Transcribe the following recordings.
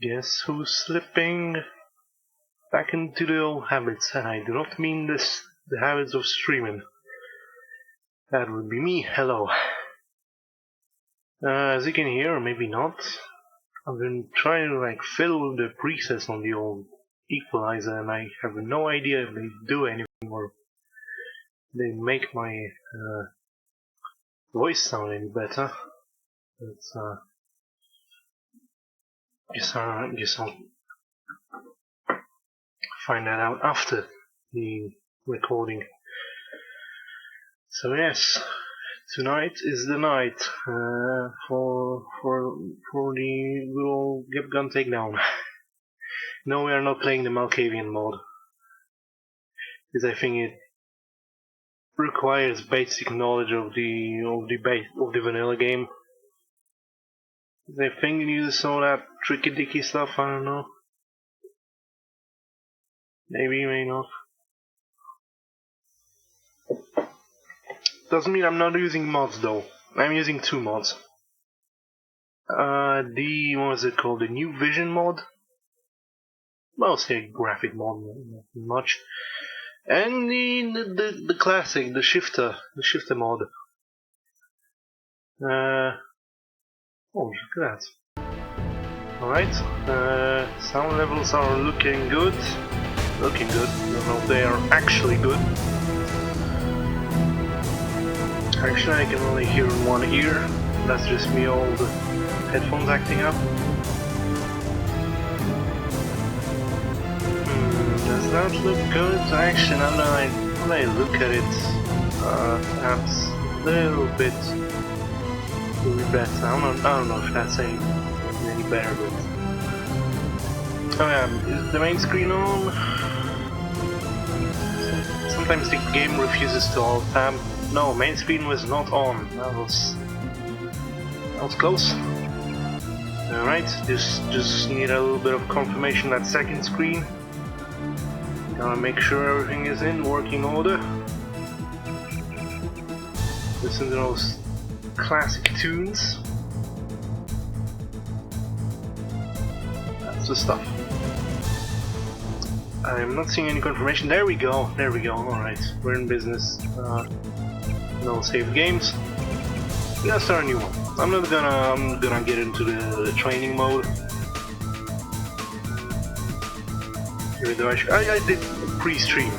Guess who's slipping back into the old habits? And I do not mean the habits of streaming. That would be me. Hello. As you can hear, or maybe not, I've been trying to fiddle with the presets on the old equalizer, and I have no idea if they do anything or they make my voice sound any better. But guess I'll find that out after the recording. So yes, tonight is the night for the good old Get Gun Takedown. No, we are not playing the Malkavian mod, because I think it requires basic knowledge of the vanilla game. I think it uses all that tricky dicky stuff. I don't know. Maybe, maybe not. Doesn't mean I'm not using mods though. I'm using two mods. What was it called? The New Vision mod? Mostly a graphic mod, not much. And the classic, the shifter mod. Oh, look at that. Alright, sound levels are looking good. I don't know if they are actually good. Actually, I can only hear in one ear. That's just me, all the headphones acting up. Does that look good? Actually, now that I look at it, perhaps a little bit better. I don't know if that's any better, but... Oh yeah, is the main screen on? Sometimes the game refuses to alt-tab. No, main screen was not on. That was close. Alright, just need a little bit of confirmation that second screen. Gotta make sure everything is in working order. Listen to those classic tunes. That's the stuff. I'm not seeing any confirmation. There we go. Alright, we're in business. No save games. Let's start a new one. I'm gonna get into the training mode. I did pre-stream.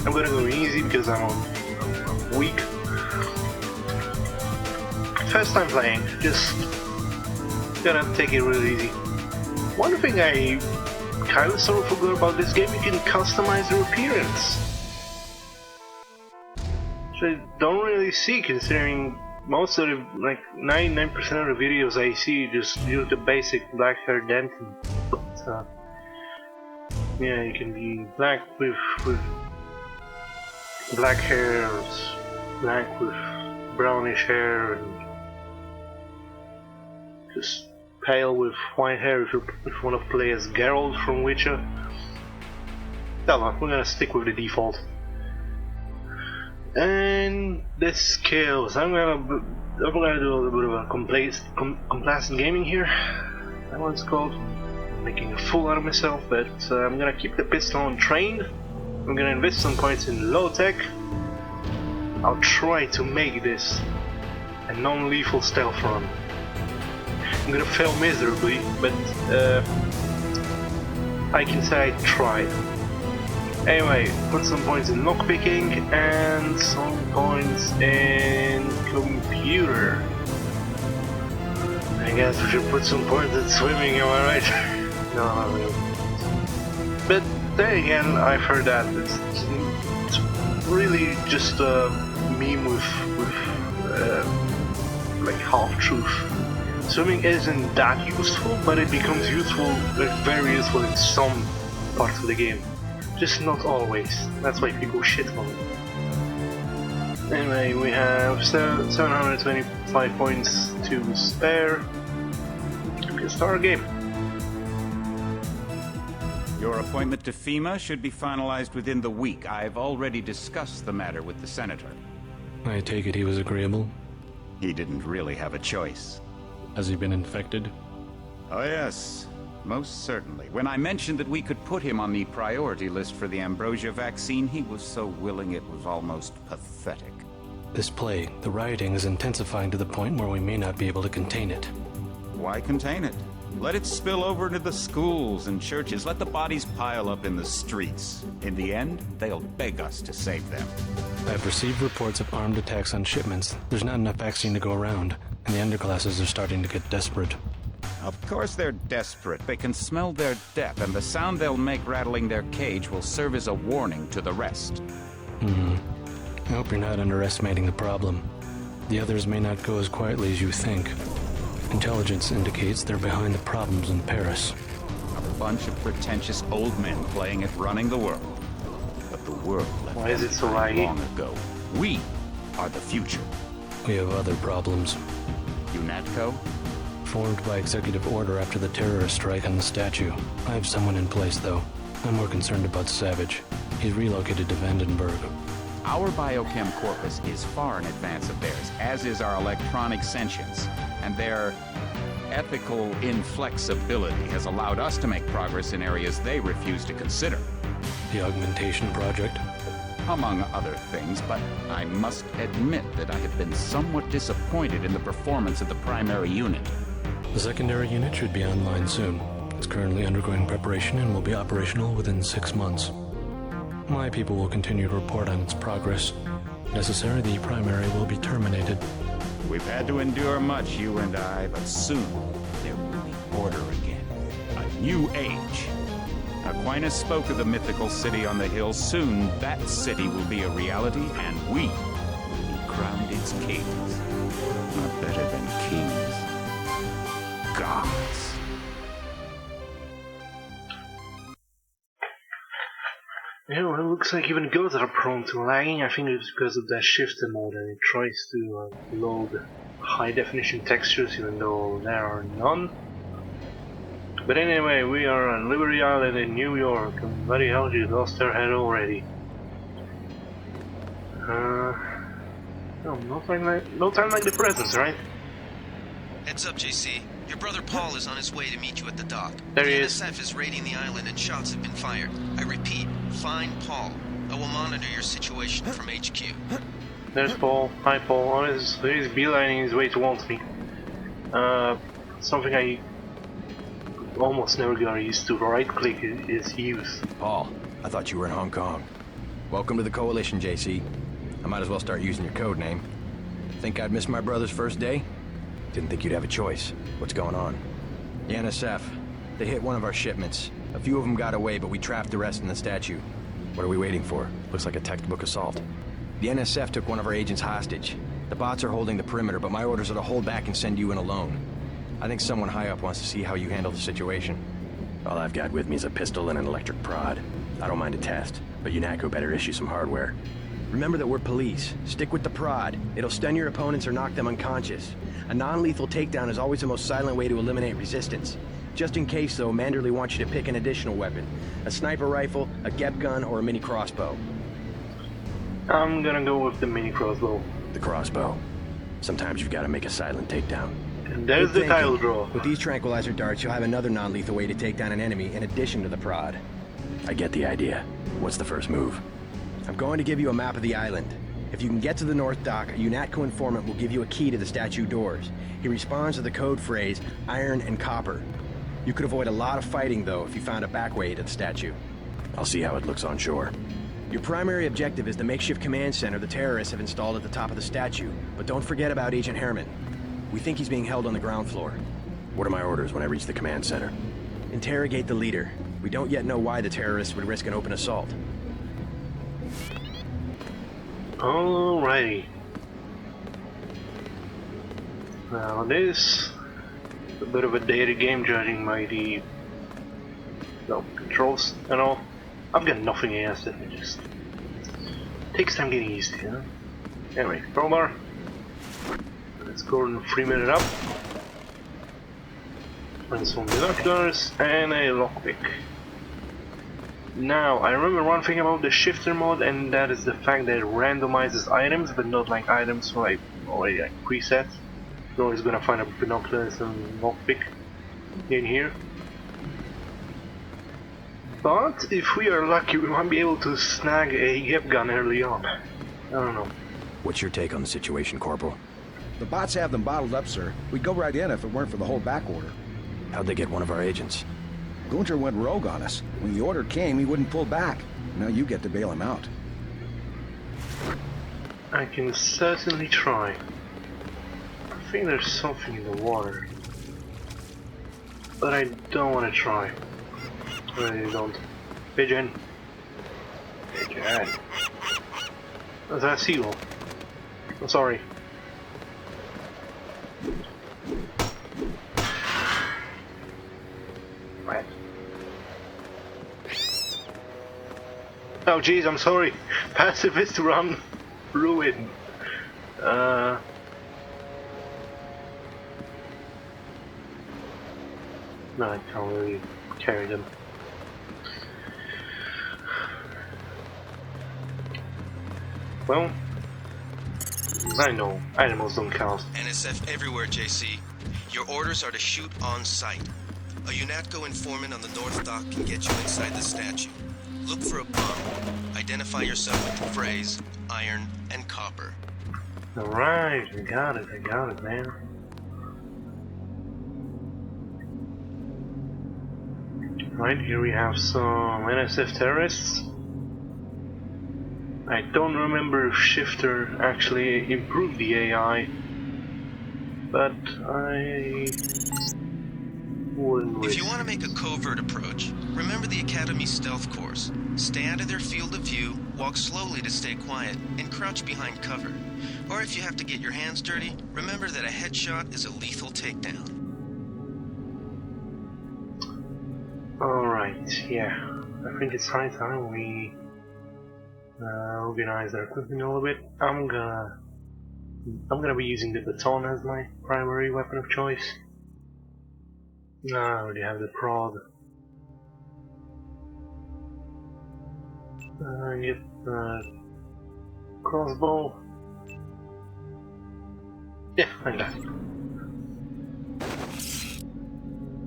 I'm gonna go easy because I'm weak. First time playing, just gonna take it really easy. One thing I kinda sort of forgot about this game, you can customize your appearance. Which I don't really see, considering most of the, 99% of the videos I see just use the basic black hair Denton. But, yeah, you can be black with black hair, or black with brownish hair, and just pale with white hair if you want to play as Geralt from Witcher. No, we're gonna stick with the default. And the skills. I'm gonna do a little bit of a complacent gaming here. That's what it's called. I'm making a fool out of myself, but I'm gonna keep the pistol on trained. I'm gonna invest some points in low tech. I'll try to make this a non-lethal stealth run. I'm gonna fail miserably, but I can say I tried. Anyway, put some points in lockpicking and some points in computer. I guess we should put some points in swimming, am I right? No, not really. But then again, I've heard that it's really just a meme with half-truth. Swimming isn't that useful, but it becomes useful, very useful in some parts of the game. Just not always. That's why people shit on it. Anyway, we have 725 points to spare. We can start our game. Your appointment to FEMA should be finalized within the week. I've already discussed the matter with the senator. I take it he was agreeable? He didn't really have a choice. Has he been infected? Oh yes. Most certainly. When I mentioned that we could put him on the priority list for the ambrosia vaccine, he was so willing it was almost pathetic. This plague, the rioting is intensifying to the point where we may not be able to contain it. Why contain it? Let it spill over into the schools and churches. Let the bodies pile up in the streets. In the end, they'll beg us to save them. I've received reports of armed attacks on shipments. There's not enough vaccine to go around, and the underclasses are starting to get desperate. Of course they're desperate. They can smell their death, and the sound they'll make rattling their cage will serve as a warning to the rest. I hope you're not underestimating the problem. The others may not go as quietly as you think. Intelligence indicates they're behind the problems in Paris. A bunch of pretentious old men playing at running the world. But the world left Why is it so long laggy? ago. We are the future. We have other problems. UNATCO? Formed by executive order after the terrorist strike on the statue. I have someone in place, though. I'm more concerned about Savage. He's relocated to Vandenberg. Our biochem corpus is far in advance of theirs, as is our electronic sentience, and their ethical inflexibility has allowed us to make progress in areas they refuse to consider. The augmentation project? Among other things, but I must admit that I have been somewhat disappointed in the performance of the primary unit. The secondary unit should be online soon. It's currently undergoing preparation and will be operational within 6 months. My people will continue to report on its progress. If necessary, the primary will be terminated. We've had to endure much, you and I, but soon there will be order again. A new age. Aquinas spoke of the mythical city on the hill. Soon that city will be a reality, and we will be crowned its kings. Not better than kings. Gods. Yeah, well, it looks like even gods are prone to lagging. I think it's because of that shifter mode and it tries to load high definition textures even though there are none. But anyway, we are on Liberty Island in New York, and bloody hell, she lost her head already. No time like the present, right? Heads up, JC. Your brother Paul is on his way to meet you at the dock. There he the is. NSF is raiding the island and shots have been fired. I repeat, find Paul. I will monitor your situation from HQ. There's Paul. Hi Paul. Oh, he's beelining his way towards me. Something I almost never got used to. Right click is used. Paul, I thought you were in Hong Kong. Welcome to the Coalition, JC. I might as well start using your code name. Think I'd miss my brother's first day? Didn't think you'd have a choice. What's going on? The NSF. They hit one of our shipments. A few of them got away, but we trapped the rest in the statue. What are we waiting for? Looks like a textbook assault. The NSF took one of our agents hostage. The bots are holding the perimeter, but my orders are to hold back and send you in alone. I think someone high up wants to see how you handle the situation. All I've got with me is a pistol and an electric prod. I don't mind a test, but UNATCO better issue some hardware. Remember that we're police. Stick with the prod. It'll stun your opponents or knock them unconscious. A non-lethal takedown is always the most silent way to eliminate resistance. Just in case, though, Manderley wants you to pick an additional weapon. A sniper rifle, a GEP gun, or a mini crossbow. I'm gonna go with the mini crossbow. The crossbow. Sometimes you've got to make a silent takedown. And there's Good the thinking. tile draw. With these tranquilizer darts, you'll have another non-lethal way to take down an enemy in addition to the prod. I get the idea. What's the first move? I'm going to give you a map of the island. If you can get to the North Dock, a UNATCO informant will give you a key to the statue doors. He responds to the code phrase, iron and copper. You could avoid a lot of fighting, though, if you found a back way to the statue. I'll see how it looks on shore. Your primary objective is the makeshift command center the terrorists have installed at the top of the statue. But don't forget about Agent Herman. We think he's being held on the ground floor. What are my orders when I reach the command center? Interrogate the leader. We don't yet know why the terrorists would risk an open assault. Alrighty. Now this is a bit of a dated game, judging by the controls and all. I've got nothing against it. It just takes time getting used to, you know. Anyway, crowbar. Let's go and 3 minute up. And some binoculars and a lockpick. Now, I remember one thing about the shifter mode, and that is the fact that it randomizes items, but not like items like already like preset. You're always gonna find a binoculars and lockpick in here. But if we are lucky, we might be able to snag a Gep gun early on. I don't know. What's your take on the situation, Corporal? The bots have them bottled up, sir. We'd go right in if it weren't for the whole back order. How'd they get one of our agents? Gunter went rogue on us. When the order came, he wouldn't pull back. Now you get to bail him out. I can certainly try. I think there's something in the water. But I don't want to try. I really don't. Pigeon. Pigeon. Is that a seagull? I'm sorry. Right. Oh jeez, I'm sorry. Pacifist run. Ruin. No, I can't really carry them. Well, I know, animals don't count. NSF everywhere, JC. Your orders are to shoot on sight. A UNATCO informant on the North Dock can get you inside the statue. Look for a bomb. Identify yourself with the phrase, iron and copper. Alright, I got it, man. Right, here we have some NSF terrorists. I don't remember if Shifter actually improved the AI, but I wouldn't risk. If you want to make a covert approach, remember the Academy stealth course. Stay out of their field of view, walk slowly to stay quiet, and crouch behind cover. Or if you have to get your hands dirty, remember that a headshot is a lethal takedown. Alright, yeah. I think it's high time we organize our equipment a little bit. I'm gonna be using the baton as my primary weapon of choice. I already have the prod. Get the crossbow. Yeah, I got it.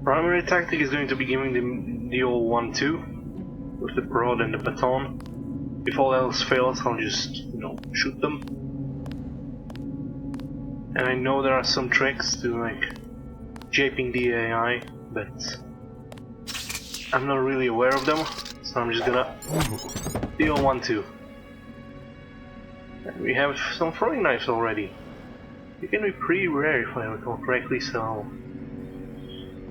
Primary tactic is going to be giving the old 1-2 with the prod and the baton. If all else fails, I'll just, shoot them. And I know there are some tricks to like japing the AI, but I'm not really aware of them, so I'm just gonna deal 1-2. And we have some throwing knives already. They can be pretty rare if I recall correctly, so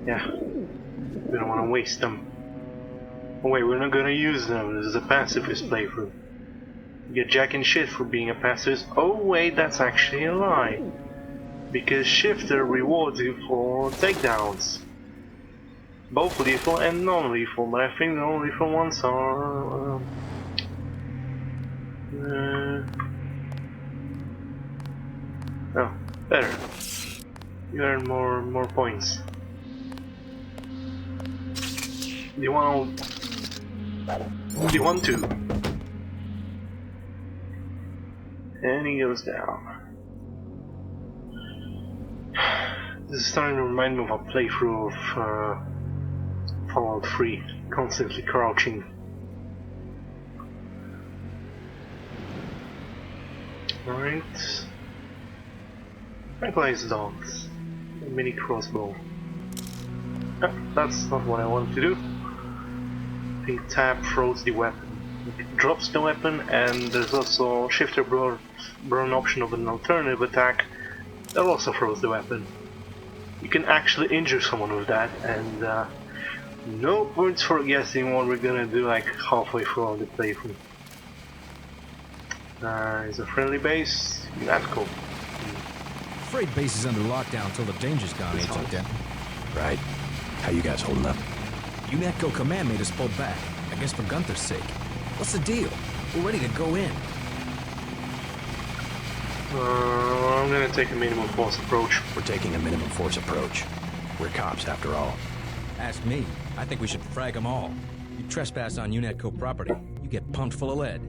yeah, we don't want to waste them. Oh wait, we're not gonna use them. This is a pacifist playthrough. You get jack and shit for being a pacifist. Oh wait, that's actually a lie. Because Shifter rewards you for takedowns. Both lethal and non-lethal, but I think the non-lethal ones are... oh, better. You earn more points. You want to. And he goes down. This is starting to remind me of a playthrough of Fallout 3, constantly crouching. Alright. Tranquilize dogs. A mini crossbow. Oh, that's not what I wanted to do. I think tab throws the weapon. It drops the weapon, and there's also Shifter burn option of an alternative attack that also throws the weapon. You can actually injure someone with that, and no points for guessing what we're gonna do like halfway through the playthrough. Is a friendly base? That's cool. Afraid base is under lockdown till the danger's gone, Agent Denton. Right. How you guys holding up? UNATCO command made us pull back, I guess for Gunther's sake. What's the deal? We're ready to go in. I'm gonna take a minimum force approach. We're taking a minimum force approach. We're cops, after all. Ask me. I think we should frag them all. You trespass on UNATCO property, you get pumped full of lead.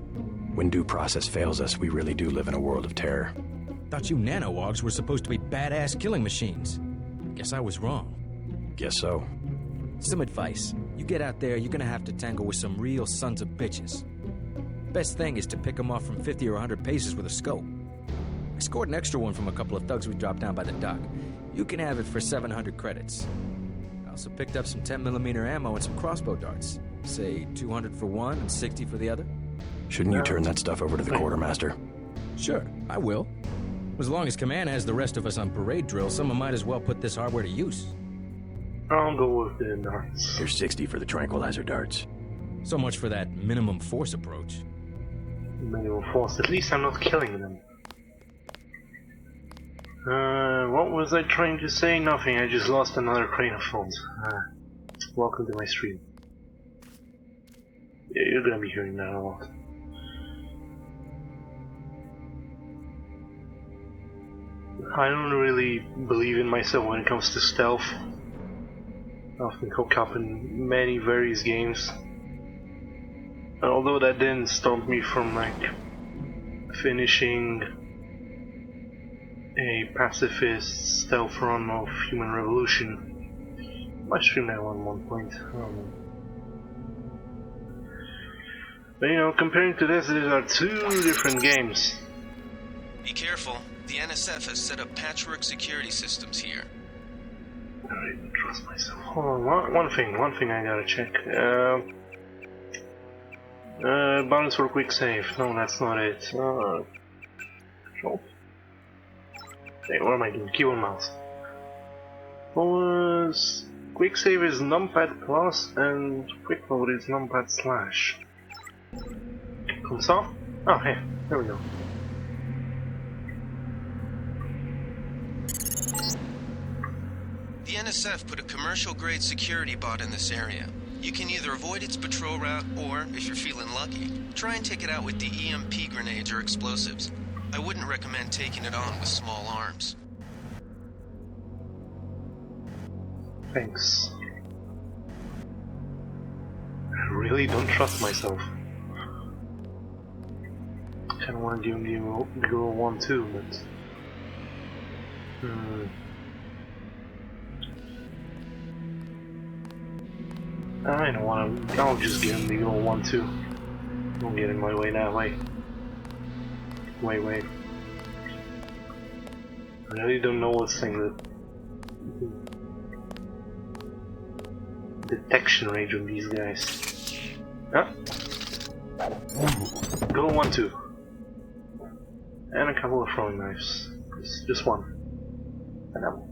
When due process fails us, we really do live in a world of terror. Thought you nanowogs were supposed to be badass killing machines. Guess I was wrong. Guess so. Some advice. You get out there, you're gonna have to tangle with some real sons of bitches. Best thing is to pick them off from 50 or 100 paces with a scope. I scored an extra one from a couple of thugs we dropped down by the dock. You can have it for 700 credits. I also picked up some 10mm ammo and some crossbow darts. Say 200 for one and 60 for the other. Shouldn't you turn that stuff over to the quartermaster? Sure, I will. As long as Command has the rest of us on parade drill, someone might as well put this hardware to use. I'll go with the darts. Here's 60 for the tranquilizer darts. So much for that minimum force approach. Minimum force. At least I'm not killing them. What was I trying to say? Nothing. I just lost another train of thought. Welcome to my stream. Yeah, you're gonna be hearing that a lot. I don't really believe in myself when it comes to stealth. I often hook up in many various games. Although that didn't stop me from like finishing a pacifist stealth run of Human Revolution. I streamed that one point. But you know, comparing to this, these are two different games. Be careful. The NSF has set up patchwork security systems here. I don't even trust myself. Hold on, one thing I gotta check. Buttons for quick save. No, that's not it. Control. Hey, what am I doing? Keyboard mouse. Was quick save is numpad plus and quick mode is numpad slash. Console? Oh, hey, there we go. The NSF put a commercial-grade security bot in this area. You can either avoid its patrol route, or, if you're feeling lucky, try and take it out with the EMP grenades or explosives. I wouldn't recommend taking it on with small arms. Thanks. I really don't trust myself. Kinda wanna give him the girl 1-2, but... I don't wanna... I'll just give him the girl 1-2. Don't get in my way that way. Wait. I really don't know what's saying the detection range of these guys. Huh? Go 1-2. And a couple of throwing knives. Just one. And that one.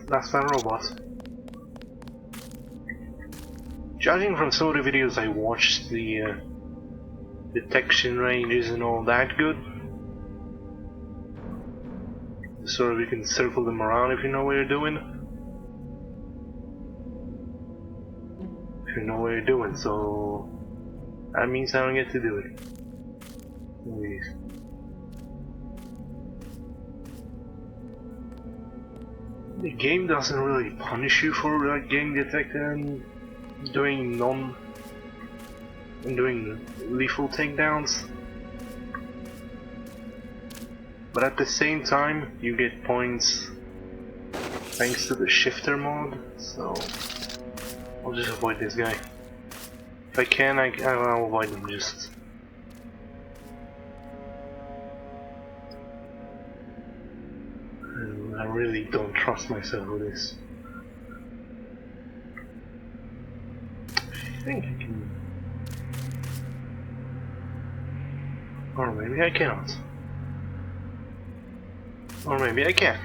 That's not a robot. Judging from some of the videos I watched, the detection range isn't all that good. Sort of you can circle them around if you know what you're doing. If you know what you're doing, so that means I don't get to do it. Please. The game doesn't really punish you for like getting detected and doing lethal takedowns, but at the same time you get points thanks to the shifter mod, so I'll just avoid this guy. If I can, I'll avoid him just. I really don't trust myself with this. I think I can... Or maybe I cannot. Or maybe I can.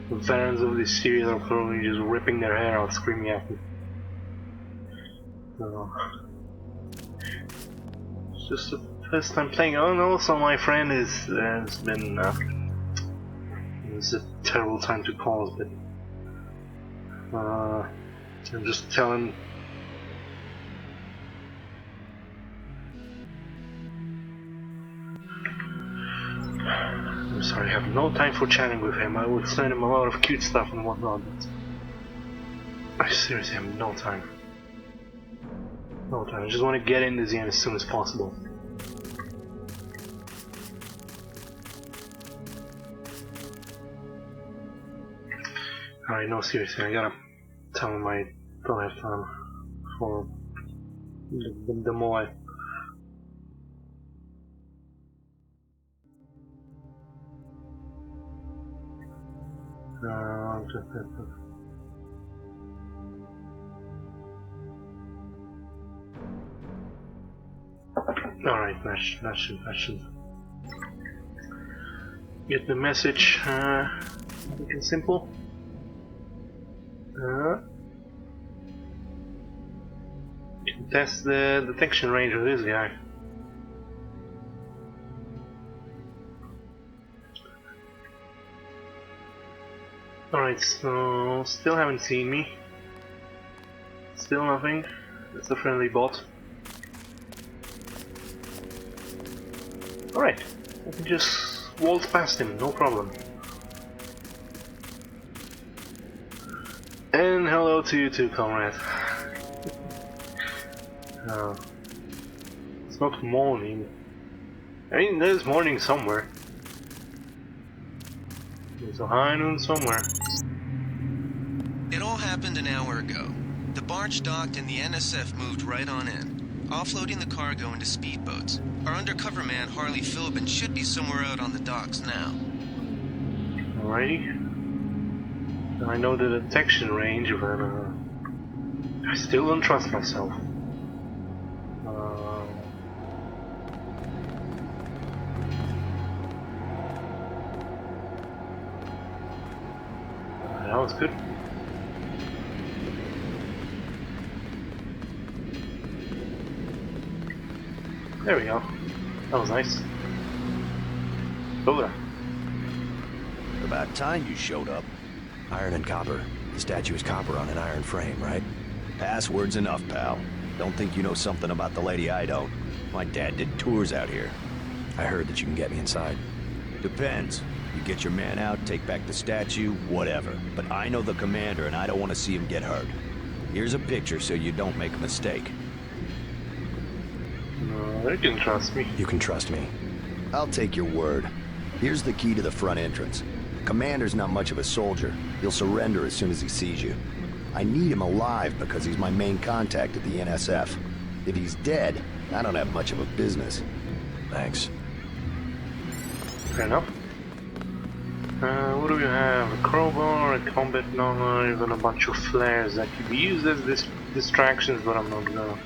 The veterans of this series are probably just ripping their hair out screaming at me. It's just the first time playing. Oh, and also my friend has been... it's a terrible time to pause, but... I'm just telling... I'm sorry, I have no time for chatting with him. I would send him a lot of cute stuff and whatnot, but... I seriously have no time. No time, I just want to get in this game as soon as possible. Alright, no, seriously, I gotta tell him I don't have time for the mole. Alright, that should get the message. Quick and simple. Can test the detection range of this guy. Alright, so still haven't seen me. Still nothing. It's a friendly bot. Alright, I can just waltz past him, no problem. And hello to you too, comrade. It's not morning. I mean, there's morning somewhere. There's a high noon somewhere. It all happened an hour ago. The barge docked and the NSF moved right on in, offloading the cargo into speedboats. Our undercover man, Harley Philbin, should be somewhere out on the docks now. Alrighty. I know the detection range, but I still don't trust myself. That was good. There we go. That was nice. Over. About time you showed up. Iron and copper. The statue is copper on an iron frame, right? Password's enough, pal. Don't think you know something about the lady I don't. My dad did tours out here. I heard that you can get me inside. Depends. You get your man out, take back the statue, whatever. But I know the commander and I don't want to see him get hurt. Here's a picture so you don't make a mistake. No, you can trust me. You can trust me. I'll take your word. Here's the key to the front entrance. Commander's not much of a soldier. He'll surrender as soon as he sees you. I need him alive because he's my main contact at the NSF. If he's dead, I don't have much of a business. Thanks. Fair enough. What do we have? A crowbar, a combat knife, and a bunch of flares that could be used as distractions, but I'm not gonna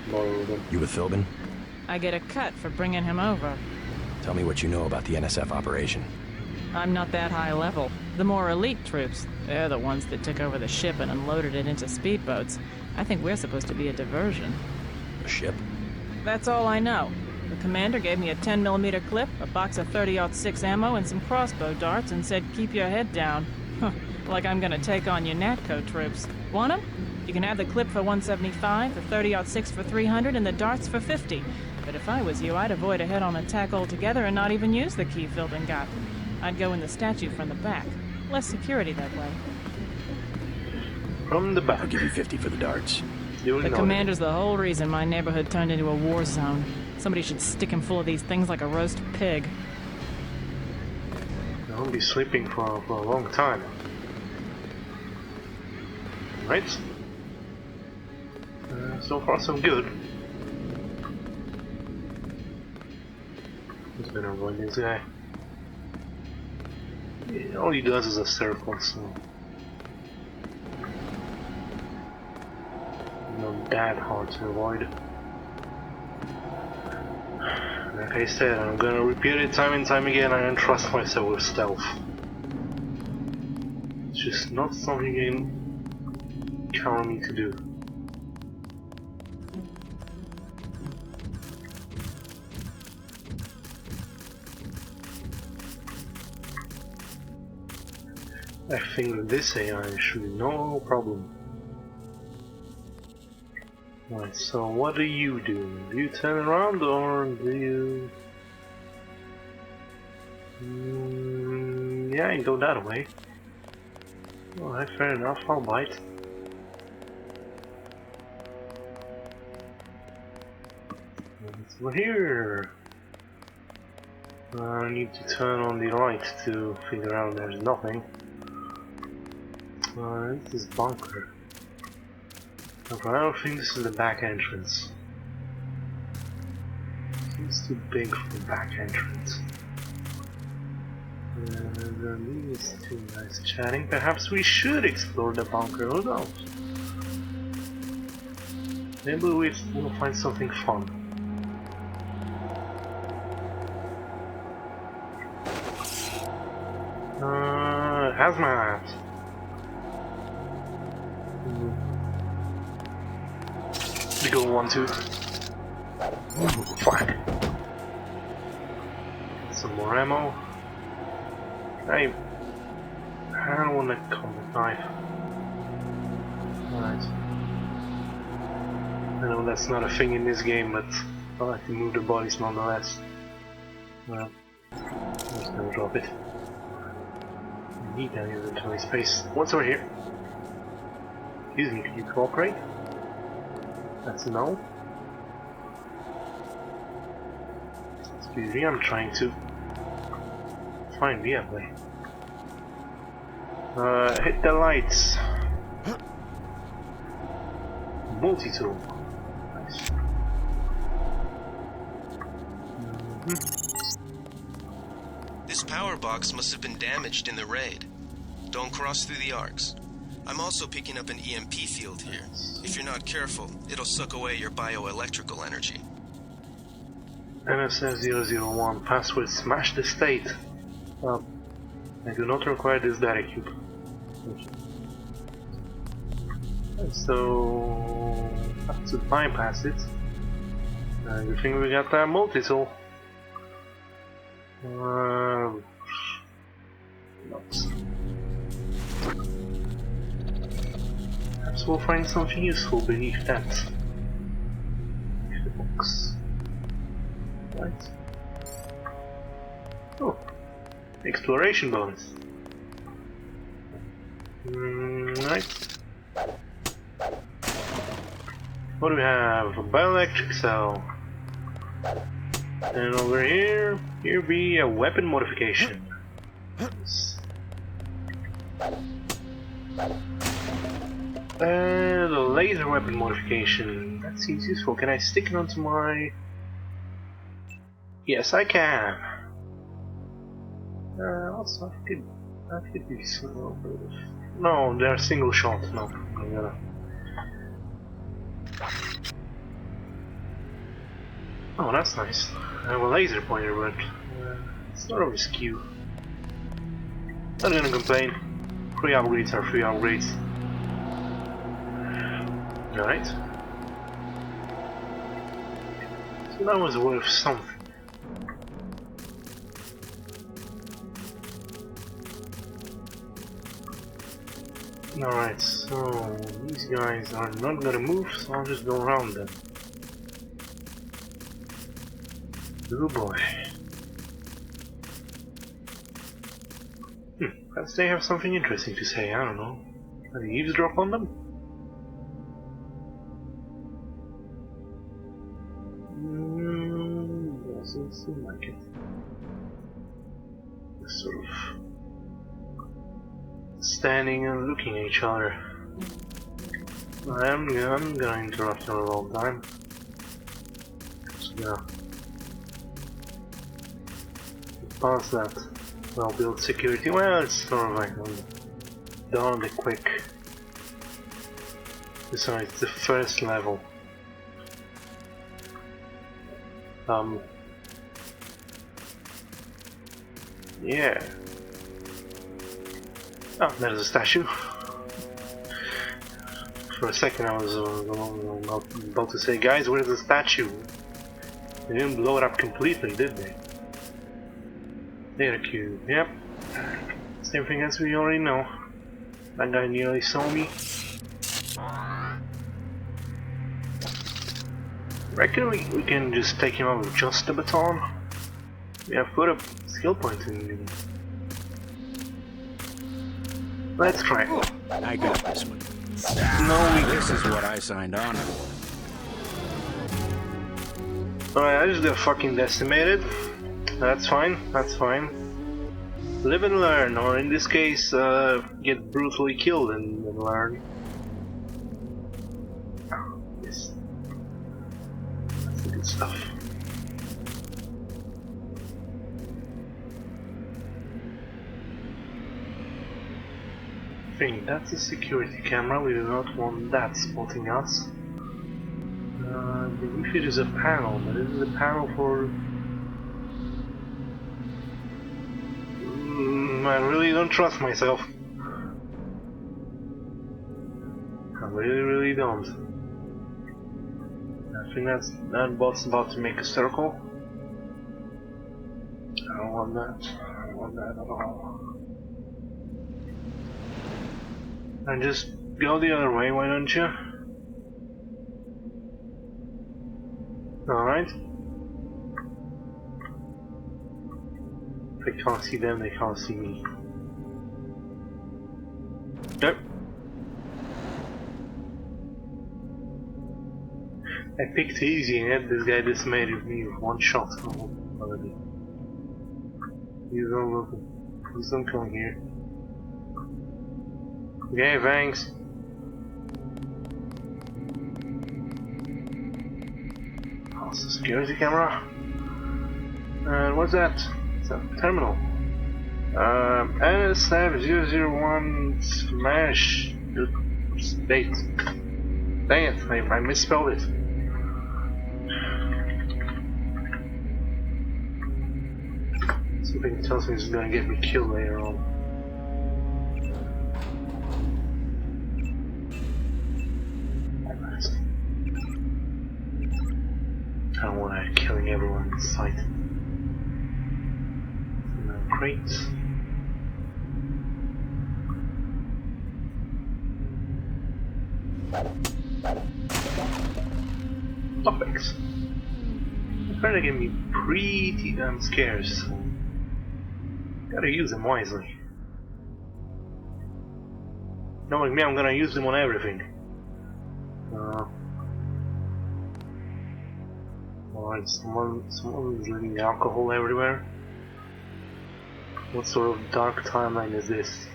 bother with them. You with Philbin? I get a cut for bringing him over. Tell me what you know about the NSF operation. I'm not that high level. The more elite troops, they're the ones that took over the ship and unloaded it into speedboats. I think we're supposed to be a diversion. A ship? That's all I know. The commander gave me a 10mm clip, a box of 30-06 ammo, and some crossbow darts and said, keep your head down. Like I'm gonna take on your NATCO troops. Want 'em? You can have the clip for 175, the 30-06 for 300, and the darts for 50. But if I was you, I'd avoid a head-on attack altogether and not even use the key Philbin got. I'd go in the statue from the back. Less security that way. From the back. I'll give you 50 for the darts. The commander's the whole reason my neighborhood turned into a war zone. Somebody should stick him full of these things like a roast pig. I'll be sleeping for a long time. Right? So far so good. Who's gonna avoid this guy? Yeah, all he does is a circle, so not that hard to avoid. Like I said, I'm gonna repeat it time and time again. I don't trust myself with stealth. It's just not something you can count on me to do. I think that this AI should be no problem. Right, so what do you do? Do you turn around or do you... yeah, you go that way. Alright, fair enough, I'll bite. Over here. I need to turn on the light to figure out there's nothing. This is bunker. Okay, I don't think this is the back entrance. It's too big for the back entrance. These two guys chatting. Perhaps we should explore the bunker. Who knows? Maybe we'll find something fun. Hazmat. We go 1, 2. Fuck. Some more ammo. I don't want that combat knife. Alright. I know that's not a thing in this game, but I like to move the bodies nonetheless. Well, I'm just gonna drop it. I need that inventory space. What's over here? Excuse me, can you cooperate? That's a no. Excuse me, I'm trying to find the other way. Hit the lights. Multi-tool. Nice. This power box must have been damaged in the raid. Don't cross through the arcs. I'm also picking up an EMP field here. If you're not careful, it'll suck away your bioelectrical energy. NSF001, password smash the state. I do not require this data cube. So, have to bypass it. You think we got that multi-tool? Perhaps we'll find something useful beneath that. The box. Right. Oh, exploration bonus. Right. What do we have? A bioelectric cell. And over here be a weapon modification. And a laser weapon modification. That seems useful. Can I stick it onto my... Yes, I can. Also, I could be single. No, they're single shot. No, I'm gonna. Oh, that's nice. I have a laser pointer, but it's not always skew. Not gonna complain. Free upgrades are free upgrades. Alright. So that was worth something. Alright, so these guys are not gonna move, so I'll just go around them. Oh boy. Perhaps they have something interesting to say, I don't know. Can I eavesdrop on them? Doesn't seem like it. Just sort of standing and looking at each other. I'm gonna interrupt them a long time. Just gonna past that. Well built security. Well, it's sort of like done the quick. Besides, it's the first level. Yeah. Oh, there's a statue. For a second I was about to say, guys, where's the statue? They didn't blow it up completely, did they? Data cube, yep. Same thing as we already know. That guy nearly saw me. Reckon we can just take him out with just a baton? We have put a skill point in. Let's try it. I got this one. No, This is what I signed on for. Alright, I just got fucking decimated. That's fine, that's fine. Live and learn, or in this case, get brutally killed and learn. Yes. That's the good stuff. I think that's a security camera, we do not want that spotting us. If it is a panel, but this is a panel for... I really don't trust myself. I really don't. I think that bot's about to make a circle. I don't want that. I don't want that at all. And just go the other way, why don't you? Alright. If I can't see them, they can't see me. Nope. I picked easy and yet this guy just made me with one shot already. He's not looking. Please don't come here. Okay, thanks. That's the security camera. And what's that? It's a terminal. NSF001 smash date. Dang it, I misspelled it. Something tells me it's gonna get me killed later on. I don't want to killing everyone in sight. Crates. Topics. Apparently give me pretty damn scarce. Gotta use them wisely. Knowing me, I'm gonna use them on everything. Alright, someone's leaving alcohol everywhere. What sort of dark timeline is this?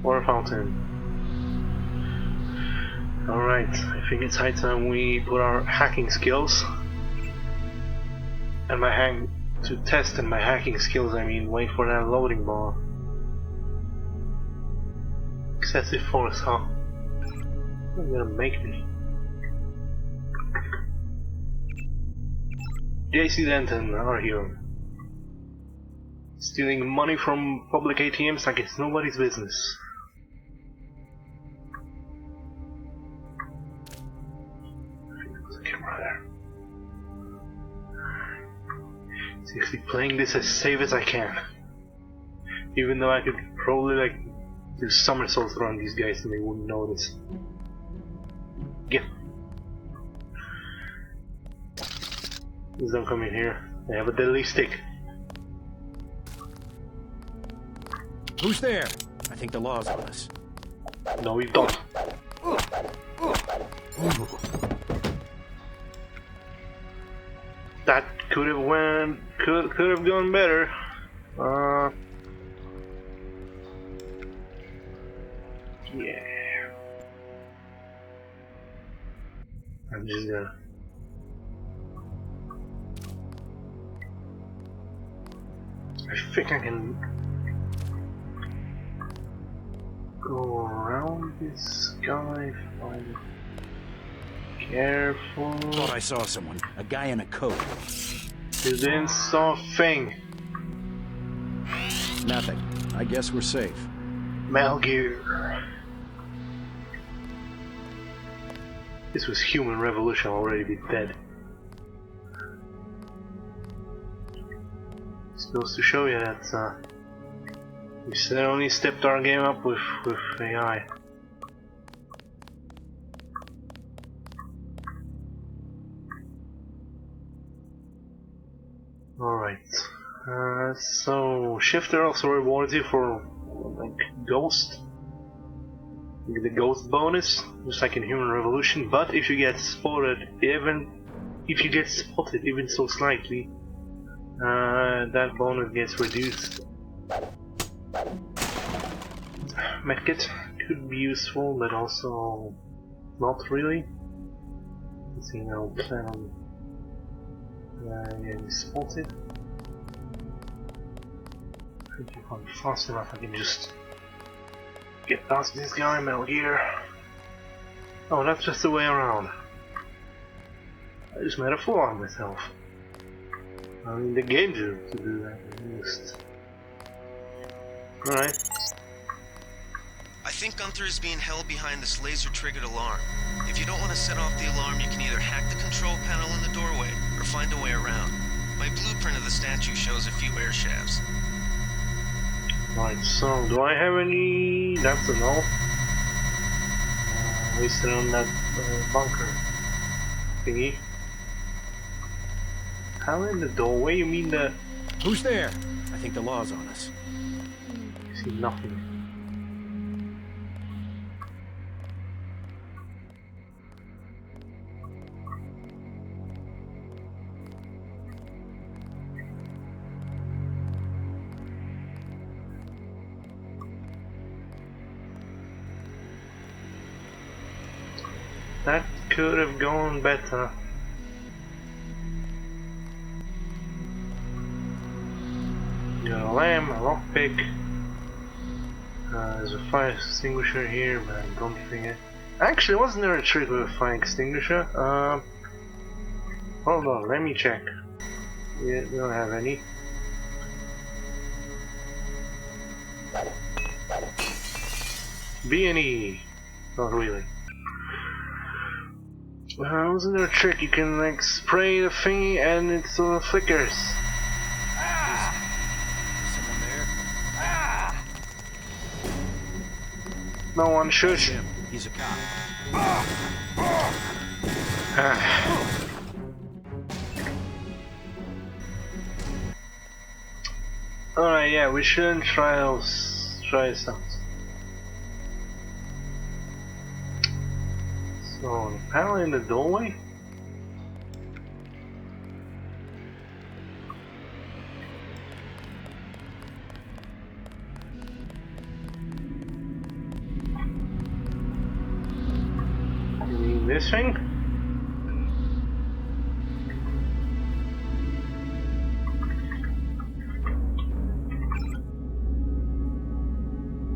Water fountain. Alright, I think it's high time we put our hacking skills and to test my hacking skills, I mean wait for that loading bar. Excessive force, huh? You're gonna make me. JC Denton, our hero. Stealing money from public ATMs like it's nobody's business. There's a camera there. Seriously, playing this as safe as I can. Even though I could probably do somersaults around these guys and they wouldn't notice. Yeah. Please don't come in here. They have a deadly stick. Who's there? I think the law's on us. No, we don't. That could have gone better. Yeah. I'm just gonna. I think I can go around this guy. Fine. Careful. Thought I saw someone. A guy in a coat. You didn't saw a thing. Nothing. I guess we're safe. Metal Gear. This was human revolution, already be dead. This goes to show you that we certainly stepped our game up with AI. Alright. So Shifter also rewards you for ghost. You get the ghost bonus, just like in Human Revolution, but if you get spotted even so slightly, that bonus gets reduced. Medkit could be useful, but also not really. Let's see, now plan on getting spotted. If I'm fast enough, I can just get past this guy, Metal Gear. Oh, that's just the way around. I just made a fool of myself. I mean, the game to do that at least. Alright. I think Gunther is being held behind this laser-triggered alarm. If you don't want to set off the alarm, you can either hack the control panel in the doorway, or find a way around. My blueprint of the statue shows a few air shafts. Right, so do I have any... That's a no. Wasted on that bunker thingy. How in the doorway? You mean the... Who's there? I think the law's on us. I see nothing. That could have gone better. Got a lamp, a lockpick. There's a fire extinguisher here, but I don't think it. Actually, wasn't there a trick with a fire extinguisher? Hold on, let me check. Yeah, we don't have any. B&E. Not really. Wasn't there a trick? You can like spray the thingy and it flickers. Someone there? No one shush. Him. He's a cop. Alright, yeah, we shouldn't try some. So, the panel in the doorway? You mean this thing?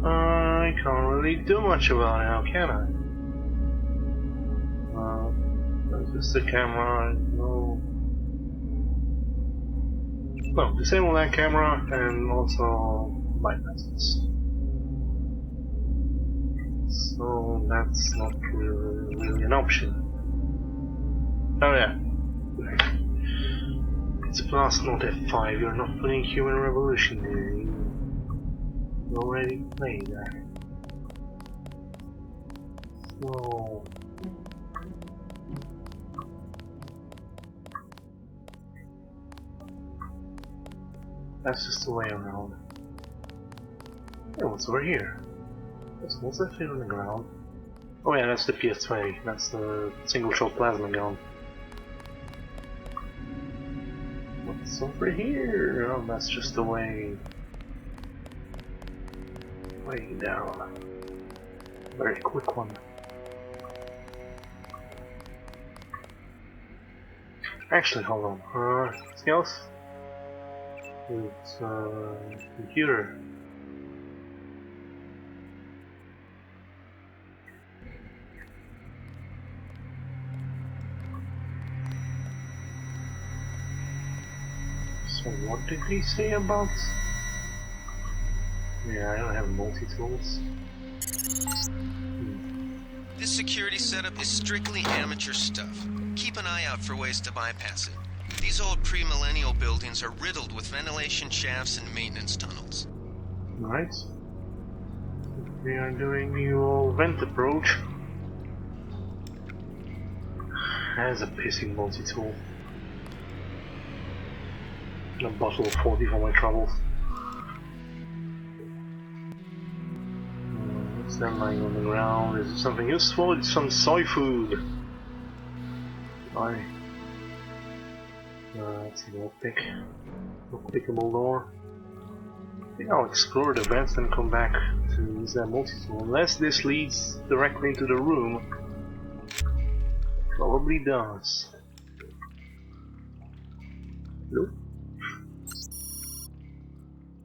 I can't really do much about it now, can I? Just the camera, no, disable that camera and also bypasses. So that's not really an option. Oh yeah, it's plus not F5. You're not playing Human Revolution, you already played that. So. That's just the way around. Hey, what's over here? What's that thing on the ground? Oh yeah, that's the PS20. That's the single-shot plasma gun. What's over here? Oh, that's just the way down. Very quick one. Actually, hold on. Anything else? It's computer. So what did he say about? Yeah, I don't have multi-tools. This security setup is strictly amateur stuff. Keep an eye out for ways to bypass it. These old pre-millennial buildings are riddled with ventilation shafts and maintenance tunnels. Right. We are doing the old vent approach. That's a pissing multi-tool. And a bottle of 40 for my troubles. What's that lying on the ground? Is it something useful? It's some soy food. Aye. Let's see, lockpickable door. I think I'll explore the vents and come back to use that multi-tool. Unless this leads directly into the room. Probably does. Nope.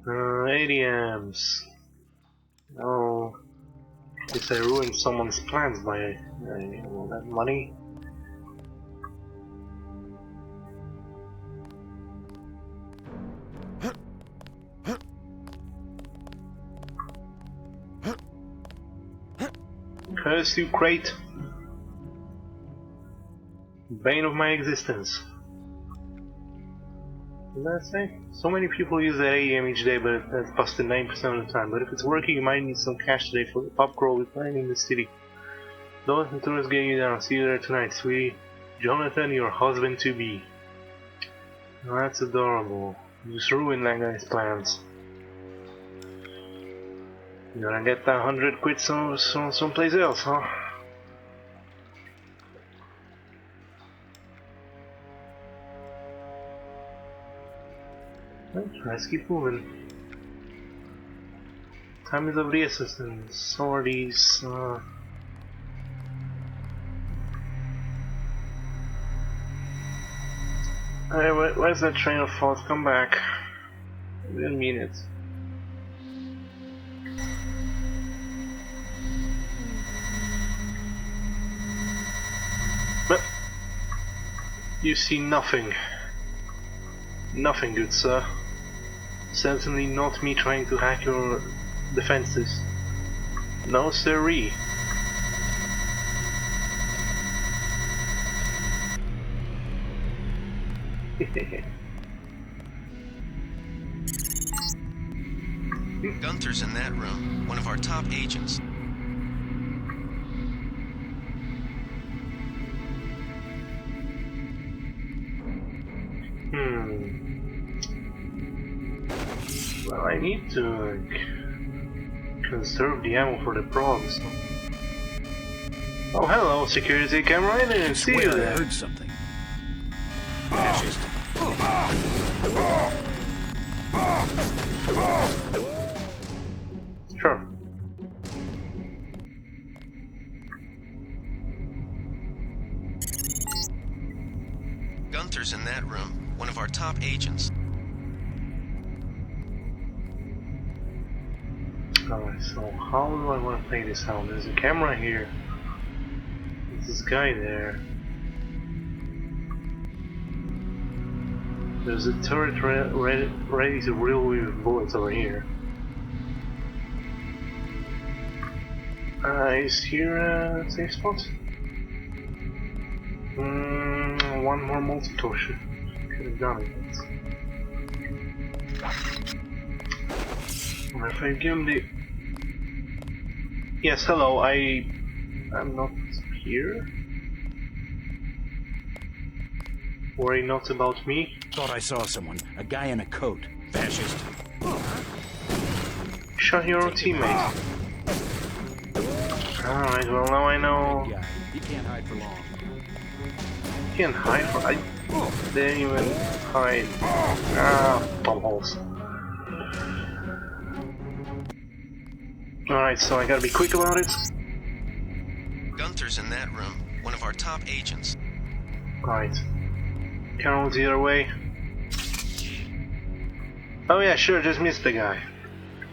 ADMs. Oh, guess I ruined someone's plans by all that money. Curse you, crate! Bane of my existence. What did I say? So many people use that AEM each day, but that's busted 9% of the time. But if it's working, you might need some cash today for the pub crawl we're planning in the city. Don't let the tourists get you down. See you there tonight, sweetie. Jonathan, your husband-to-be. Oh, that's adorable. You just ruined that guy's plans. You gonna get that 100 quid someplace else, huh? Let's keep moving. Time is of the essence. So are these. Where's that train of thought? Come back. I didn't mean it. But you see nothing. Nothing, good sir. Certainly not me trying to hack your defenses. No siree. Gunther's in that room, one of our top agents. Well, I need to conserve the ammo for the progs. Oh, hello, security camera. I didn't see you there. I heard something. Fascist. Sure. Gunther's in that room, one of our top agents. Alright, so how do I want to play this out? There's a camera here. There's this guy there. There's a turret ready to reel with bullets over here. Is here a safe spot? One more multi-tool should have done it. Or if I give him the... Yes, hello, I'm not here? Worry not about me? Thought I saw someone. A guy in a coat. Fascist. Shot your own teammate. Alright, well now I know... Yeah, he can't hide for long. Can't hide for... I didn't even hide. Ah, bumholes. Alright, so I gotta be quick about it. Gunther's in that room, one of our top agents. Right. Carol's the other way. Oh yeah, sure, just missed the guy.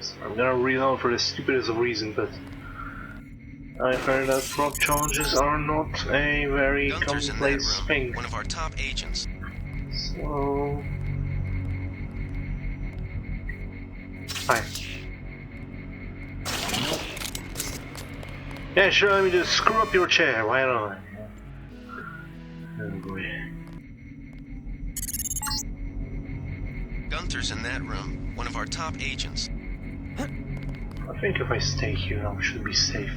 So I'm gonna reload for the stupidest of reasons, but I've heard that prop charges are not a very Gunther's in that commonplace room, thing. one of our top agents. So... Hi. Yeah, sure, let me just screw up your chair, why not? Oh boy. Gunther's in that room, one of our top agents. I think if I stay here, I should be safe.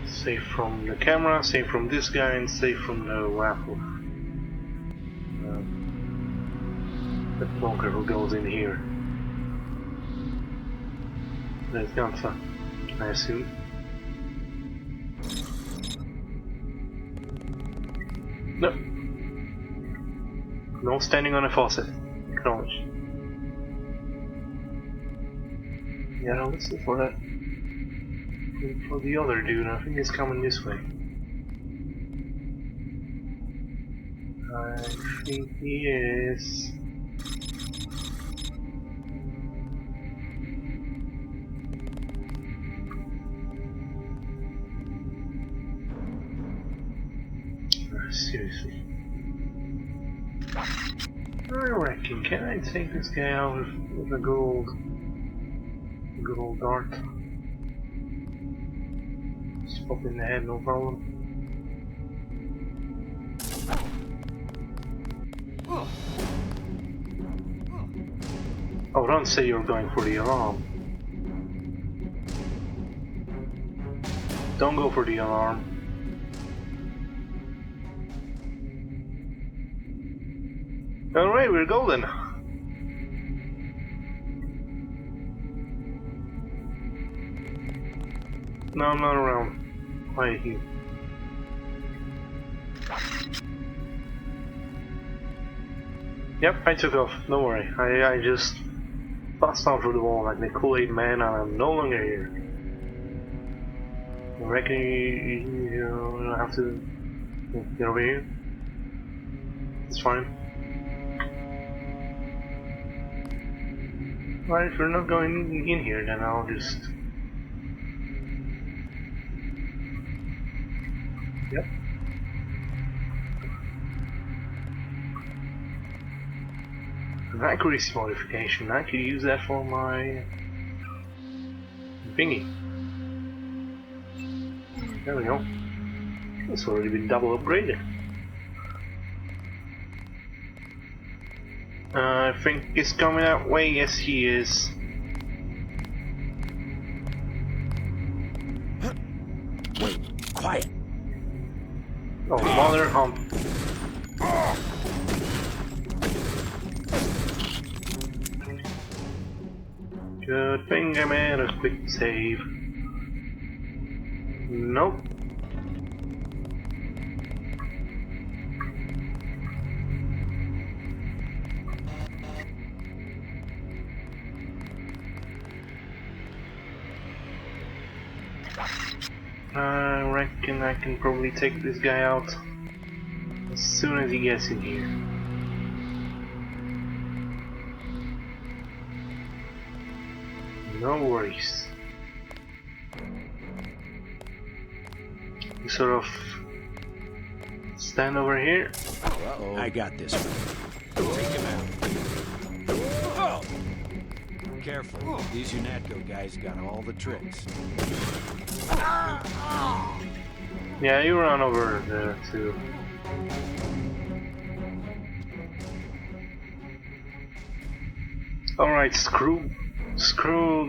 Safe from the camera, safe from this guy, and safe from the raffle. The plonker who goes in here. There's Gunther, I assume. No. No standing on a faucet. Acknowledged. Yeah, I'll listen for that. For the other dude, I think he's coming this way. I think he is. Seriously. I reckon, can I take this guy out with a good old dart? Just pop in the head, no problem. Oh, don't say you're going for the alarm. Don't go for the alarm. Alright, we're golden. No, I'm not around. Quiet here. Yep, I took off. Don't worry. I just passed on through the wall like the Kool-Aid man, and I'm no longer here. I reckon you have to get over here. It's fine. Alright, if you're not going in here, then I'll just... Yep. An accuracy modification, I could use that for my... thingy. There we go. It's already been double upgraded. I think he's coming that way. Yes, he is. Wait, quiet. Oh, mother hump. Good thing I made a quick save. Nope. I reckon I can probably take this guy out as soon as he gets in here. No worries. You sort of stand over here. Uh-oh. I got this one. Take him out. Careful. These UNATCO guys got all the tricks. Yeah, you run over there too. Alright, screw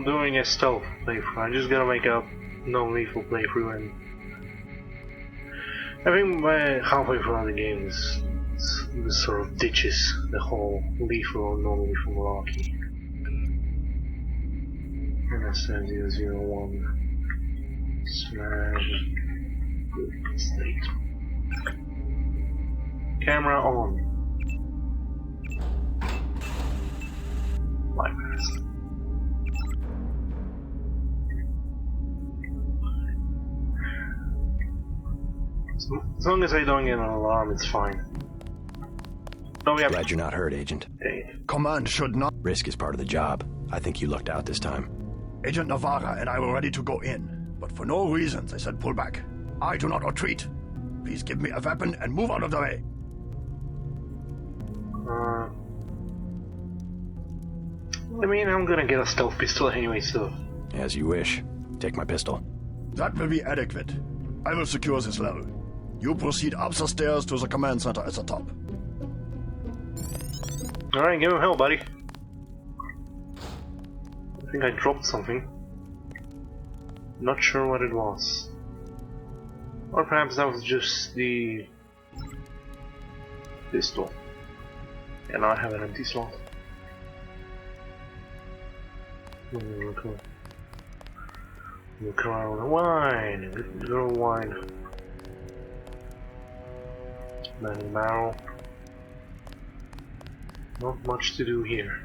doing a stealth playthrough. I just gotta make a non-lethal playthrough, and I think by halfway through the game this sort of ditches the whole lethal or non-lethal malarkey. NSN001 / state. Camera on. Bypass. As long as I don't get an alarm, it's fine. Oh, yeah. Glad you're not hurt, Agent. Command should not. Risk is part of the job. I think you lucked out this time. Agent Navarra and I were ready to go in, but for no reason they said pull back. I do not retreat. Please give me a weapon and move out of the way. I mean, I'm gonna get a stealth pistol anyway, so... As you wish. Take my pistol. That will be adequate. I will secure this level. You proceed up the stairs to the command center at the top. Alright, give him hell, buddy. I think I dropped something. Not sure what it was. Or perhaps that was just the pistol. And now I have an empty slot. Look around. Wine! Good girl wine. Mining barrel. Not much to do here.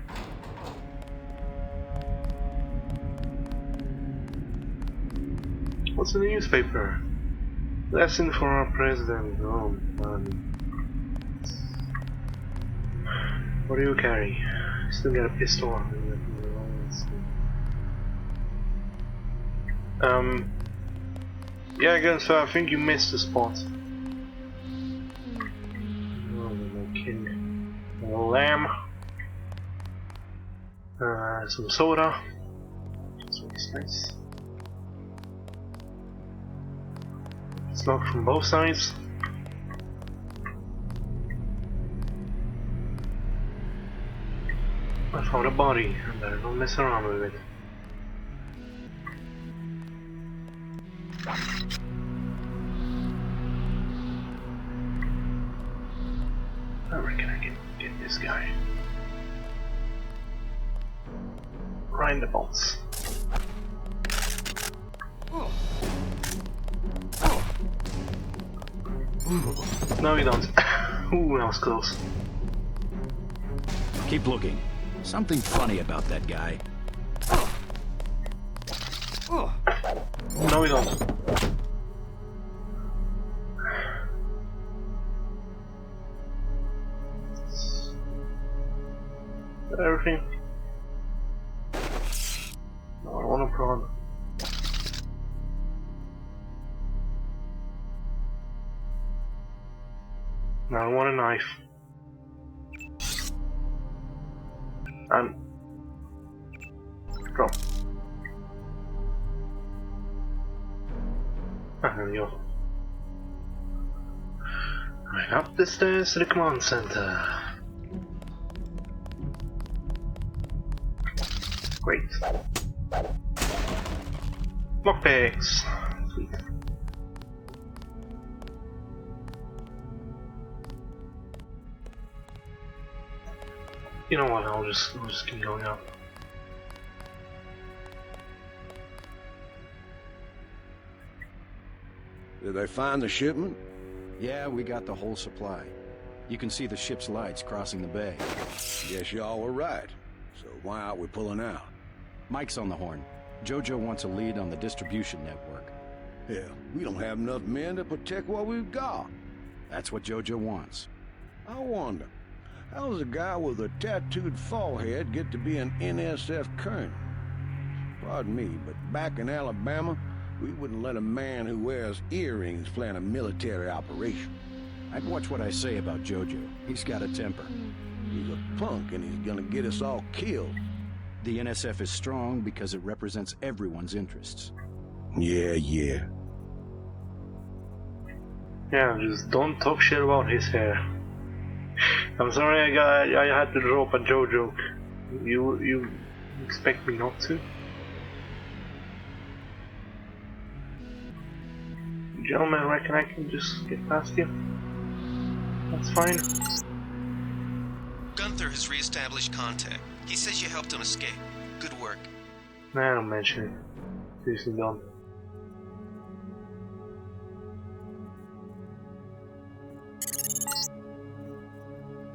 What's in the newspaper? Lesson for our president. Oh man. What do you carry? Still got a pistol on me. Yeah, again, so I think you missed the spot. Oh, my king. A lamb. Some soda. This one's nice. It's not from both sides. I found a body. I better not mess around with it. I reckon I can get this guy. Right in the balls. No, you don't. Ooh, that was close. Keep looking. Something funny about that guy. No, we don't. Everything. No, I want a prawn. Now I want a knife. And drop. Ah, there we go. Right up the stairs to the command center. Great. Lockpicks. Sweet. You know what? I'll just keep going up. Did they find the shipment? Yeah, we got the whole supply. You can see the ship's lights crossing the bay. Guess y'all were right. So why aren't we pulling out? Mike's on the horn. Jojo wants a lead on the distribution network. Hell, we don't have enough men to protect what we've got. That's what Jojo wants. I wonder, how does a guy with a tattooed forehead get to be an NSF colonel? Pardon me, but back in Alabama, we wouldn't let a man who wears earrings plan a military operation. I'd watch what I say about Jojo. He's got a temper. He's a punk and he's gonna get us all killed. The NSF is strong because it represents everyone's interests. Yeah. Yeah, just don't talk shit about his hair. I'm sorry I had to drop a Joe joke. You expect me not to? Gentlemen, I reckon I can just get past you. That's fine. Gunther has re-established contact. He says you helped him escape. Good work. Nah, don't mention it. Seriously done.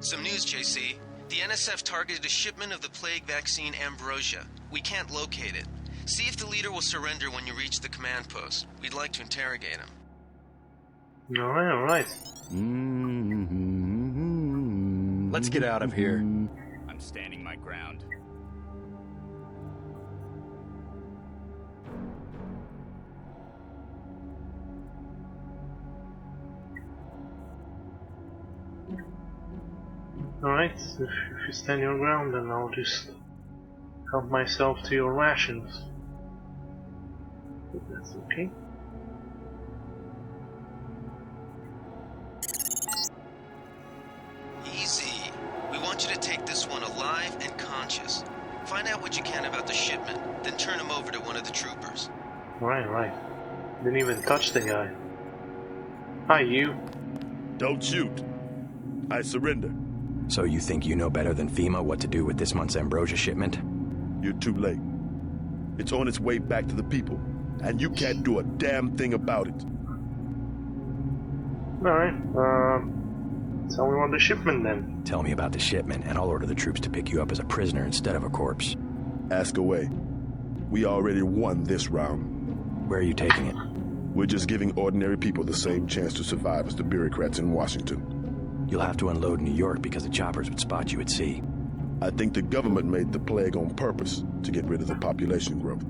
Some news, JC. The NSF targeted a shipment of the plague vaccine Ambrosia. We can't locate it. See if the leader will surrender when you reach the command post. We'd like to interrogate him. Alright. Let's get out of here. I'm standing my ground. Alright, if you stand your ground, then I'll just help myself to your rations. If that's okay. Easy. We want you to take this one alive and conscious. Find out what you can about the shipment, then turn him over to one of the troopers. Right. Didn't even touch the guy. Hi, you. Don't shoot. I surrender. So you think you know better than FEMA what to do with this month's Ambrosia shipment? You're too late. It's on its way back to the people, and you can't do a damn thing about it. Alright, Tell me about the shipment then. Tell me about the shipment, and I'll order the troops to pick you up as a prisoner instead of a corpse. Ask away. We already won this round. Where are you taking it? We're just giving ordinary people the same chance to survive as the bureaucrats in Washington. You'll have to unload in New York because the choppers would spot you at sea. I think the government made the plague on purpose to get rid of the population growth.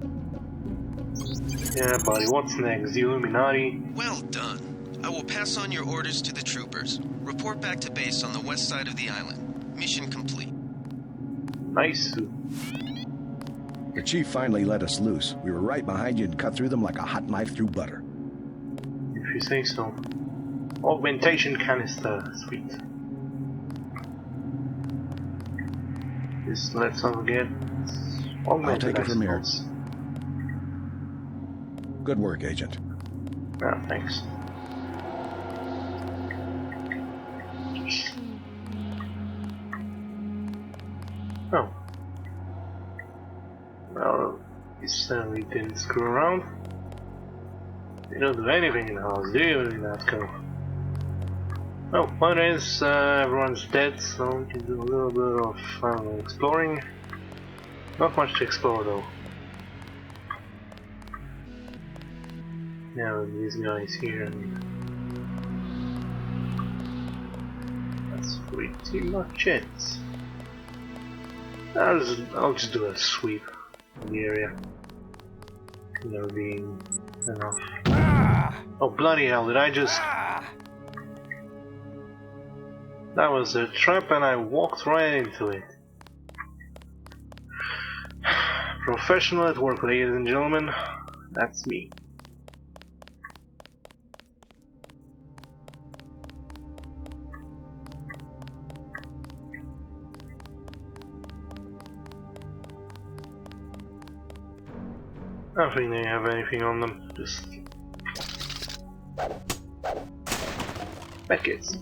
Yeah, buddy, what's next? The Illuminati? Well done. I will pass on your orders to the troopers. Report back to base on the west side of the island. Mission complete. Nice. The chief finally let us loose. We were right behind you and cut through them like a hot knife through butter. If you say so. Augmentation canister. Sweet. Just let's not forget. I'll take it from here. Good work, Agent. Yeah, thanks. Oh. Well, you certainly didn't screw around. You don't do anything in the house, do you, Natko? Oh, point is, everyone's dead, so we can do a little bit of exploring. Not much to explore though. Now these guys here. That's pretty much it. I'll just do a sweep of the area. There being enough. Oh bloody hell! Did I just? That was a trap, and I walked right into it. Professional at work, ladies and gentlemen. That's me. I don't think they have anything on them. Just packets.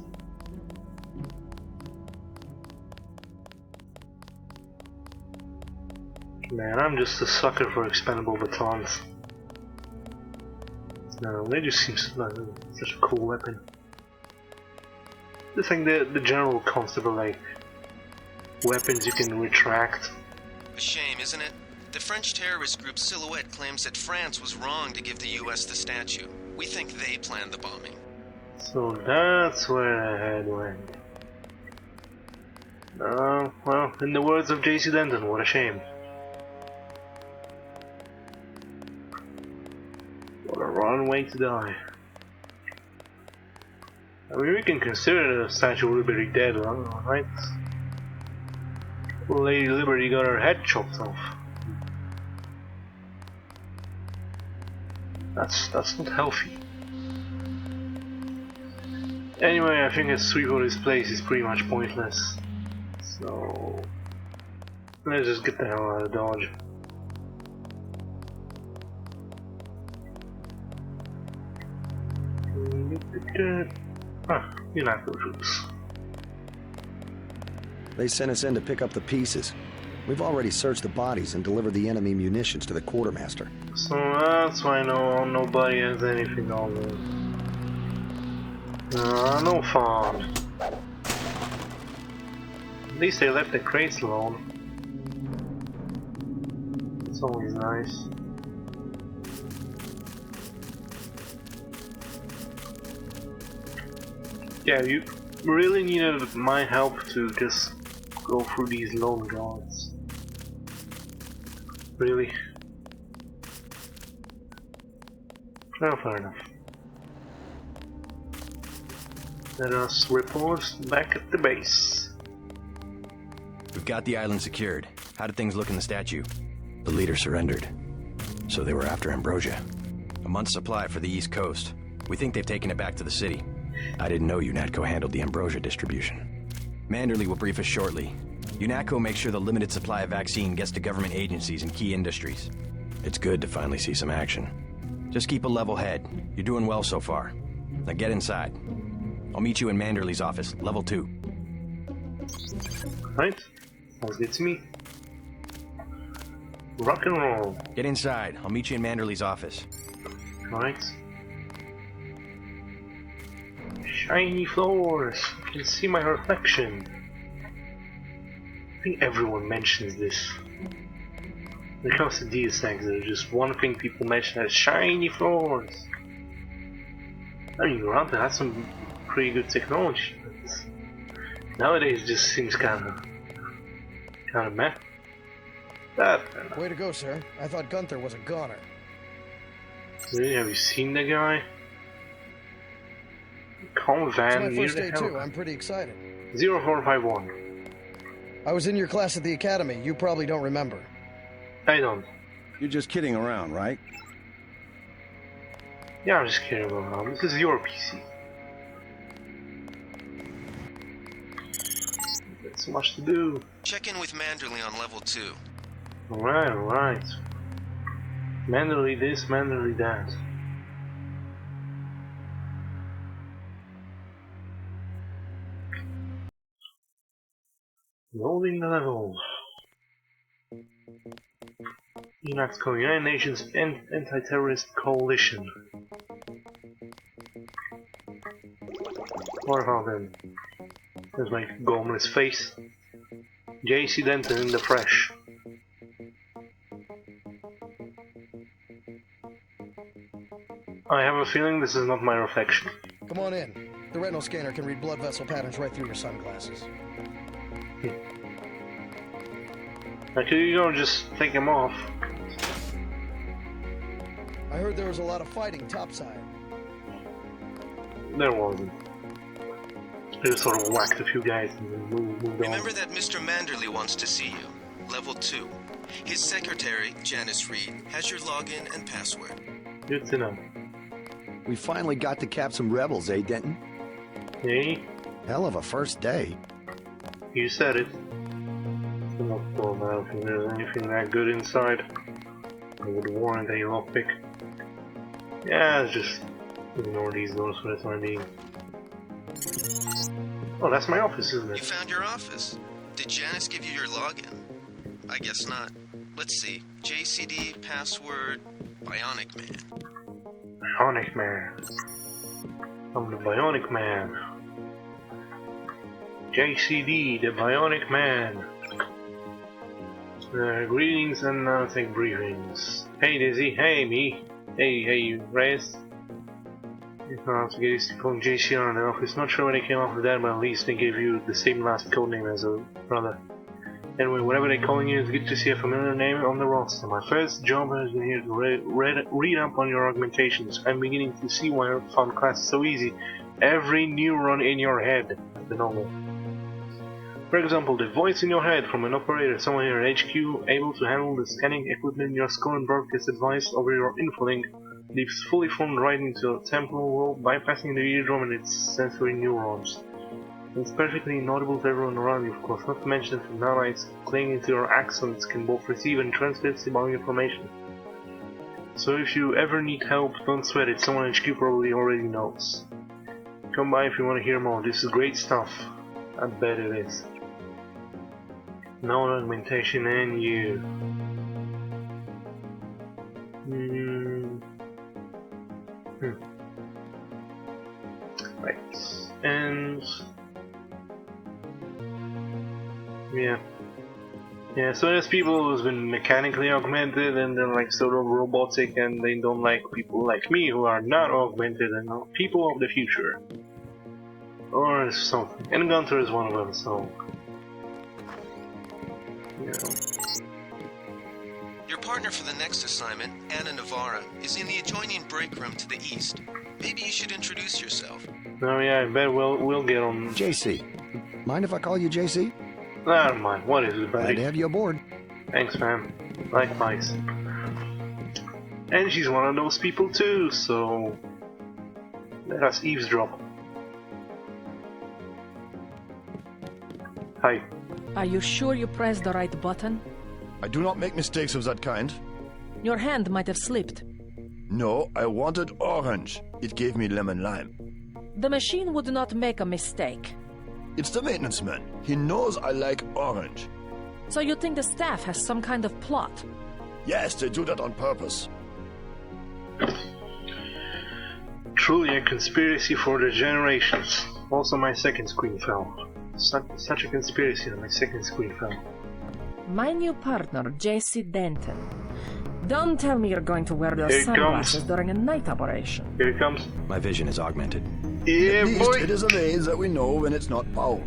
Man, I'm just a sucker for expendable batons. No, they just seem like such a cool weapon. Just like the general concept of like weapons you can retract. A shame, isn't it? The French terrorist group Silhouette claims that France was wrong to give the US the statue. We think they planned the bombing. So that's where the head went. Well, in the words of JC Denton, what a shame. What a rotten way to die. I mean, we can consider the Statue of Liberty dead, right? Lady Liberty got her head chopped off. That's not healthy. Anyway, I think a sweep of this place is pretty much pointless. So let's just get the hell out of Dodge. You're not good troops. They sent us in to pick up the pieces. We've already searched the bodies and delivered the enemy munitions to the quartermaster. So that's why nobody has anything on them. No fun. At least they left the crates alone. It's always nice. Yeah, you really needed my help to just go through these lone guards. Really? Well, fair enough. Let us report back at the base. We've got the island secured. How did things look in the statue? The leader surrendered. So they were after Ambrosia. A month's supply for the East Coast. We think they've taken it back to the city. I didn't know UNATCO handled the Ambrosia distribution. Manderley will brief us shortly. UNATCO makes sure the limited supply of vaccine gets to government agencies and key industries. It's good to finally see some action. Just keep a level head. You're doing well so far. Now get inside. I'll meet you in Manderley's office, level 2. Right? Sounds good to me. Rock and roll. Get inside. I'll meet you in Manderley's office. Right. Shiny floors. I can see my reflection. I think everyone mentions this. When it comes to Deus Ex, there's just one thing people mention as shiny floors. I mean, Rampa has some pretty good technology, but nowadays it just seems kind of meh. Way to go, sir. I thought Gunther was a goner. Really? Have you seen the guy? Call Van It's my first near day the too. I'm pretty excited. 0451. I was in your class at the academy. You probably don't remember. I don't. You're just kidding around, right? Yeah, I'm just kidding around. This is your PC. There's so much to do. Check in with Manderley on level 2. Alright. Manderley this, Manderley that. Loading the level. United Nations Anti-Terrorist Coalition. What about them? There's my Gomer's face. JC Denton in the fresh. I have a feeling this is not my reflection. Come on in. The retinal scanner can read blood vessel patterns right through your sunglasses. Actually, you don't just take them off. I heard there was a lot of fighting topside. There wasn't. They just sort of whacked a few guys and then moved on. Remember that Mr. Manderley wants to see you. Level 2. His secretary, Janice Reed, has your login and password. Good to know. We finally got to cap some rebels, eh, Denton? Hey? Hell of a first day. You said it. I don't think there's anything that good inside. I would warrant a lockpick. Yeah, just ignore these doors for the time being. Oh, that's my office, isn't it? You found your office. Did Janice give you your login? I guess not. Let's see. JCD, password, Bionic Man. Bionic Man. I'm the Bionic Man. JCD, the Bionic Man. Greetings and take briefings. Hey Dizzy, hey me. Hey Reyes. You have to get used to calling JC on the office. Not sure when they came up with that, but at least they gave you the same last codename as a brother. Anyway, whatever they're calling you, it's good to see a familiar name on the roster. My first job has been here to read up on your augmentations. I'm beginning to see why I found classes so easy. Every neuron in your head, the normal. For example, the voice in your head from an operator somewhere here at HQ, able to handle the scanning equipment in your skull and broadcast advice over your infolink, leaps fully formed right into a temporal world, bypassing the eardrum and its sensory neurons. It's perfectly inaudible to everyone around you, of course, not to mention that the nanites clinging to your axons can both receive and transmit symbolic information. So if you ever need help, don't sweat it, someone at HQ probably already knows. Come by if you want to hear more, this is great stuff. I bet it is. No augmentation and you. Right. And yeah, so there's people who's been mechanically augmented and they're like sort of robotic and they don't like people like me who are not augmented and are people of the future. Or something. And Gunther is one of them, so Your partner for the next assignment, Anna Navarra, is in the adjoining break room to the east. Maybe you should introduce yourself. Oh yeah, I bet we'll get on. JC. Mind if I call you JC? Never mind. What is it, buddy? Glad to have you aboard. Thanks, fam. Likewise. And she's one of those people too, so let us eavesdrop. Hi. Are you sure you pressed the right button? I do not make mistakes of that kind. Your hand might have slipped. No, I wanted orange. It gave me lemon lime. The machine would not make a mistake. It's the maintenance man. He knows I like orange. So you think the staff has some kind of plot? Yes, they do that on purpose. Truly a conspiracy for the generations. Also my second screen fell. Such a conspiracy that my second screen fell. My new partner, JC Denton. Don't tell me you're going to wear those Here it sunglasses comes. during a night operation. Here it comes. My vision is augmented. Yeah, At least boy! it is a maze that we know when it's not foul.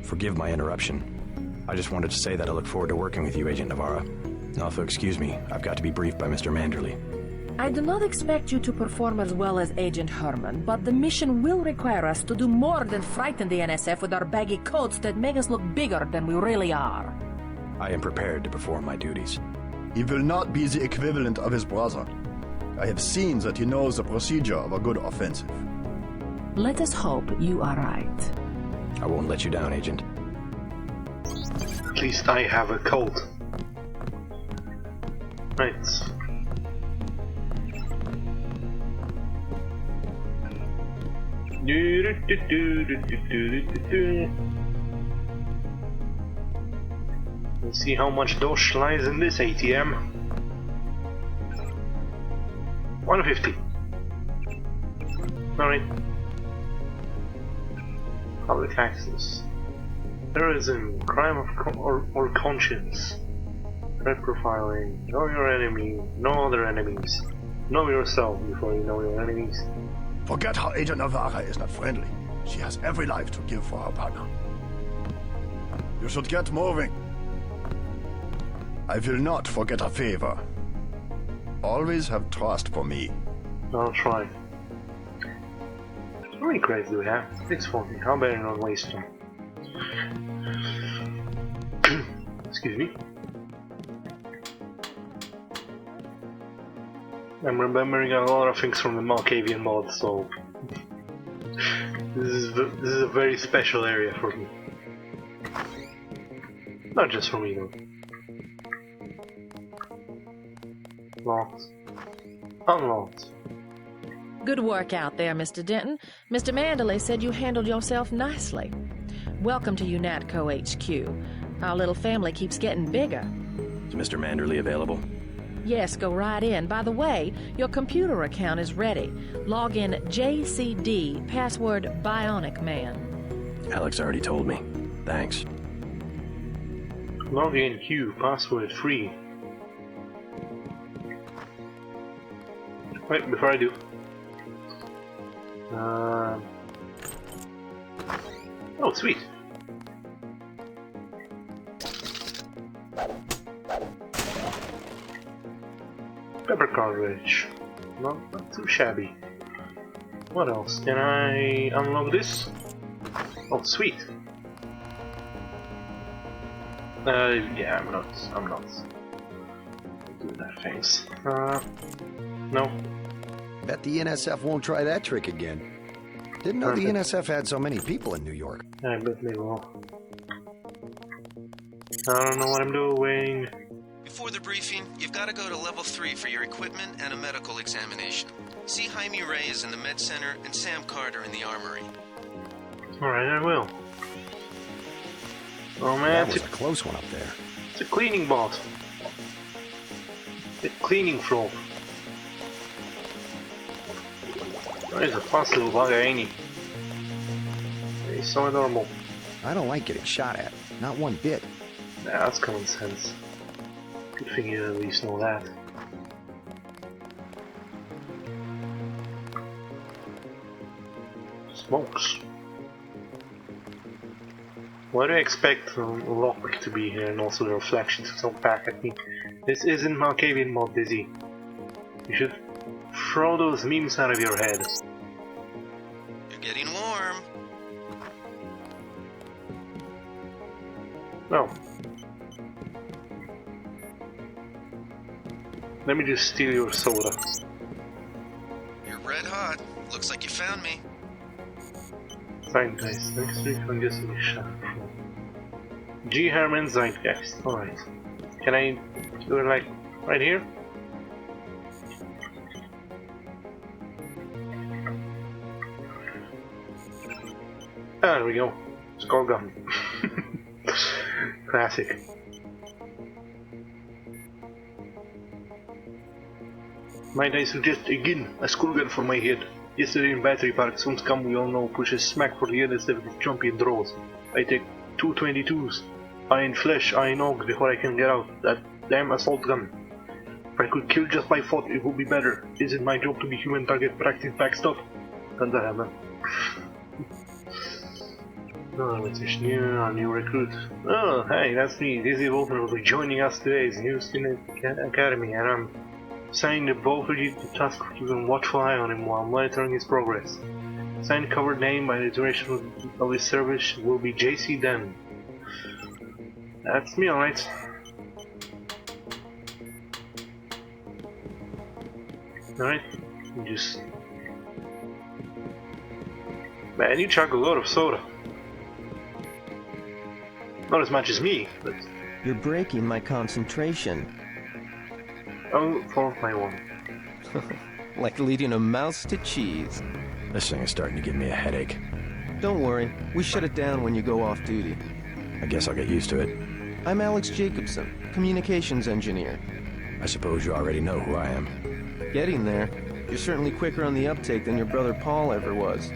Forgive my interruption. I just wanted to say that I look forward to working with you, Agent Navarra. Also, excuse me, I've got to be briefed by Mr. Manderley. I do not expect you to perform as well as Agent Herman, but the mission will require us to do more than frighten the NSF with our baggy coats that make us look bigger than we really are. I am prepared to perform my duties. He will not be the equivalent of his brother. I have seen that he knows the procedure of a good offensive. Let us hope you are right. I won't let you down, Agent. At least I have a cold. Right. Let's see how much dosh lies in this ATM. 150. Alright. Public access. Terrorism, crime of or conscience. Threat profiling. Know your enemy, know other enemies. Know yourself before you know your enemies. Forget how Agent Navarra is not friendly. She has every life to give for her partner. You should get moving. I will not forget a favor. Always have trust for me. I'll try. How many credits do we have? 640. How better not waste them? Excuse me. I'm remembering a lot of things from the Malkavian mod, so this is a very special area for me. Not just for me though. Locked. Unlocked. Good work out there, Mr. Denton. Mr. Manderley said you handled yourself nicely. Welcome to UNATCO HQ. Our little family keeps getting bigger. Is Mr. Manderley available? Yes, go right in. By the way, your computer account is ready. Log in JCD, password Bionic Man. Alex already told me. Thanks. Log in Q, password free. Wait, before I do. Oh, sweet. Pepper cartridge. Not too shabby. What else? Can I unlock this? Oh, sweet. Yeah, I'm not doing that. Thanks. No. Bet the NSF won't try that trick again. Didn't know the NSF had so many people in New York. I bet they will. I don't know what I'm doing. Before the briefing, you've got to go to level 3 for your equipment and a medical examination. See Jaime Reyes in the med center and Sam Carter in the armory. Alright, I will. Oh man, That was a close one up there. It's a cleaning bot. The cleaning floor. Oh, he's a fast little bugger, ain't he? He's so adorable. I don't like getting shot at. Not one bit. Nah, that's common sense. Good thing you at least know that. Smokes. Why do I expect Lockpick to be here and also the reflections to come back at me? This isn't Malkavian mod, Dizzy. You should throw those memes out of your head. You're getting warm. No. Let me just steal your soda. You're red hot. Looks like you found me. Fine, guys. Next week I'm guessing we shall. G. Herman Zeitgeist. Alright. Can I do it like right here? Ah, there we go. Skull gun. Classic. Might I suggest again a skull gun for my head? Yesterday in Battery Park, some scum we all know pushes smack for the NSF with jumpy and draws. I take 222s. Iron flesh, iron og before I can get out. That damn assault gun. If I could kill just by thought, it would be better. Is it my job to be human target practice backstop? Kan dat hebben. Oh, het is new recruit. Oh, hey, that's me. JC Denton will be joining us today as new student academy, and I'm assigning both of you the task of keeping a watchful eye on him while monitoring his progress. Signed covered name by the duration of his service will be JC Denton. That's me, alright. Alright, just... Man, you chug a lot of soda. Not as much as me, but... You're breaking my concentration. Oh, for my one. Like leading a mouse to cheese. This thing is starting to give me a headache. Don't worry, we shut it down when you go off duty. I guess I'll get used to it. I'm Alex Jacobson, communications engineer. I suppose you already know who I am. Getting there. You're certainly quicker on the uptake than your brother Paul ever was.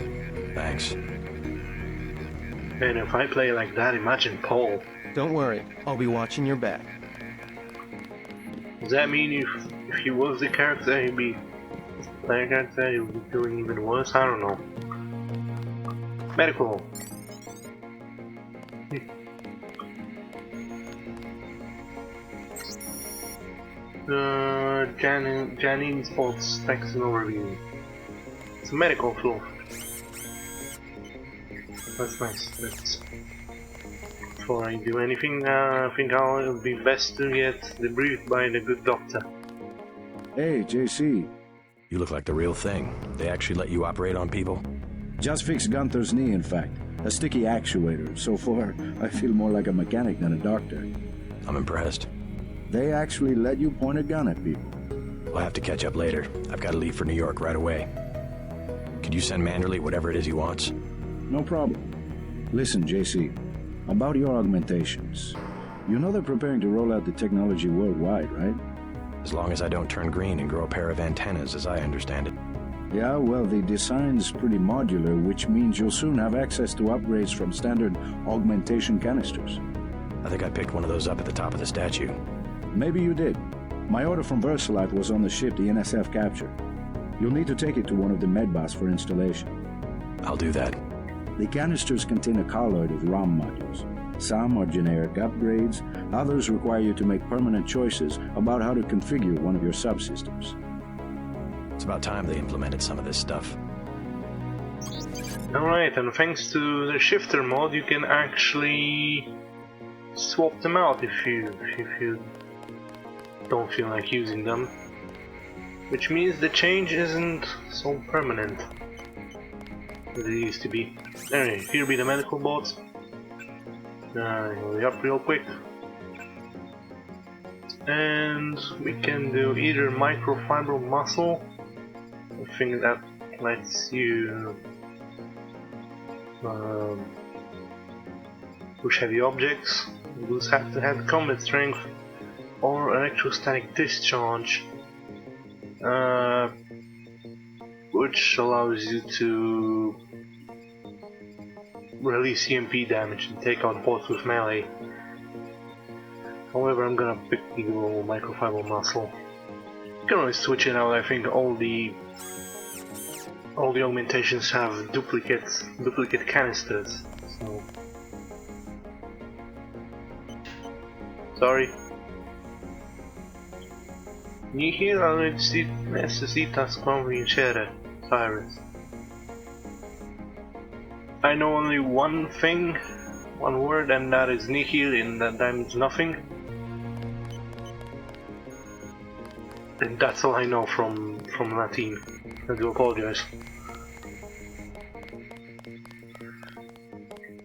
Thanks. And if I play like that, imagine Paul. Don't worry, I'll be watching your back. Does that mean if he was the character, he'd be... Like I said, he would be doing even worse? I don't know. Medical. Janine Sports, thanks an overview. It's a medical floor. That's nice. That's... Before I do anything, I think it'll be best to get debriefed by the good doctor. Hey, JC. You look like the real thing. They actually let you operate on people? Just fixed Gunther's knee, in fact. A sticky actuator. So far, I feel more like a mechanic than a doctor. I'm impressed. They actually let you point a gun at people. We'll have to catch up later. I've got to leave for New York right away. Could you send Manderley whatever it is he wants? No problem. Listen, JC. About your augmentations. You know they're preparing to roll out the technology worldwide, right? As long as I don't turn green and grow a pair of antennas, as I understand it. Yeah, well, the design's pretty modular, which means you'll soon have access to upgrades from standard augmentation canisters. I think I picked one of those up at the top of the statue. Maybe you did. My order from VersaLife was on the ship the NSF captured. You'll need to take it to one of the medbas for installation. I'll do that. The canisters contain a colloid of ROM modules. Some are generic upgrades, others require you to make permanent choices about how to configure one of your subsystems. It's about time they implemented some of this stuff. Alright, and thanks to the shifter mod, you can actually swap them out if you don't feel like using them. Which means the change isn't so permanent as it used to be. Anyway, here be the medical bots. Hurry up real quick. And we can do either microfiber muscle. I think that lets you push heavy objects, boost head-to-head combat strength, or electrostatic discharge, which allows you to release EMP damage and take out bots with melee. However, I'm gonna pick the microfiber muscle. You can always switch it out. I think all the augmentations have duplicate canisters. So sorry. Nihil necesitas convincere, Cyrus. I know only one thing, one word, and that is nihil, and that means nothing. And that's all I know from Latin. I do apologize.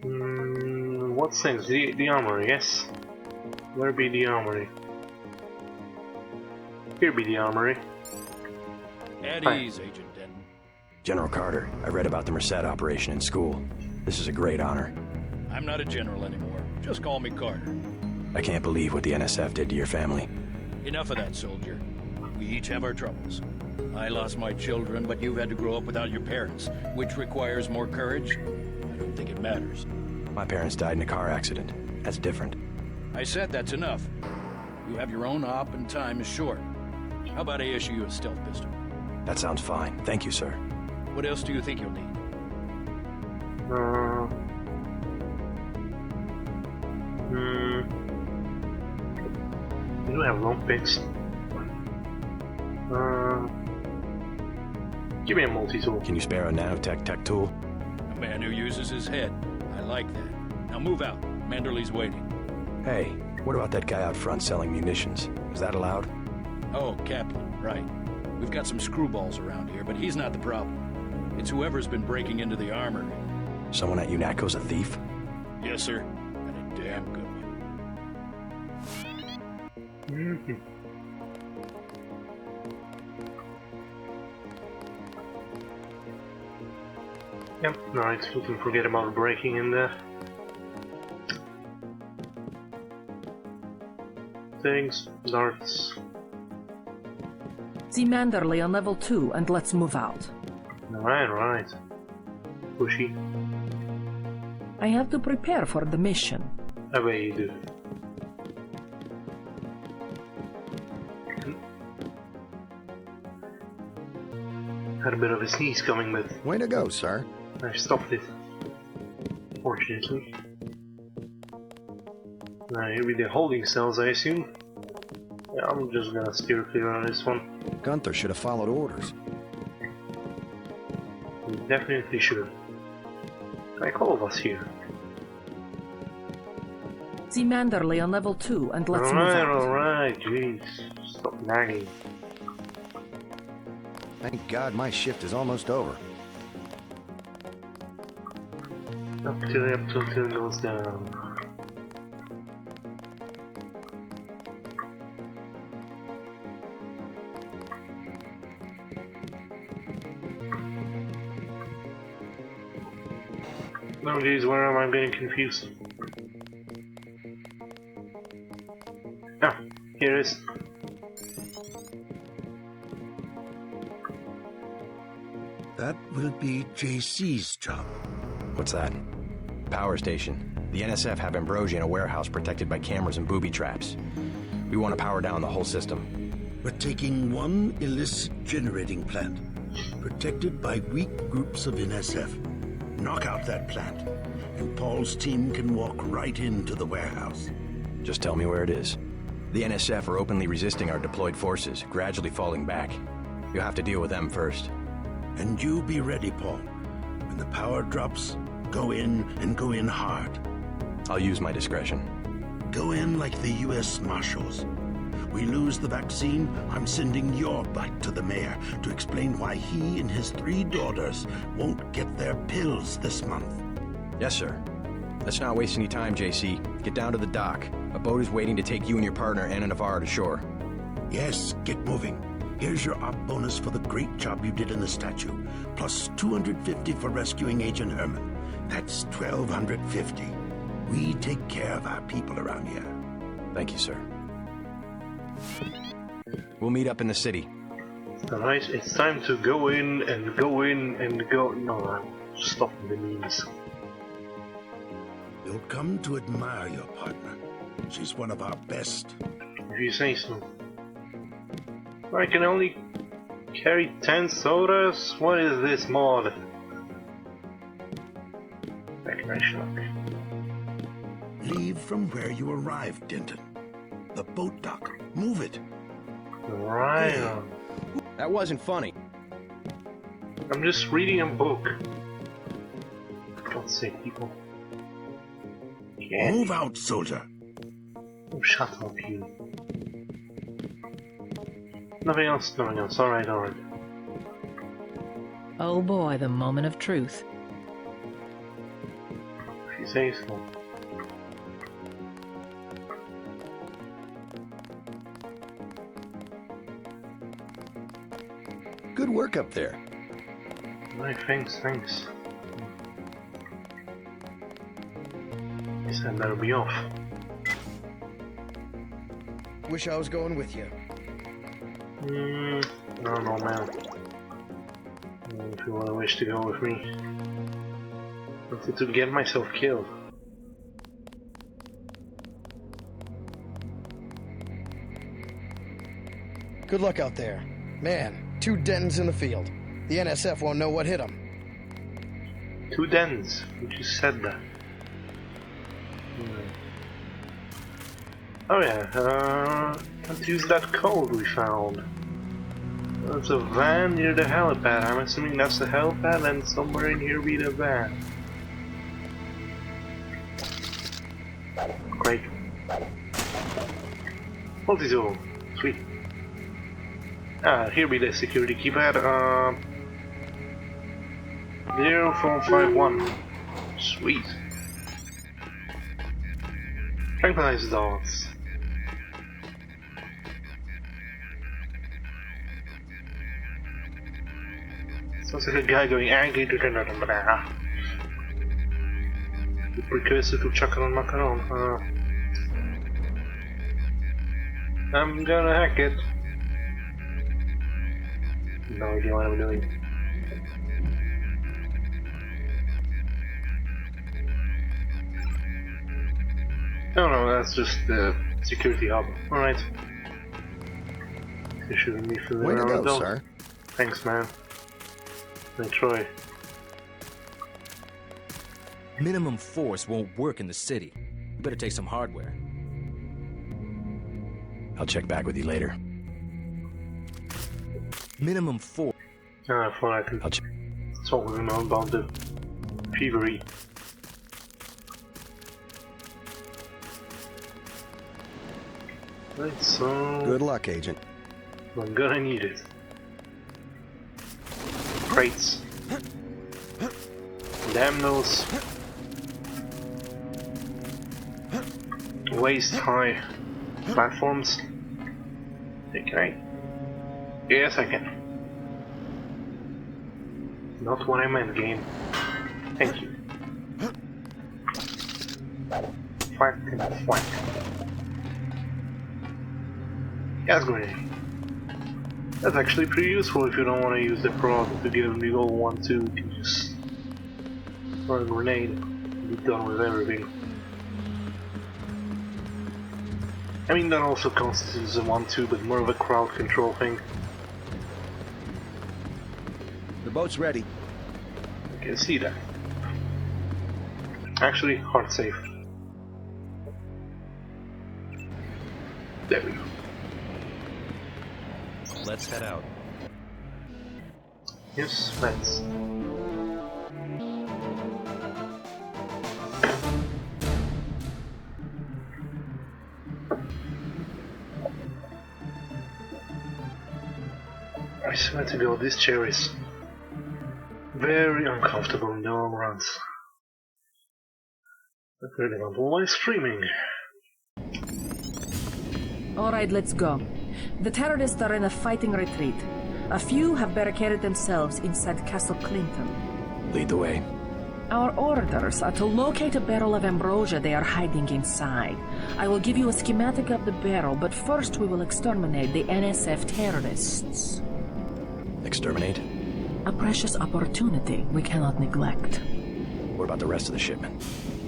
What's next? The armory, yes? Where be the armory? Here be the armory. At ease, Agent Denton. General Carter, I read about the Merced operation in school. This is a great honor. I'm not a general anymore. Just call me Carter. I can't believe what the NSF did to your family. Enough of that, soldier. We each have our troubles. I lost my children, but you've had to grow up without your parents, which requires more courage. I don't think it matters. My parents died in a car accident. That's different. I said that's enough. You have your own op and time is short. How about I issue you a stealth pistol? That sounds fine. Thank you, sir. What else do you think you'll need? We do have long picks. Give me a multi-tool. Can you spare a nanotech tech tool? A man who uses his head. I like that. Now move out. Manderley's waiting. Hey, what about that guy out front selling munitions? Is that allowed? Oh, Kaplan, right. We've got some screwballs around here, but he's not the problem. It's whoever's been breaking into the armory. Someone at UNATCO's a thief? Yes, sir. And a damn good one. Yep, right, we can forget about breaking in there. Things, darts. See Manderley on level 2 and let's move out. Right. Pushy. I have to prepare for the mission. I bet you do. Had a bit of a sneeze coming, but... Way to go, sir. I stopped it. Fortunately. Now here we the holding cells, I assume. Yeah, I'm just gonna steer clear on this one. Gunther should have followed orders. We definitely should. Like all of us here. See Manderley on level 2 and let's move out. Alright, jeez. Stop nagging. Thank God my shift is almost over. Up till it goes down. No, geez, where am I getting confused? Ah, here it is. That will be JC's job. What's that? Power station. The NSF have Ambrosia in a warehouse protected by cameras and booby traps. We want to power down the whole system. We're taking one illicit generating plant, protected by weak groups of NSF. Knock out that plant, and Paul's team can walk right into the warehouse. Just tell me where it is. The NSF are openly resisting our deployed forces, gradually falling back. You'll have to deal with them first. And you be ready, Paul. When the power drops, go in and go in hard. I'll use my discretion. Go in like the U.S. Marshals. We lose the vaccine, I'm sending your butt to the mayor to explain why he and his 3 daughters won't get their pills this month. Yes, sir. Let's not waste any time, JC. Get down to the dock. A boat is waiting to take you and your partner, Anna Navarre, to shore. Yes, get moving. Here's your op bonus for the great job you did in the statue, plus 250 for rescuing Agent Herman. That's 1,250. We take care of our people around here. Thank you, sir. We'll meet up in the city. Alright, it's time to go in and go in and go... No, I'm stopping the memes. You'll come to admire your partner. She's one of our best. If you say so. I can only carry 10 sodas? What is this mod? Leave from where you arrived, Denton. The boat dock. Move it. Right. Hey. That wasn't funny. I'm just reading a book. For God's sake, people. Yeah. Move out, soldier. Oh, shut up, you. Nothing else. Alright. Oh boy, the moment of truth. If you say so. Good work up there. Right, thanks. Guess I better be off. Wish I was going with you. No, man. If you want to wish to go with me. I wanted to get myself killed. Good luck out there. Man, 2 Dentons in the field. The NSF won't know what hit them. 2 Dentons? You just said that. Oh yeah, let's use that code we found. There's a van near the helipad. I'm assuming that's the helipad, and somewhere in here be the van. Great. Multi-tool. Sweet. Ah, here be the security keypad. 0451. Sweet. Tranquilize dogs. Sounds like a guy going angry to the precursor to chocolate macaron. I'm gonna hack it. No idea what I'm doing. Oh no, that's just the security hub. Alright. You shouldn't be feeling Way to around go, though. sir. Thanks, man. I try. Minimum force won't work in the city. You better take some hardware. I'll check back with you later. Minimum force. I thought I could talk with him about the thievery. Right, so... Good luck, Agent. I'm gonna need it. Crates. Damn those waist-high platforms. Can I? Yes, I can. Not what I meant, game. Thank you. Flank and flank. Gas grenade. That's actually pretty useful if you don't want to use the prod to give them the old 1-2. You can just throw a grenade and be done with everything. I mean, that also constitutes a 1-2, but more of a crowd control thing. The boat's ready. I can see that. Actually, hard safe. There we go. Let's head out. Yes, let's. I swear to God, this chair is very uncomfortable in the long runs. I really don't like streaming. Alright, let's go. The terrorists are in a fighting retreat. A few have barricaded themselves inside Castle Clinton. Lead the way. Our orders are to locate a barrel of ambrosia they are hiding inside. I will give you a schematic of the barrel, but first we will exterminate the NSF terrorists. Exterminate? A precious opportunity we cannot neglect. What about the rest of the shipment?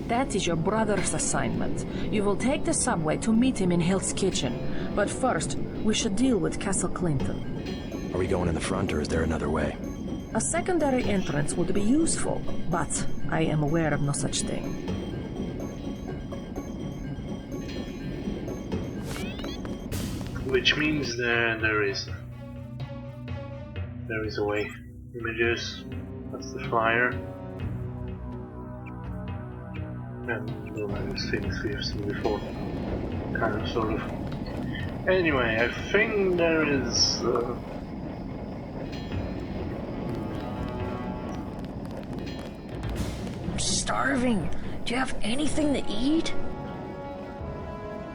That is your brother's assignment. You will take the subway to meet him in Hill's Kitchen. But first, we should deal with Castle Clinton. Are we going in the front, or is there another way? A secondary entrance would be useful, but I am aware of no such thing. Which means there is a way. Images, that's the flyer. And those things we have seen before. Kind of, sort of. Anyway, I think there is... I'm starving. Do you have anything to eat?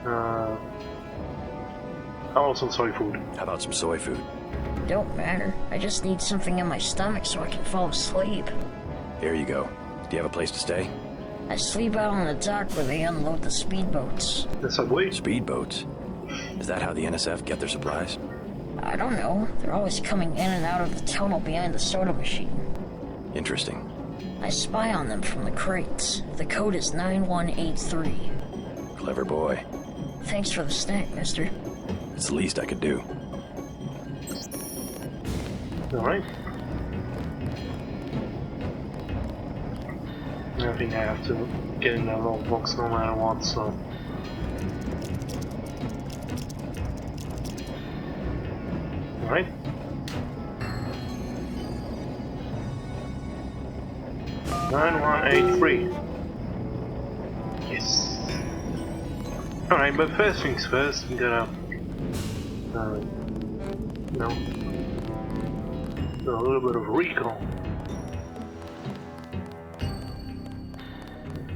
I want some soy food. How about some soy food? Don't matter. I just need something in my stomach so I can fall asleep. Here you go. Do you have a place to stay? I sleep out on the dock where they unload the speedboats. The subway? Speedboats? Is that how the NSF get their supplies? I don't know. They're always coming in and out of the tunnel behind the soda machine. Interesting. I spy on them from the crates. The code is 9183. Clever boy. Thanks for the snack, mister. It's the least I could do. Alright. I think I have to get in that little box no matter what, so... Alright. Nine, 1, 8, 3. Yes. Alright, but first things first, we gotta... no. Do a little bit of recall.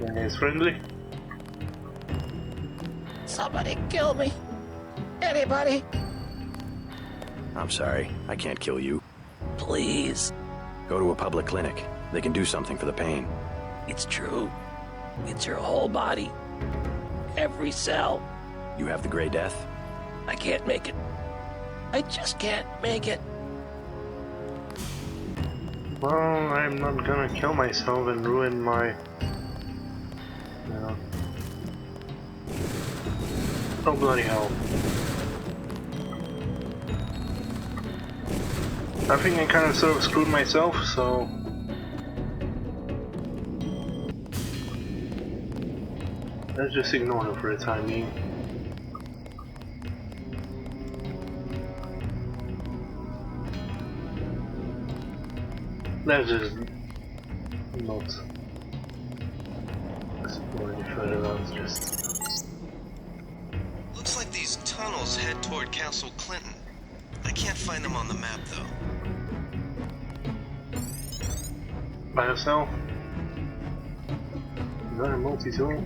That is friendly. Somebody kill me. Anybody? I'm sorry, I can't kill you. Please. Go to a public clinic. They can do something for the pain. It's true. It's your whole body. Every cell. You have the Grey Death? I can't make it. I just can't make it. Well, I'm not gonna kill myself and ruin my... Oh bloody hell. I think I kind of sort of screwed myself, so... Let's just ignore them for the time being. Let's just not explore any further. Let's just... Looks like these tunnels head toward Castle Clinton. I can't find them on the map, though. By yourself? Another multi-tool?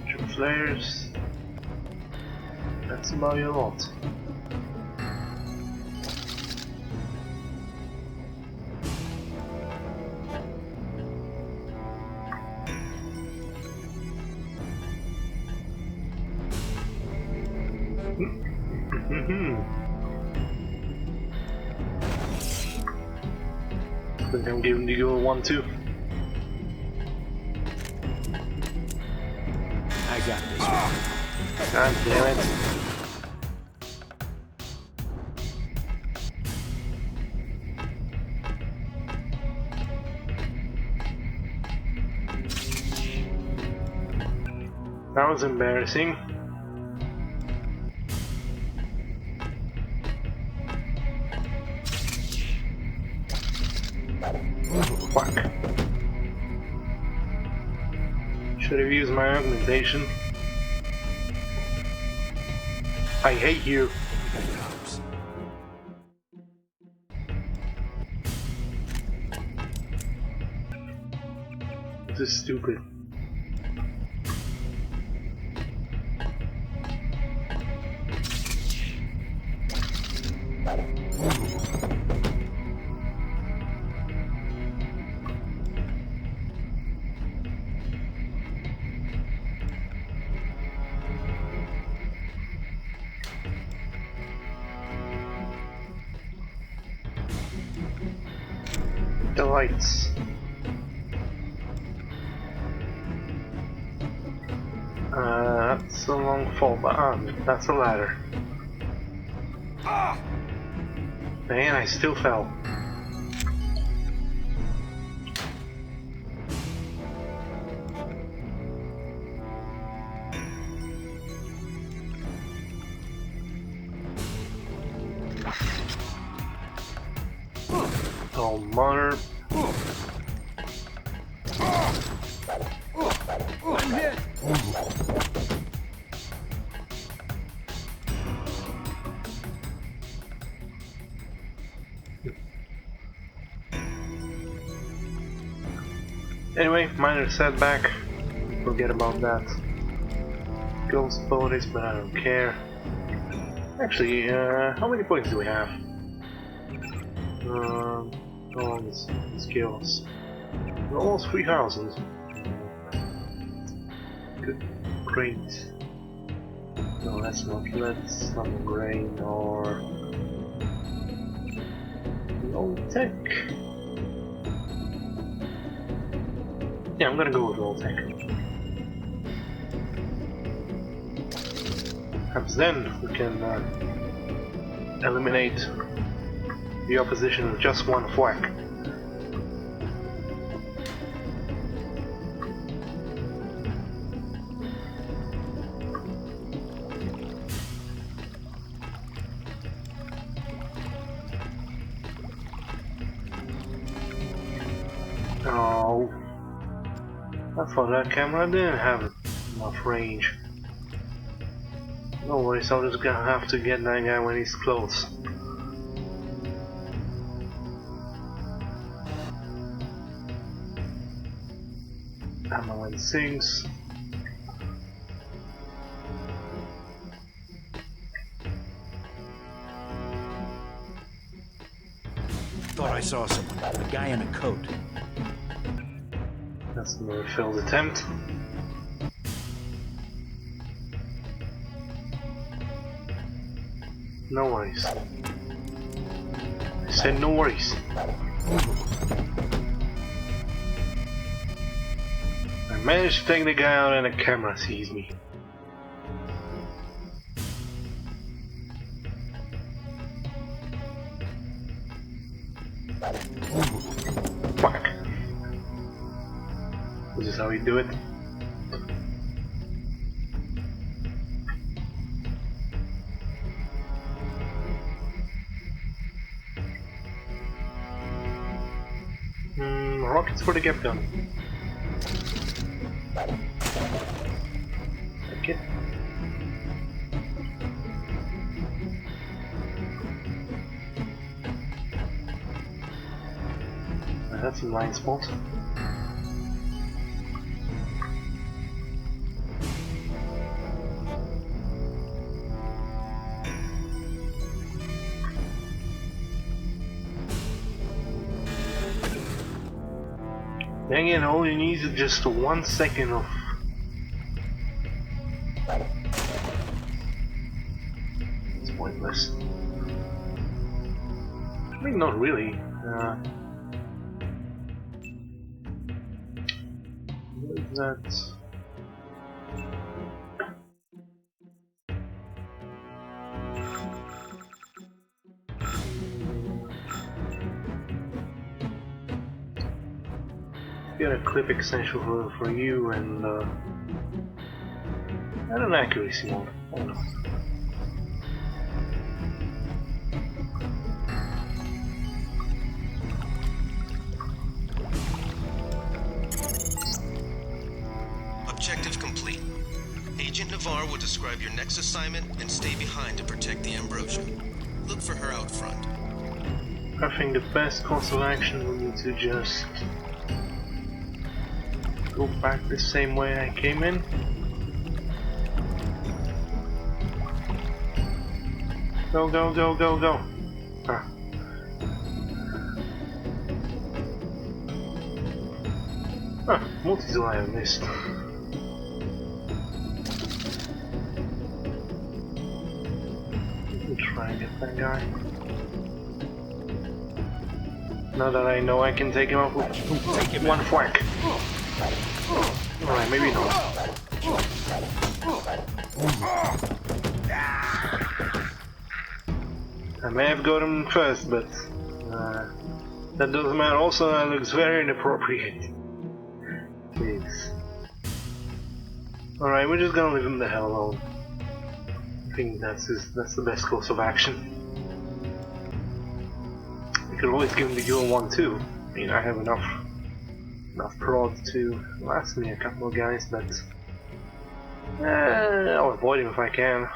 Two flares? That's about a lot. I think I'm giving you a 1-2. I got this. God damn it. That was embarrassing. Fuck. Should have used my augmentation. I hate you. This is stupid. The lights. That's a long fall, but that's a ladder. Man, I still fell. Oh, mother. I'm hit. Anyway, minor setback. Forget about that. Ghost bodies, but I don't care. Actually, how many points do we have? Skills. Almost 3,000. Good. Great. No, that's not. Let's not grain or low tech. Yeah, I'm gonna go with Voltec. Perhaps then we can eliminate the opposition with just one whack. Oh, I thought that camera didn't have enough range. No worries, I'm just gonna have to get that guy when he's close. Ammo and sinks. Thought I saw someone. A guy in a coat. That's another failed attempt. No worries. I said no worries. I managed to take the guy out and the camera sees me. Fuck. This is how we do it. Rockets for the gap gun. Okay. That's a blind spot. Dang it, all you need is just 1 second of... It's pointless. I mean, not really. What is that? Get a clip extension for you and an accuracy mode. Why not? Objective complete. Agent Navarre will describe your next assignment and stay behind to protect the Ambrosia. Look for her out front. I think the best course of action will be to just go back the same way I came in. Go, go, go, go, go. Ah. Multi-tool I have missed. Let me try and get that guy. Now that I know I can take him out with one whack. Alright, maybe not. I may have got him first, but that doesn't matter. Also, that looks very inappropriate. Please. Alright, we're just gonna leave him the hell alone. I think that's the best course of action. I could always give him the dual one too. I mean, I have enough prod to last me a couple of guys, but I'll avoid him if I can.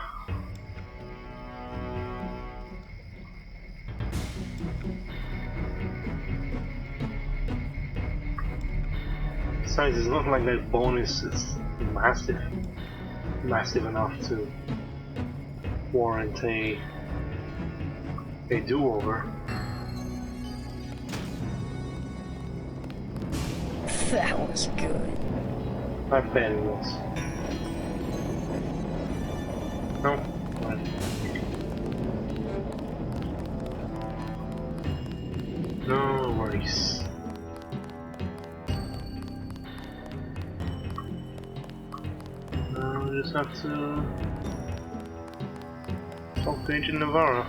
Besides, it's not like that bonus is massive enough to warrant a do-over. That was good. I bet it was. No? Right. No worries. we just have to talk to Agent Navarro.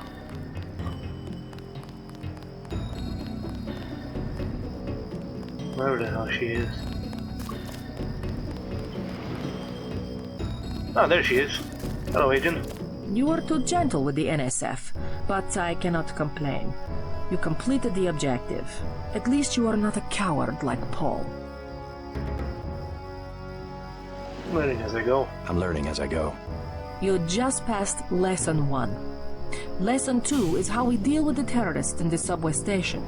Wherever the hell she is. Ah, there she is. Hello, Agent. You were too gentle with the NSF, but I cannot complain. You completed the objective. At least you are not a coward like Paul. Learning as I go. I'm learning as I go. You just passed Lesson 1. Lesson 2 is how we deal with the terrorists in the subway station.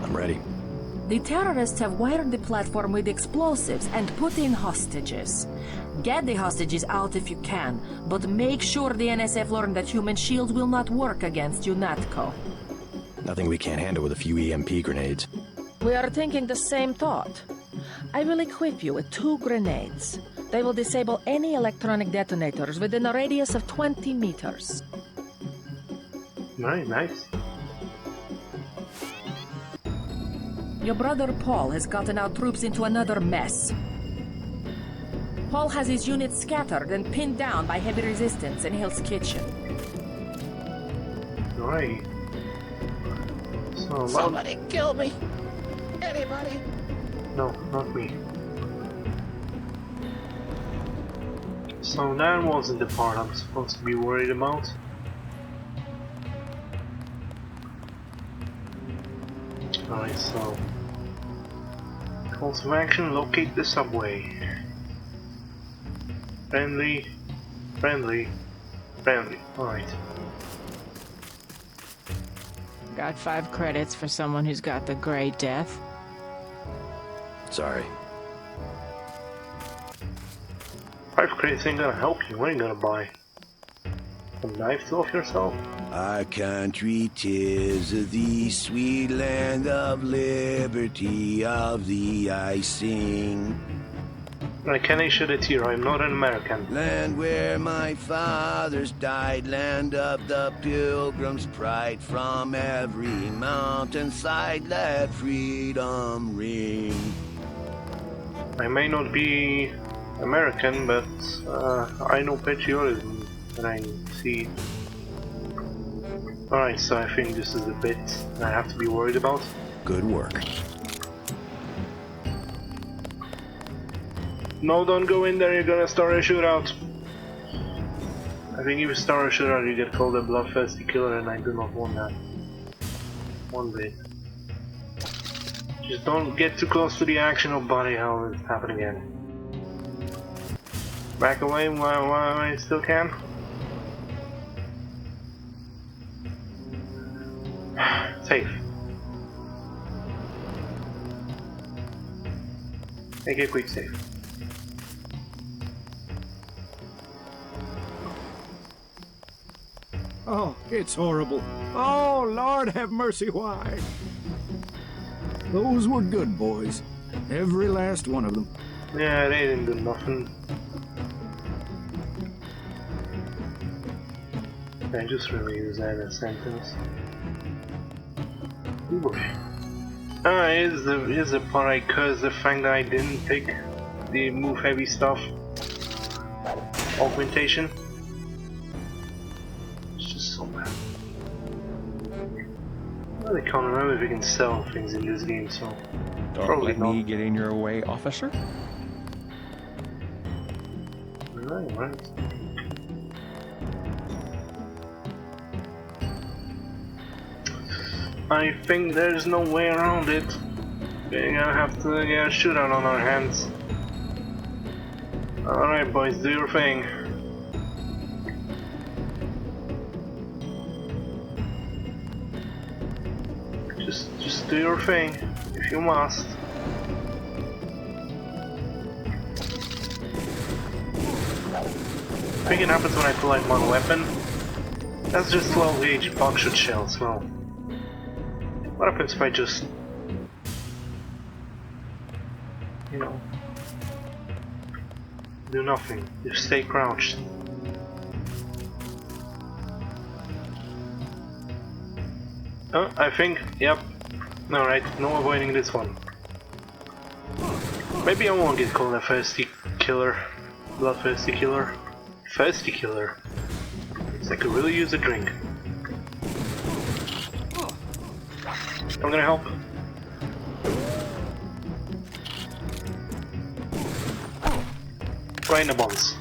I'm ready. The terrorists have wired the platform with explosives and put in hostages. Get the hostages out if you can, but make sure the NSF learn that human shields will not work against UNATCO. Nothing we can't handle with a few EMP grenades. We are thinking the same thought. I will equip you with 2 grenades. They will disable any electronic detonators within a radius of 20 meters. Very nice. Your brother Paul has gotten our troops into another mess. Paul has his units scattered and pinned down by heavy resistance in Hill's kitchen. Right. So, Somebody kill me! Anybody? No, not me. So that wasn't the part I'm supposed to be worried about. Alright, so calls of action, locate the subway. Friendly, friendly, friendly. Alright. Got 5 credits for someone who's got the Grey Death. Sorry. 5 credits ain't gonna help you. What are you gonna buy? A knife to off yourself? Our country 'tis the sweet land of liberty, of thee I sing. I can't shed a tear, I'm not an American. Land where my fathers died, land of the pilgrim's pride, from every mountainside let freedom ring. I may not be American, but I know patriotism when I see. Alright, so I think this is the bit I have to be worried about. Good work. No, don't go in there, you're gonna start a shootout. I think if you start a shootout you get called a bloodthirsty killer, and I do not want that. One bit. Just don't get too close to the action, or body hell will happen again. Back away while I still can. Safe. Make it quick save. Oh, it's horrible. Oh, Lord have mercy, why? Those were good boys. Every last one of them. Yeah, they didn't do nothing. I just really use that as a sentence. Ooh boy. Here's the part I curse the fact that I didn't pick the move heavy stuff augmentation. It's just so bad. I really can't remember if you can sell things in this game, so Don't probably let not. me get in your way, officer. Right. I think there's no way around it. We're gonna have to get a shootout on our hands. Alright boys, do your thing. Just do your thing, if you must. I think it happens when I pull out one weapon. That's just 12 gauge buckshot shells, well. What happens if I just, you know, do nothing, just stay crouched? Oh, I think, yep. Alright, no avoiding this one. Maybe I won't get called a thirsty killer. Bloodthirsty killer. Thirsty killer. It's like I could really use a drink. I'm gonna help. Right in the buns.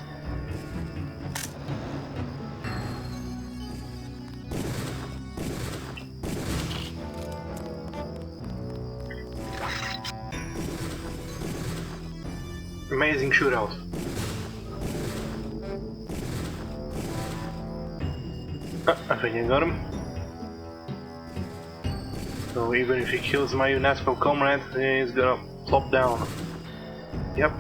Amazing shootout. I think I got him. So even if he kills my UNESCO comrade, he's gonna plop down. Yep.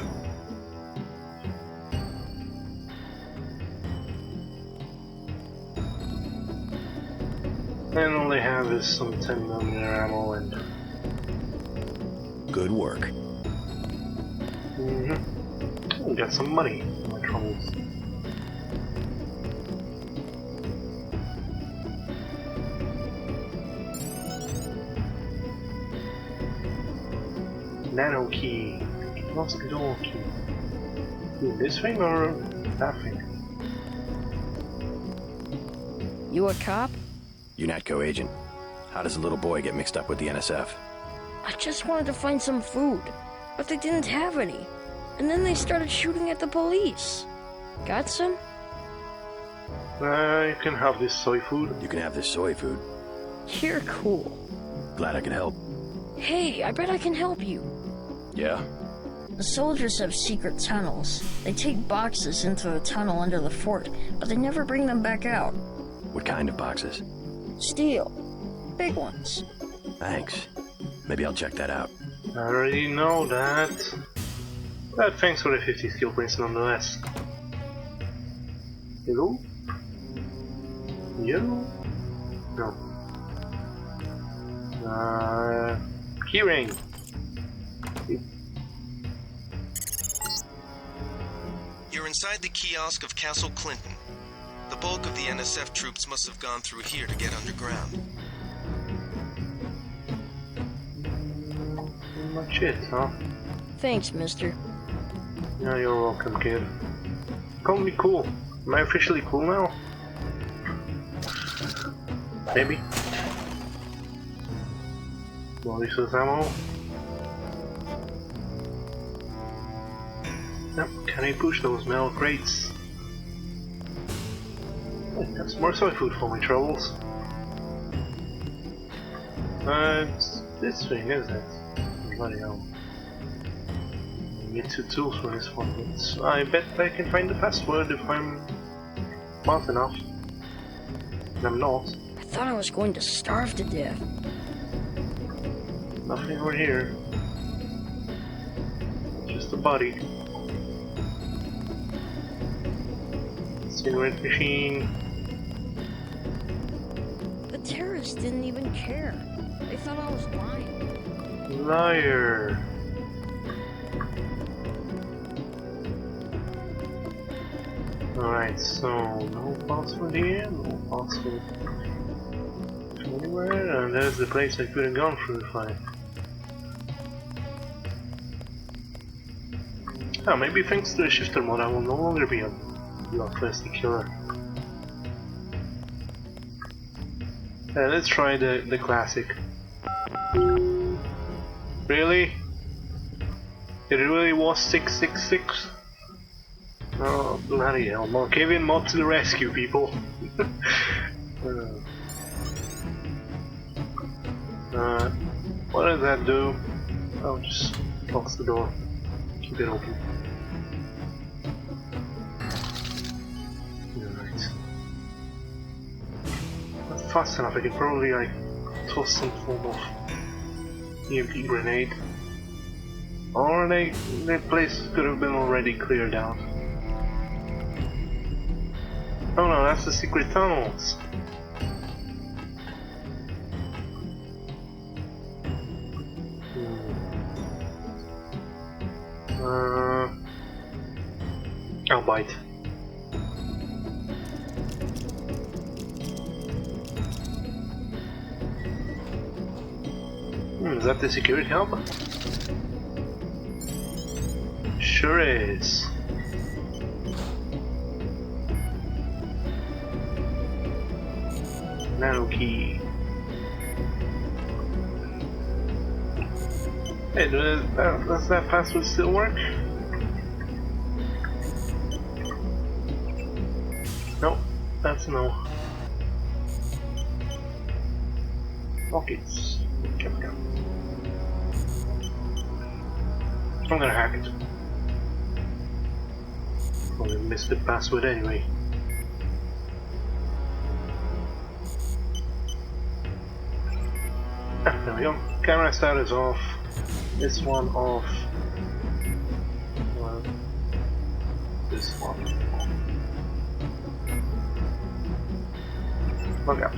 And all they have is some 10mm ammo and... Good work. We got some money in my troubles. Nano key. Lost the door key. This thing or that thing? You a cop? UNATCO agent. How does a little boy get mixed up with the NSF? I just wanted to find some food, but they didn't have any. And then they started shooting at the police. Got some? You can have this soy food. You can have this soy food. You're cool. Glad I could help. Hey, I bet I can help you. Yeah? The soldiers have secret tunnels. They take boxes into the tunnel under the fort, but they never bring them back out. What kind of boxes? Steel. Big ones. Thanks. Maybe I'll check that out. I already know that. But thanks for the 50 skill points nonetheless. Hello? Yellow? No. Keyring. You're inside the kiosk of Castle Clinton. The bulk of the NSF troops must have gone through here to get underground. Much it, huh? Thanks, mister. Yeah, you're welcome, kid. Call me cool. Am I officially cool now? Maybe. Malicious ammo. Yep, can I push those metal crates? Oh, that's more soy food for my troubles. It's this thing, isn't it? Bloody hell. I need 2 tools for this one, but I bet I can find the password if I'm smart enough. And I'm not. I thought I was going to starve to death. Nothing over here. Just a body. Cigarette machine. The terrorists didn't even care. They thought I was lying. Liar. Alright, so no password here, no password anywhere, and there's the place I could have gone through the fight. Oh, maybe thanks to the shifter mod I will no longer be a bloodthirsty killer. Let's try the classic. Really? It really was 666? Oh, bloody hell. Malkavian mod to the rescue, people. What does that do? Oh, just close the door. Keep it open. Alright. Not fast enough. I could probably like toss some form of EMP grenade. Or the place could have been already cleared out. Oh no, that's the secret tunnels. I'll bite. Is that the security hub? Sure is. Nano key. Hey, does that password still work? No, that's no. Rockets. I'm gonna hack it. Probably missed the password anyway. Ah, there we go. Camera status off. This one off. This one off. Log out.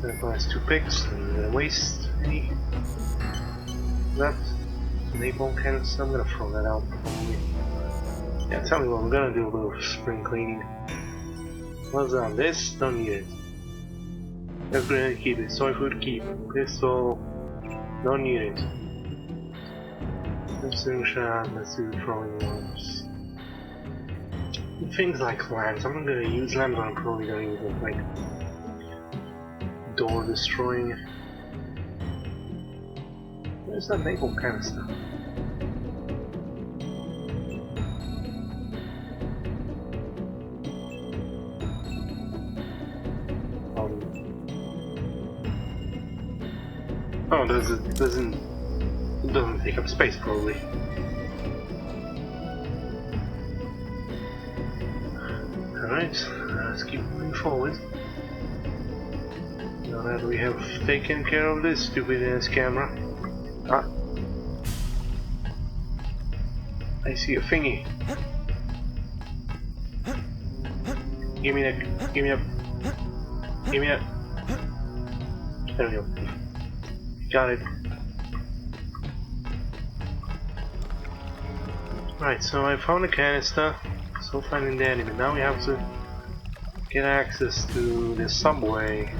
That buys 2 picks. I'm gonna waste any. That napalm canister. I'm gonna throw that out probably. Yeah, tell me what we're gonna do a little spring cleaning. What's on this? Don't need it. Let's go ahead and keep it. Soy food, keep. Pistol, don't need it. Shot, let's do throwing arms. Things like lamps. I'm not gonna use lamps, but I'm probably gonna use them like door destroying. Where's that maple canister? Oh, it doesn't take up space probably. Alright, let's keep moving forward. Now that we have taken care of this stupid ass camera. Ah, I see a thingy. Give me that, give me that, give me that. There we go. Got it. Right, so I found a canister, still finding the enemy. Now we have to get access to the subway.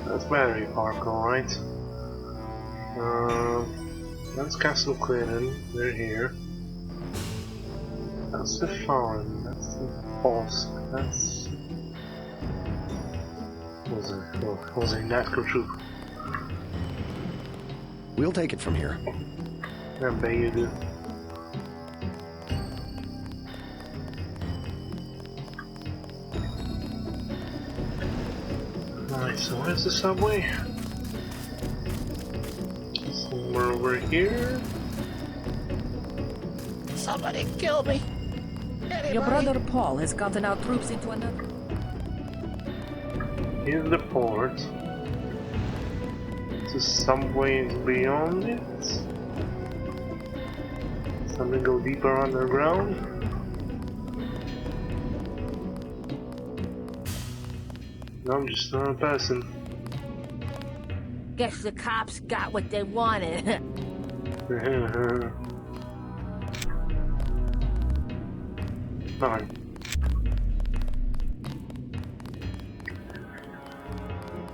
That's Battery Park, alright. That's Castle Clinton, they're here. That's the Foreign, that's the boss, that's... was a Natco troop. We'll take it from here. I bet you do. Alright, so where's the subway? Somewhere over here. Somebody kill me. Anybody? Your brother Paul has gotten our troops into another... Here's the port. The subway is beyond it. Something go deeper underground. No, I'm just not a person. Guess the cops got what they wanted. Alright.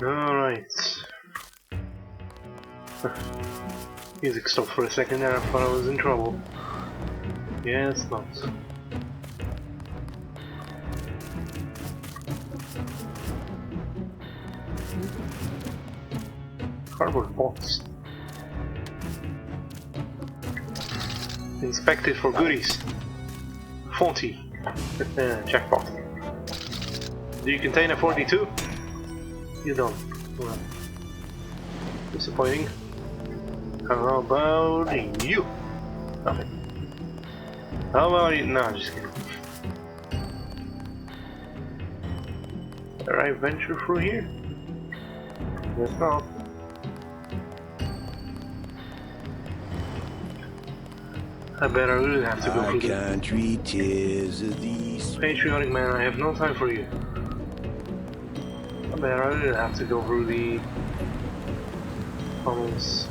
Alright. Music stopped for a second there, I thought I was in trouble. Yeah, it's not. Cardboard box. Inspected for goodies. 40. Jackpot. Do you contain a 42? You don't. Well, disappointing. How about you? Nothing. How about you? No, just kidding. Did I venture through here? Guess not. I bet I really have to go through country, 'tis of these. Patriotic man, I have no time for you. I bet I really have to go through the tunnels.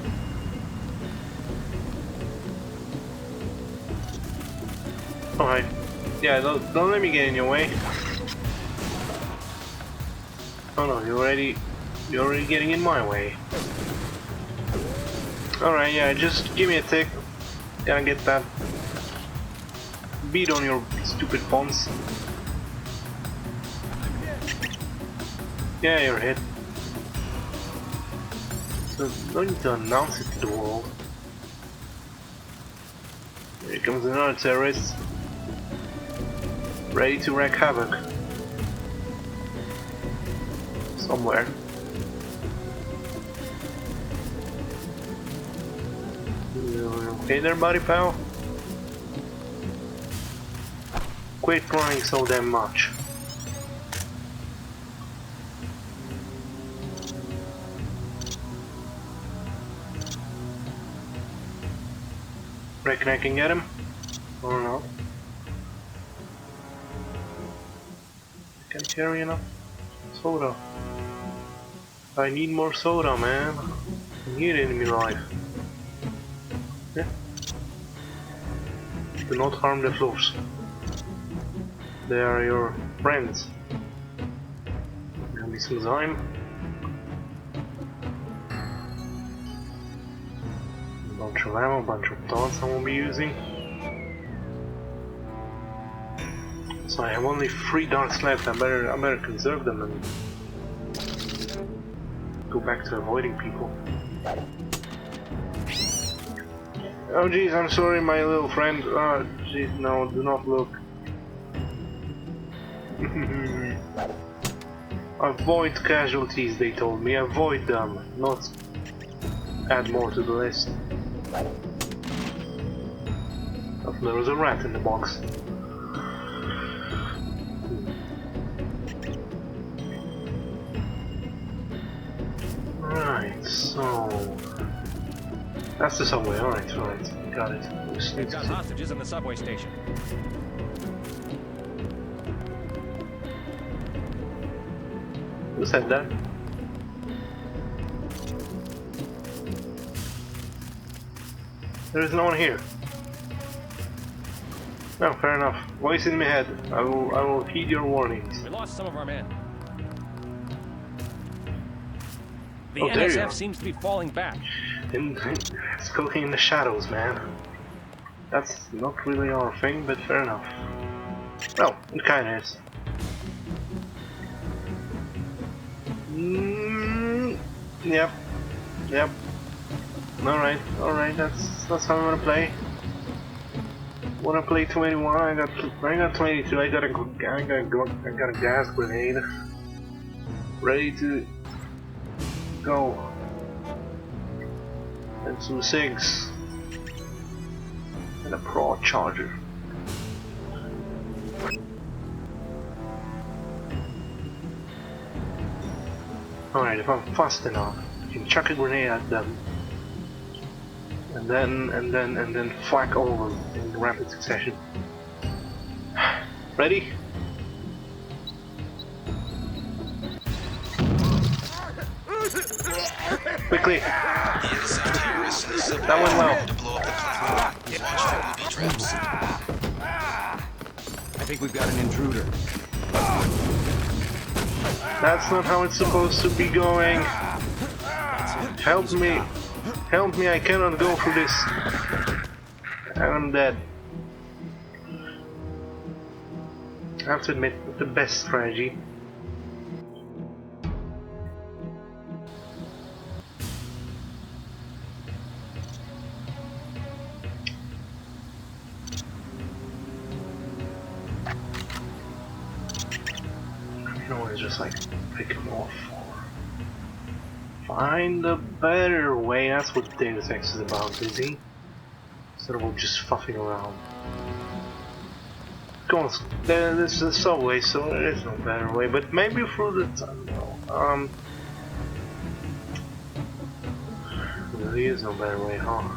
Alright. Yeah, don't let me get in your way. Oh no, you're already getting in my way. Alright, yeah, just give me a tick. Gonna get that beat on your stupid pawns. Yeah, you're hit. So don't need to announce it to the world. Here comes another terrorist. Ready to wreak havoc. Somewhere. Okay there, buddy pal? Quit crying so damn much. Reckon I can get him? Or not? I can't carry enough soda. I need more soda, man. I need it in my life. Yeah. Do not harm the floors. They are your friends. Give me some time. A bunch of ammo, a bunch of darts I won't be using. So I have only 3 darts left. I better conserve them and go back to avoiding people. Oh jeez, I'm sorry, my little friend. Oh jeez, no, do not look. Avoid casualties, they told me. Avoid them, not add more to the list. Oh, there was a rat in the box. Right, so that's the subway. Alright, got it. We've got hostages in the subway station. Who said that? There is no one here. No, fair enough. Voice in my head. I will heed your warnings. We lost some of our men. The Oh, NSF seems to be falling back. It's cooking in the shadows, man. That's not really our thing, but fair enough. Well, it kinda is. Yep. Alright, that's how I'm gonna play. Wanna play 21? I got 22. I got a gas grenade. Ready to go. And some SIGs. And a Pro Charger. Alright, if I'm fast enough, I can chuck a grenade at them. And then flack over in rapid succession. Ready? Quickly! That went well. I think we've got an intruder. That's not how it's supposed to be going. Help me. Help me, I cannot go through this. I'm dead. I have to admit, not the best strategy. You know, it's just like pick them off. Find a better way. That's what Deus Ex is about, is he? Instead of just fuffing around. Go on, this is a subway, so there is no better way. But maybe through the tunnel. There really is no better way, huh?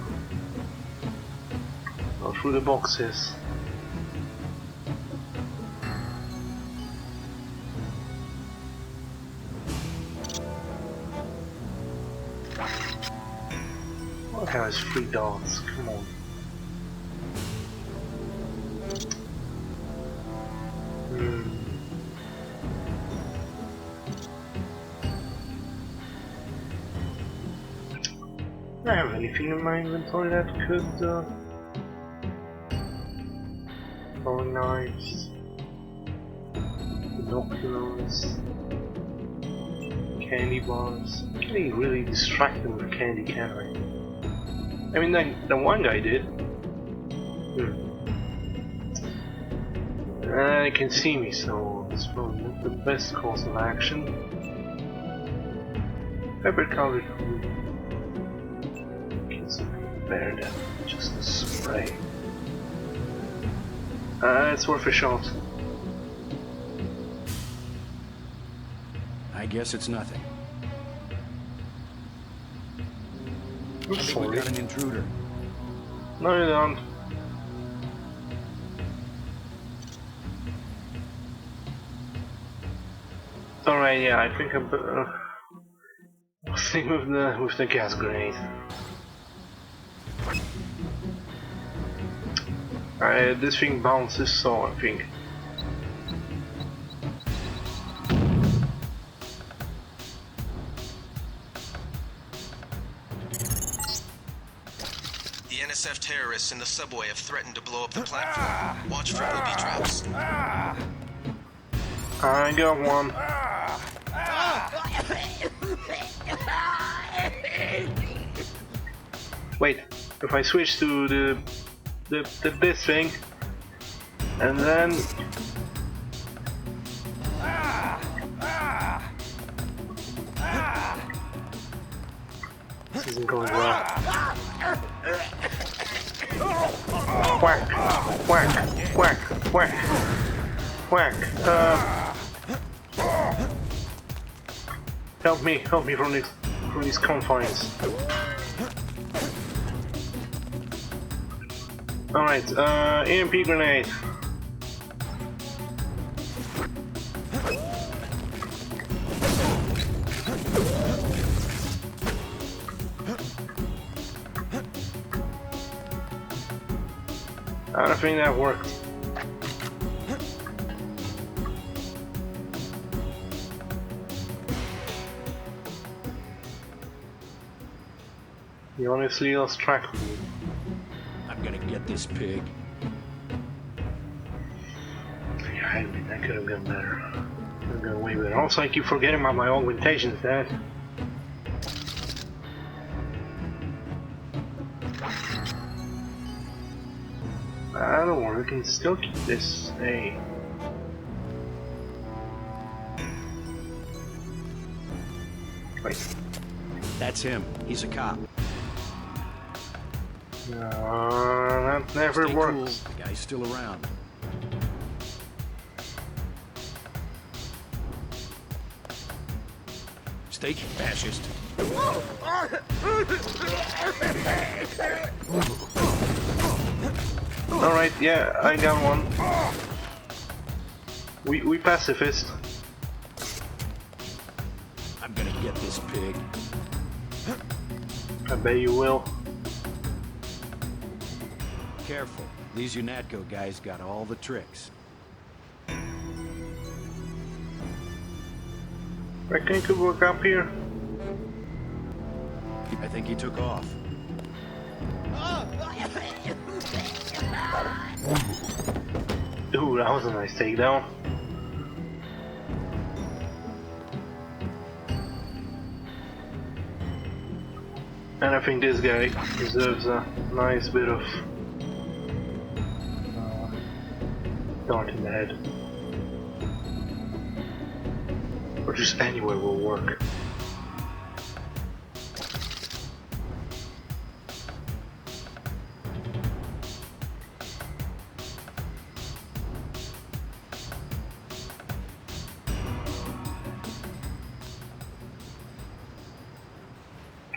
Go through the boxes. What has 3 dots? Come on. Do I have anything in my inventory that could throwing knives, binoculars, candy bars. I'm getting really distracted with candy, can't I? I mean, the one guy did. He can see me, so it's probably not the best course of action. Pepper colored food. Get something better than just a spray. It's worth a shot. I guess it's nothing. I'm sorry. We got an intruder. No, you don't. Alright, yeah, I think I'm thing with the gas grenade. This thing bounces, so I think. The NSF terrorists in the subway have threatened to blow up the platform. Watch for booby traps. I got one. Wait, if I switch to this thing, and then this isn't going well. Whack, whack, whack, whack, whack. Help me from these confines. Alright, EMP grenade. I don't think that worked. You honestly lost track of me. I'm gonna get this pig. Yeah, I mean, that could have gone better. Could have gone way better. Also, I keep forgetting about my augmentations, Dad. I don't worry, we can still keep this. Hey. Wait. That's him. He's a cop. No, that never Stay works. Cool. The guy's still around. Stay fascist. Alright, yeah, I got one. We pacifist. I'm gonna get this pig. I bet you will. Careful. These UNATCO guys got all the tricks. Reckon it could work up here? I think he took off. Ooh, that was a nice takedown. And I think this guy deserves a nice bit of dart in the head. Or just anywhere will work.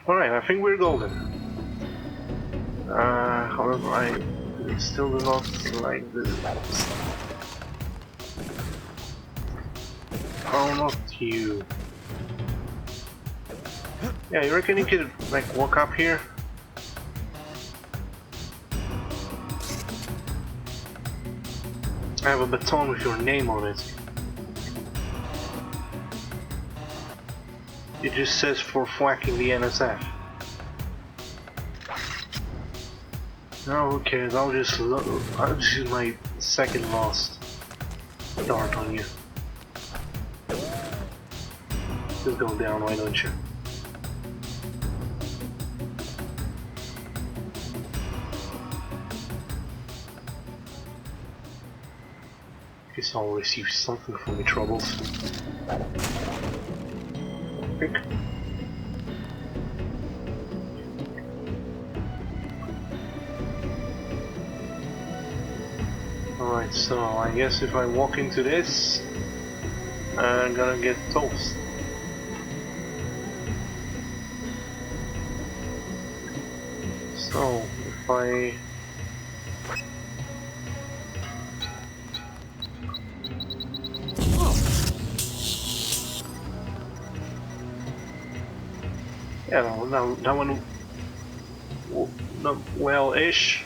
Alright, I think we're golden. However, I still do not like this. Oh, not you. Yeah, you reckon you could, like, walk up here? I have a baton with your name on it. It just says for whacking the NSF. No, who cares? I'll just use my second last dart on you. Just go down, why don't you? Guess I'll receive something from the troubles. Pick. Alright, so I guess if I walk into this, I'm gonna get toast. So, if I... Yeah, that one... well-ish.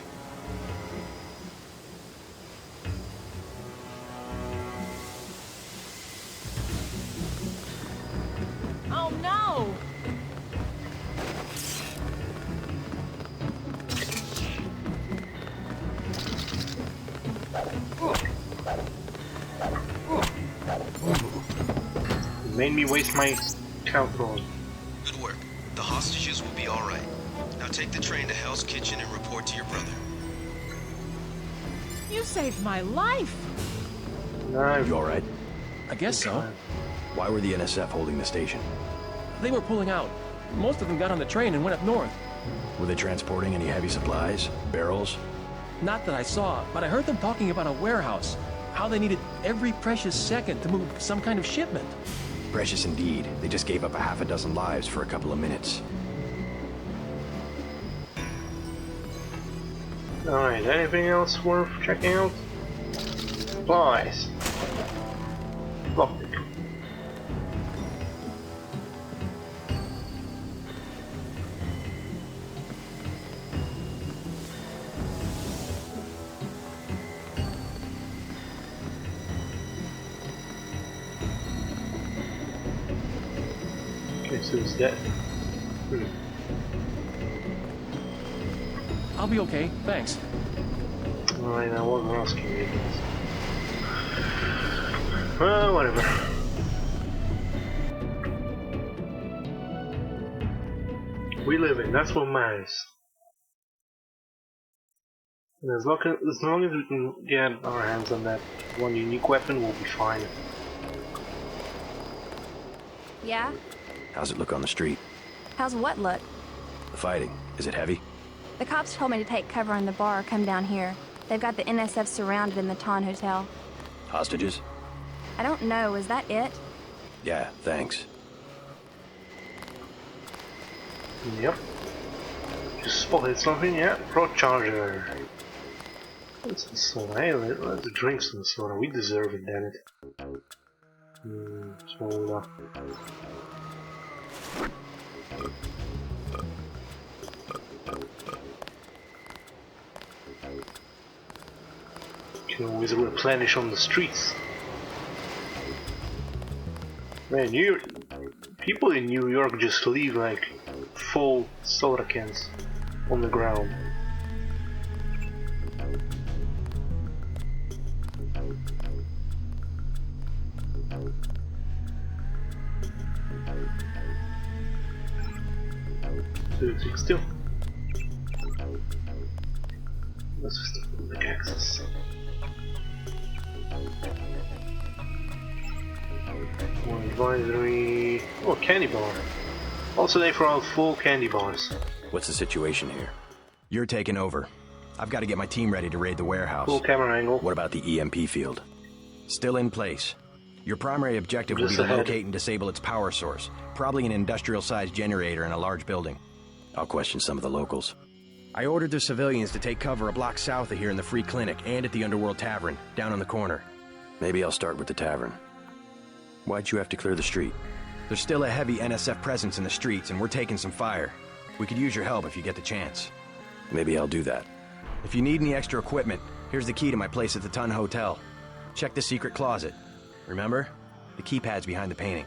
Oh no! Made me waste my count roll. Good work. The hostages will be all right. Now take the train to Hell's Kitchen and report to your brother. You saved my life! No. You all right? I guess so. Why were the NSF holding the station? They were pulling out. Most of them got on the train and went up north. Were they transporting any heavy supplies? Barrels? Not that I saw, but I heard them talking about a warehouse. How they needed every precious second to move some kind of shipment. Precious indeed. They just gave up a half a dozen lives for a couple of minutes. Alright, anything else worth checking out? Supplies. Lockpick. Okay, so it's dead. I'll be okay, thanks. Alright, I wasn't asking you this. Well, whatever. We live in, that's what matters. And as long as we can get our hands on that one unique weapon, we'll be fine. Yeah? How's it look on the street? How's what look? The fighting. Is it heavy? The cops told me to take cover in the bar or come down here. They've got the NSF surrounded in the Ton Hotel. Hostages? I don't know, is that it? Yeah, thanks. Yep. Just spotted something, yeah. Pro Charger. Let's some soda. Hey, let's drink some soda. We deserve it, damn it. Soda. Can always replenish on the streets. Man, people in New York just leave like full soda cans on the ground. Sitting still. Let's just quick access. One advisory. Oh, candy bar. Also, they throw out full candy bars. What's the situation here? You're taking over. I've got to get my team ready to raid the warehouse. Full camera angle. What about the EMP field? Still in place. Your primary objective will be to locate and disable its power source. Probably an industrial-sized generator in a large building. I'll question some of the locals. I ordered the civilians to take cover a block south of here in the Free Clinic and at the Underworld Tavern, down on the corner. Maybe I'll start with the tavern. Why'd you have to clear the street? There's still a heavy NSF presence in the streets, and we're taking some fire. We could use your help if you get the chance. Maybe I'll do that. If you need any extra equipment, here's the key to my place at the Ton Hotel. Check the secret closet. Remember? The keypad's behind the painting.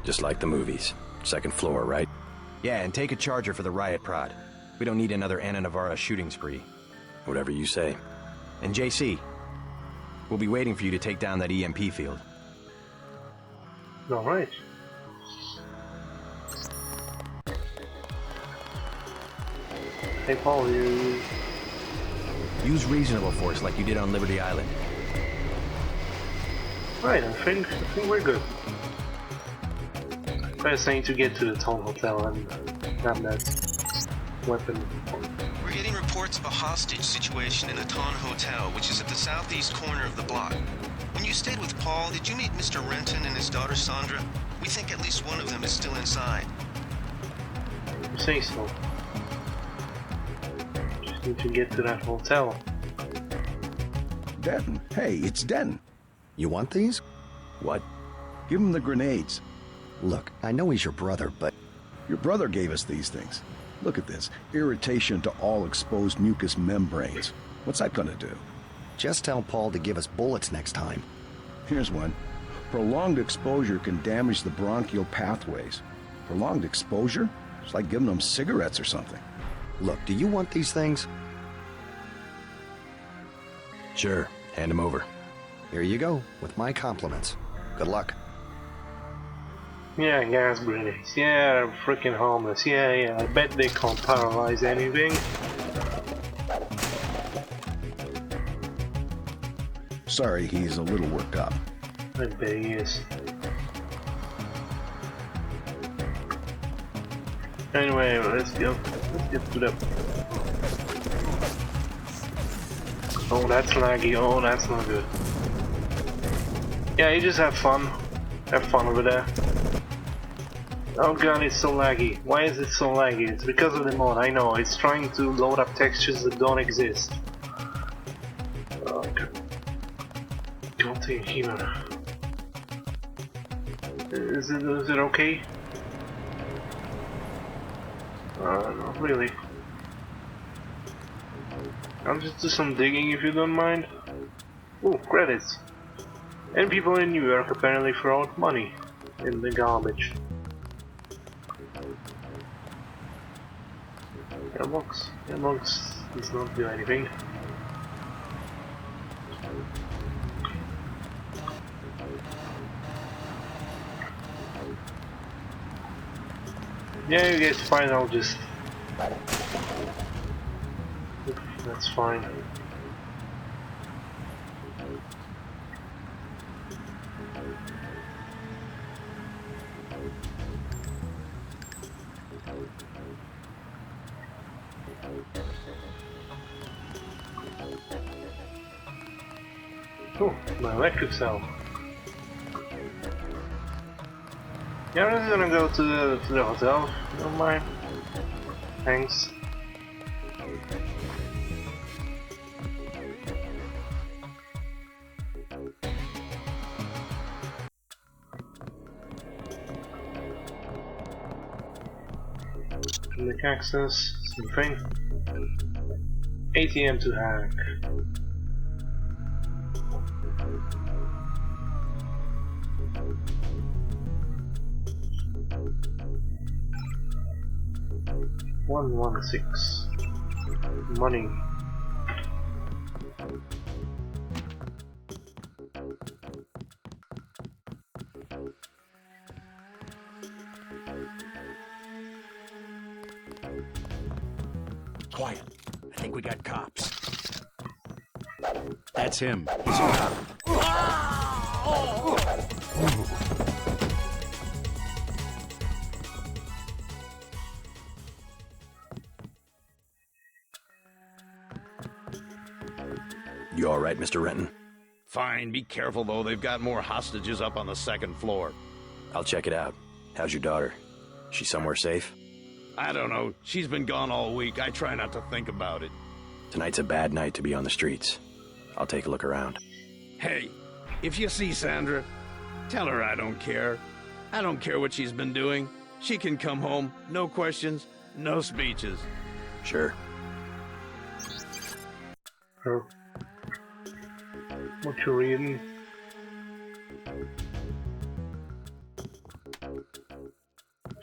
Just like the movies. Second floor, right? Yeah, and take a charger for the riot prod. We don't need another Anna Navarra shooting spree. Whatever you say. And JC, we'll be waiting for you to take down that EMP field. Alright. Hey Paul, you... Use reasonable force like you did on Liberty Island. Right, I think we're good. First thing to get to the Town Hotel and grab that weapon. We're getting reports of a hostage situation in the Tawn Hotel, which is at the southeast corner of the block. When you stayed with Paul, did you meet Mr. Renton and his daughter Sandra? We think at least one of them is still inside. You say so. Just need to get to that hotel. Denton, hey, it's Denton. You want these? What? Give him the grenades. Look, I know he's your brother, but... Your brother gave us these things. Look at this. Irritation to all exposed mucous membranes. What's that gonna do? Just tell Paul to give us bullets next time. Here's one. Prolonged exposure can damage the bronchial pathways. Prolonged exposure? It's like giving them cigarettes or something. Look, do you want these things? Sure, hand them over. Here you go, with my compliments. Good luck. Yeah, gas grenades. Yeah, they're freaking harmless. Yeah, I bet they can't paralyze anything. Sorry, he's a little worked up. I bet he is. Anyway, let's go. Let's get to the... Oh, that's laggy. Oh, that's not good. Yeah, you just have fun. Have fun over there. Oh god, it's so laggy. Why is it so laggy? It's because of the mod, I know. It's trying to load up textures that don't exist. Oh god. Can't take here. Is it okay? Not really. I'll just do some digging if you don't mind. Ooh, credits. And people in New York apparently throw out money in the garbage. Mailbox does not do anything. Yeah, you guys fine, I'll just... That's fine. Oh, my electric cell. Yeah, I'm just gonna go to the hotel. Don't mind. Thanks. Public access, something. ATM to hack. $116. Money. Quiet. I think we got cops. That's him. He's a cop. You all right, Mr. Renton? Fine. Be careful, though. They've got more hostages up on the second floor. I'll check it out. How's your daughter? She somewhere safe? I don't know. She's been gone all week. I try not to think about it. Tonight's a bad night to be on the streets. I'll take a look around. Hey, if you see Sandra, tell her I don't care. I don't care what she's been doing. She can come home. No questions, no speeches. Sure. Oh. What you reading?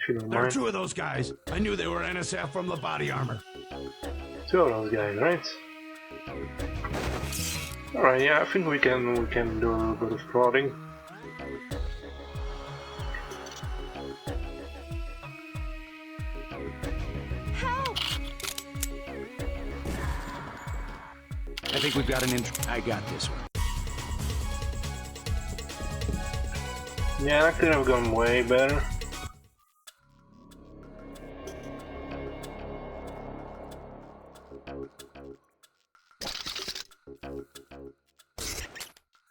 There are two of those guys. I knew they were NSF from the body armor. Two of those guys, right? Alright, yeah, I think we can do a little bit of prodding. Help! I think we've got an I got this one. Yeah, that could have gone way better.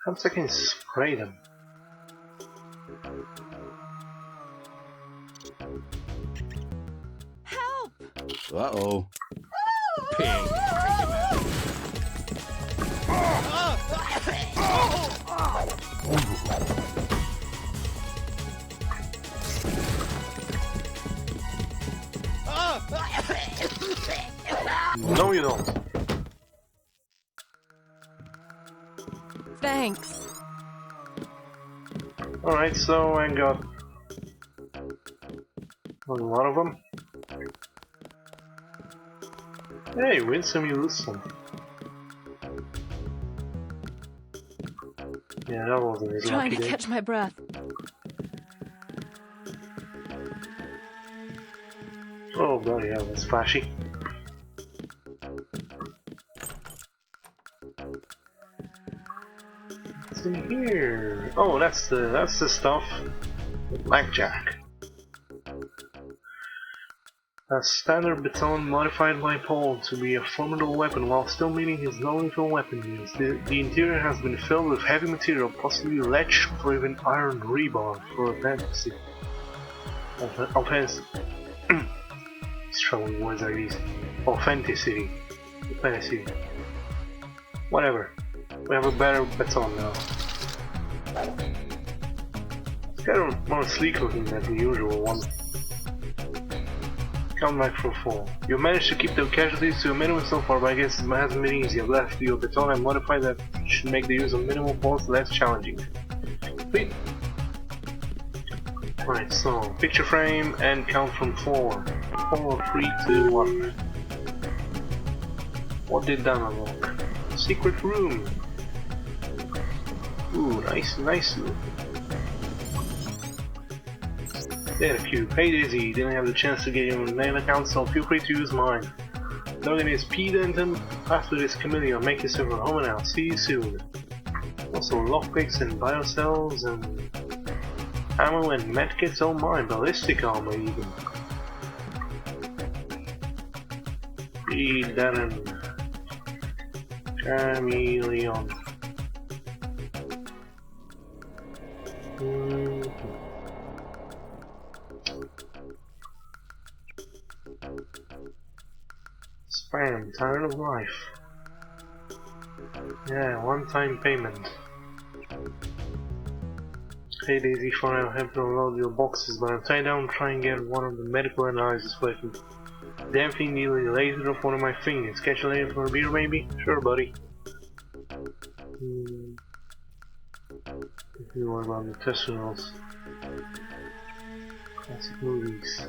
Perhaps I can spray them. Help! Uh-oh. Pig. No, you don't. Thanks. Alright, so I got a lot of them. Hey, win some, you lose some. Yeah, that wasn't his Trying lucky to day. catch my breath. Oh bloody hell, that's flashy. What's in here? Oh, that's the stuff. The blackjack. A standard baton modified by Paul to be a formidable weapon while still meeting his non-lethal weapon use. The interior has been filled with heavy material, possibly lead or even iron rebar for offensive. Struggling words like these. Authenticity. Authenticity. Whatever. We have a better baton now. It's kind of more sleek looking than the usual one. Come back for 4. You managed to keep the casualties to a minimum so far, but I guess it hasn't been easy. I've left your baton and modified that should make the use of minimal bullets less challenging. Sweet. Right, so picture frame and count from 4. 4, 3, 2, 1. What did that unlock? Secret room. Ooh, nice look. There, cube. Hey Daisy, didn't have the chance to get your name account, so feel free to use mine. Login is P. Denton. After this chameleon, make yourself a home now. See you soon. Also, lockpicks and biocells and ammo and medkits, oh my, ballistic armor even. P. Denton. Chameleon. Spam, tired of life. Yeah, one-time payment. Hey Daisy, fine, I'll help you unload your boxes, but I'm tied down trying to get one of the medical analysis working. Damn thing nearly lasered off one of my fingers. Catch you later for a beer, maybe? Sure, buddy. If you want about the testimonials. Classic movies.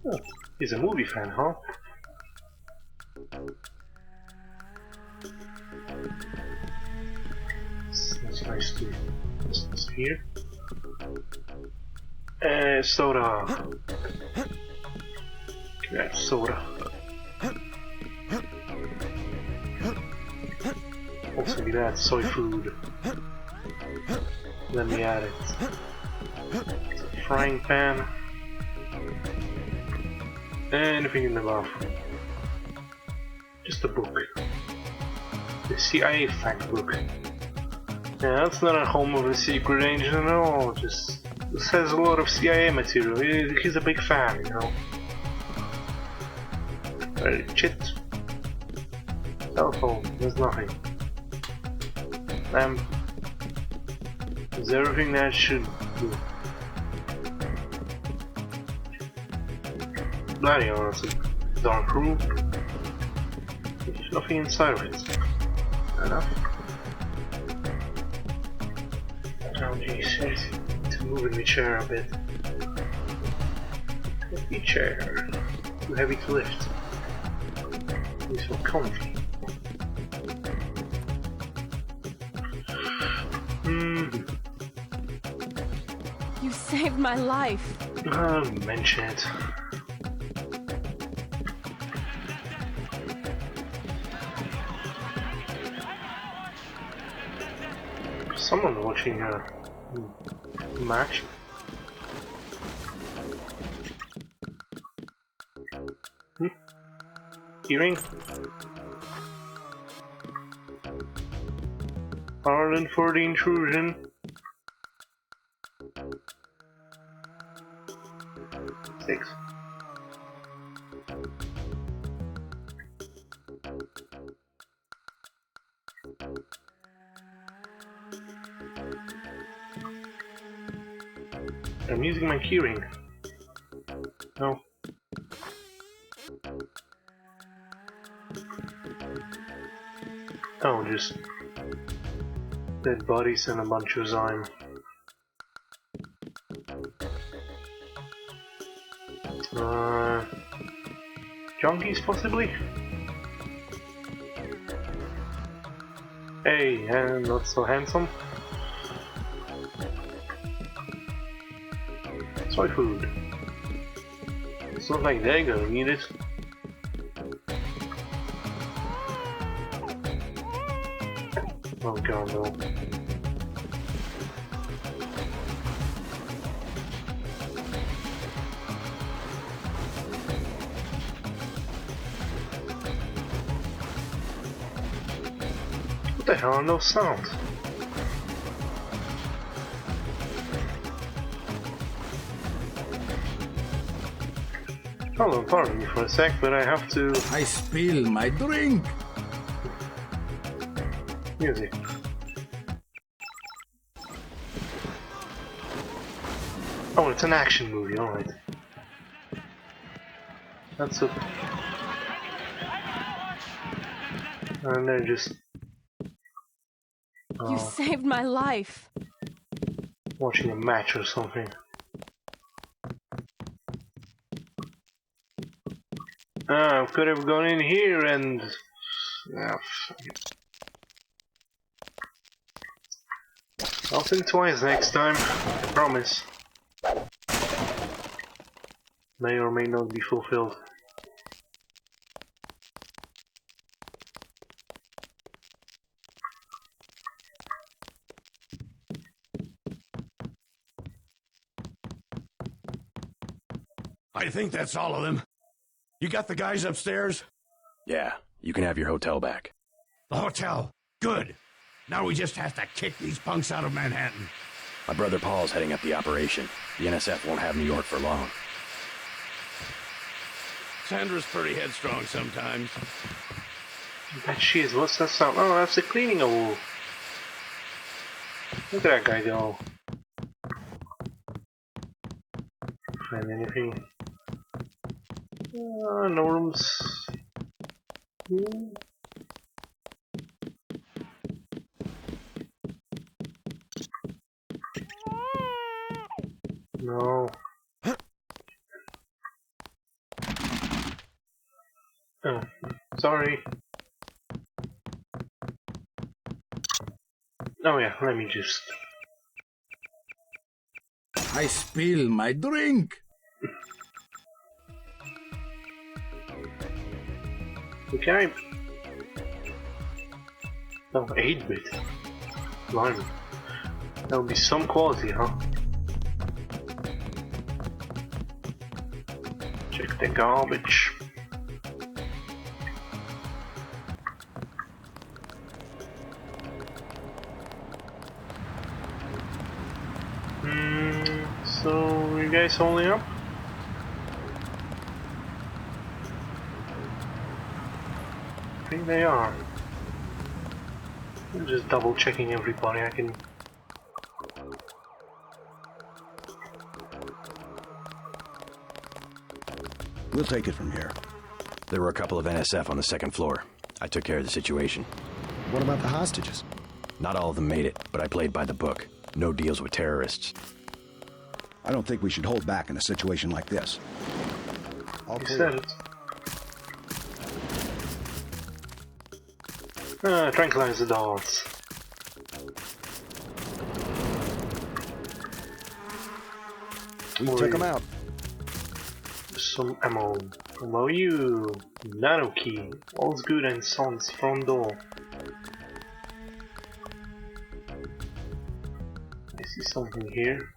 Oh, he's a movie fan, huh? That's nice to this here. Soda. Yeah, soda. Also be that soy food. Let me add it. It's a frying pan. Anything in the bathroom. Just a book. The CIA fact book. Yeah, that's not a home of a secret agent at all. Just this has a lot of CIA material. He's a big fan, you know. Chit. Cell phone. There's nothing. Lamp. Is everything that should do. Bloody hell, it's a dark room. There's nothing inside of it. Fair enough. Oh jeez, it's moving the chair a bit. Heavy chair. Too heavy to lift. He's so comfy. saved my life. Mention it. Someone watching a match. Hearing? 100 for the intrusion. Six. I'm using my keyring. No. Oh, just dead bodies and a bunch of Zyme. Junkies possibly? Hey, not so handsome. Soy food. It's not like they're gonna need it. Oh god, no. What the hell are those sounds? Hold on, pardon me for a sec, but I have to... I spilled my drink! Music. Oh, it's an action movie, alright. That's it. And they're just... You saved my life. Watching a match or something. I could have gone in here and... fuck it. I'll think twice next time, I promise. May or may not be fulfilled. I think that's all of them. You got the guys upstairs? Yeah, you can have your hotel back. The hotel? Good. Now we just have to kick these punks out of Manhattan. My brother Paul's heading up the operation. The NSF won't have New York for long. Sandra's pretty headstrong sometimes. I bet she is. What's that sound? Oh, that's the cleaning a wool. Look at that guy go. Find anything? No rooms. No. Oh, sorry. Oh yeah, let me just... I spilled my drink! Okay. Oh, 8-bit. Blimey. That would be some quality, huh? Check the garbage. So, you guys holding up? I think they are. I'm just double checking everybody I can. We'll take it from here. There were a couple of NSF on the second floor. I took care of the situation. What about the hostages? Not all of them made it, but I played by the book. No deals with terrorists. I don't think we should hold back in a situation like this. All clear. Tranquilize the dogs. We took him out. Some ammo. How about you? Nano key. All's good and son's front door. I see something here.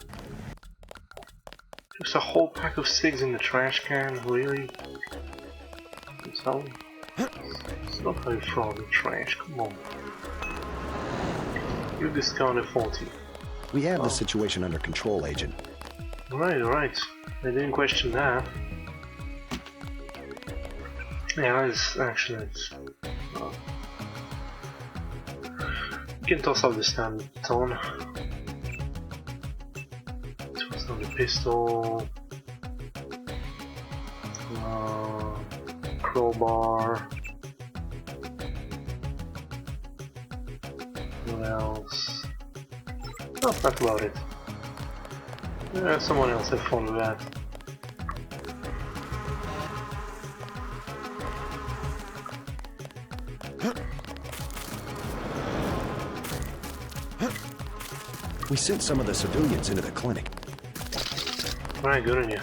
Just a whole pack of cigs in the trash can, really? So, it's not how you throw the trash, come on. You discounted 40. We have the situation under control, Agent. Alright. I didn't question that. Yeah, it's actually you can toss out the standard tone. Toss out the pistol. Crowbar. What else? Oh, that's about it. Someone else had fun with that. We sent some of the civilians into the clinic. Alright, good on you.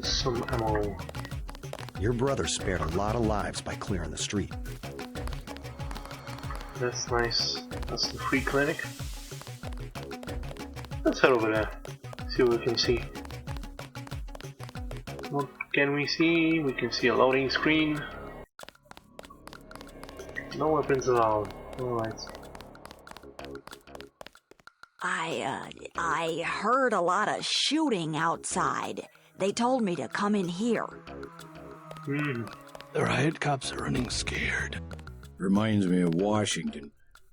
Some ammo. Your brother spared a lot of lives by clearing the street. That's nice. That's the free clinic. Let's head over there. See what we can see. What can we see? We can see a loading screen. No weapons allowed. Alright. I heard a lot of shooting outside. They told me to come in here. The riot cops are running scared. Reminds me of Washington.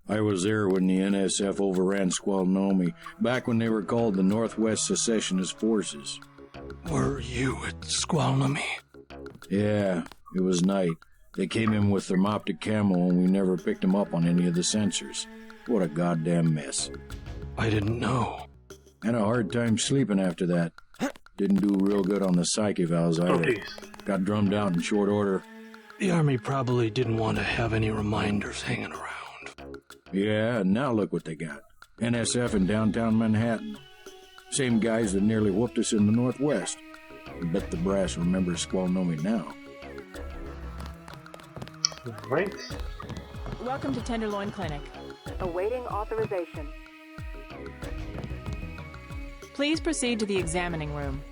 I was there when the NSF overran Squalnomi, back when they were called the Northwest Secessionist Forces. Were you at Squalnomi? Yeah, it was night. They came in with thermoptic camo and we never picked them up on any of the sensors. What a goddamn mess. I didn't know. Had a hard time sleeping after that. Didn't do real good on the psych evals either. Got drummed out in short order. The Army probably didn't want to have any reminders hanging around. Yeah, and now look what they got. NSF in downtown Manhattan. Same guys that nearly whooped us in the Northwest. I bet the brass remembers Squalnomi now. Right. Welcome to Tenderloin Clinic. Awaiting authorization. Please proceed to the examining room.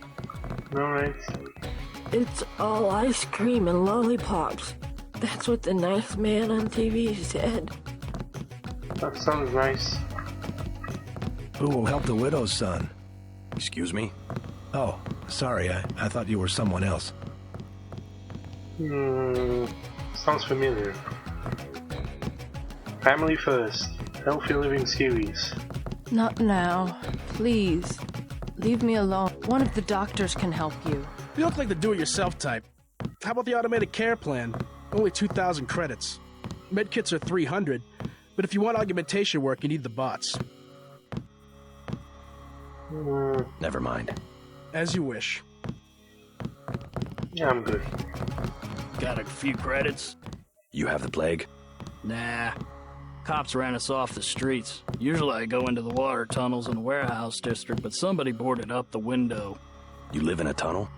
Alright. It's all ice cream and lollipops. That's what the nice man on TV said. That sounds nice. Who will help the widow's son? Excuse me? Oh, sorry, I thought you were someone else. Sounds familiar. Family First, Healthy Living Series. Not now. Please. Leave me alone. One of the doctors can help you. You look like the do-it-yourself type. How about the automated care plan? Only 2,000 credits. Medkits are 300, but if you want augmentation work, you need the bots. Never mind. As you wish. Yeah, I'm good. Got a few credits? You have the plague? Nah. Cops ran us off the streets. Usually I go into the water tunnels in the warehouse district, but somebody boarded up the window. You live in a tunnel?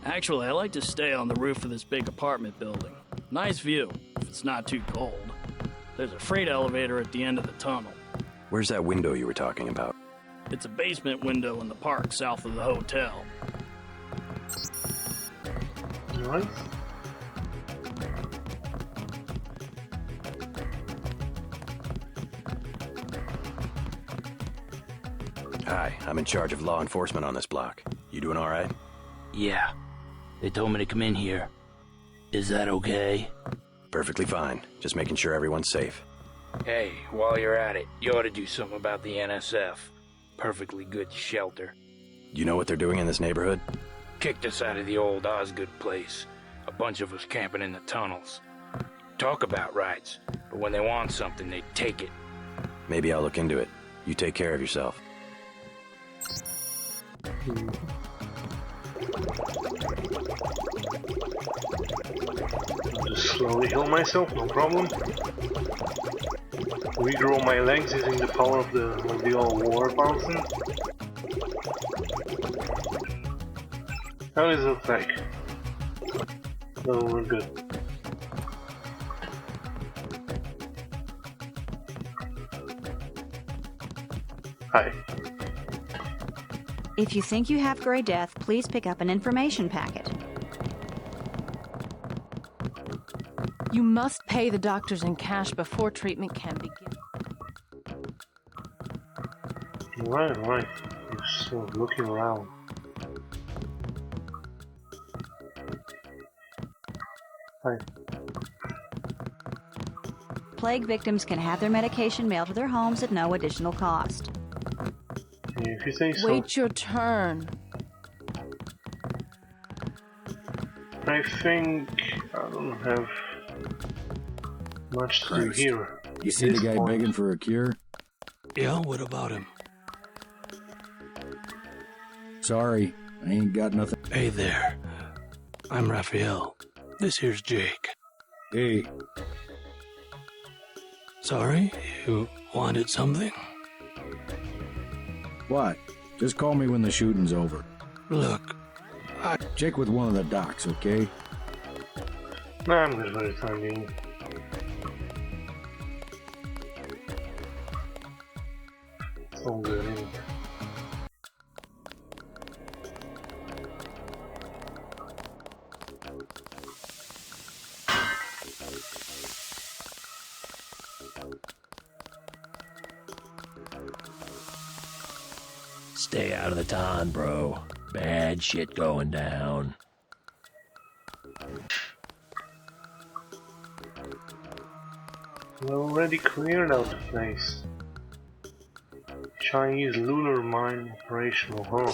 Actually, I like to stay on the roof of this big apartment building. Nice view, if it's not too cold. There's a freight elevator at the end of the tunnel. Where's that window you were talking about? It's a basement window in the park south of the hotel. Alright. Hi, I'm in charge of law enforcement on this block. You doing all right? Yeah. They told me to come in here. Is that okay? Perfectly fine. Just making sure everyone's safe. Hey, while you're at it, you ought to do something about the NSF. Perfectly good shelter. You know what they're doing in this neighborhood? Kicked us out of the old Osgood place. A bunch of us camping in the tunnels. Talk about rights, but when they want something, they take it. Maybe I'll look into it. You take care of yourself. I'll just slowly heal myself, no problem. regrow my legs using the power of the old war bouncing. How does it look like? No, we're good. Hi. If you think you have Grey Death, please pick up an information packet. You must pay the doctors in cash before treatment can begin. Right. I'm still looking around. Hi. Plague victims can have their medication mailed to their homes at no additional cost. If you say so. Wait your turn. I think I don't have much to do here. You see the guy begging for a cure? Yeah, what about him? Sorry, I ain't got nothing. Hey there. I'm Raphael. This here's Jake. Hey. Sorry, you wanted something? What? Just call me when the shooting's over. Look, Check with one of the docs, okay? Nah, I'm good for the time being. It's all good, ain't it? Stay out of the ton, bro. Bad shit going down. We already cleared out the place. Chinese lunar mine operational, huh?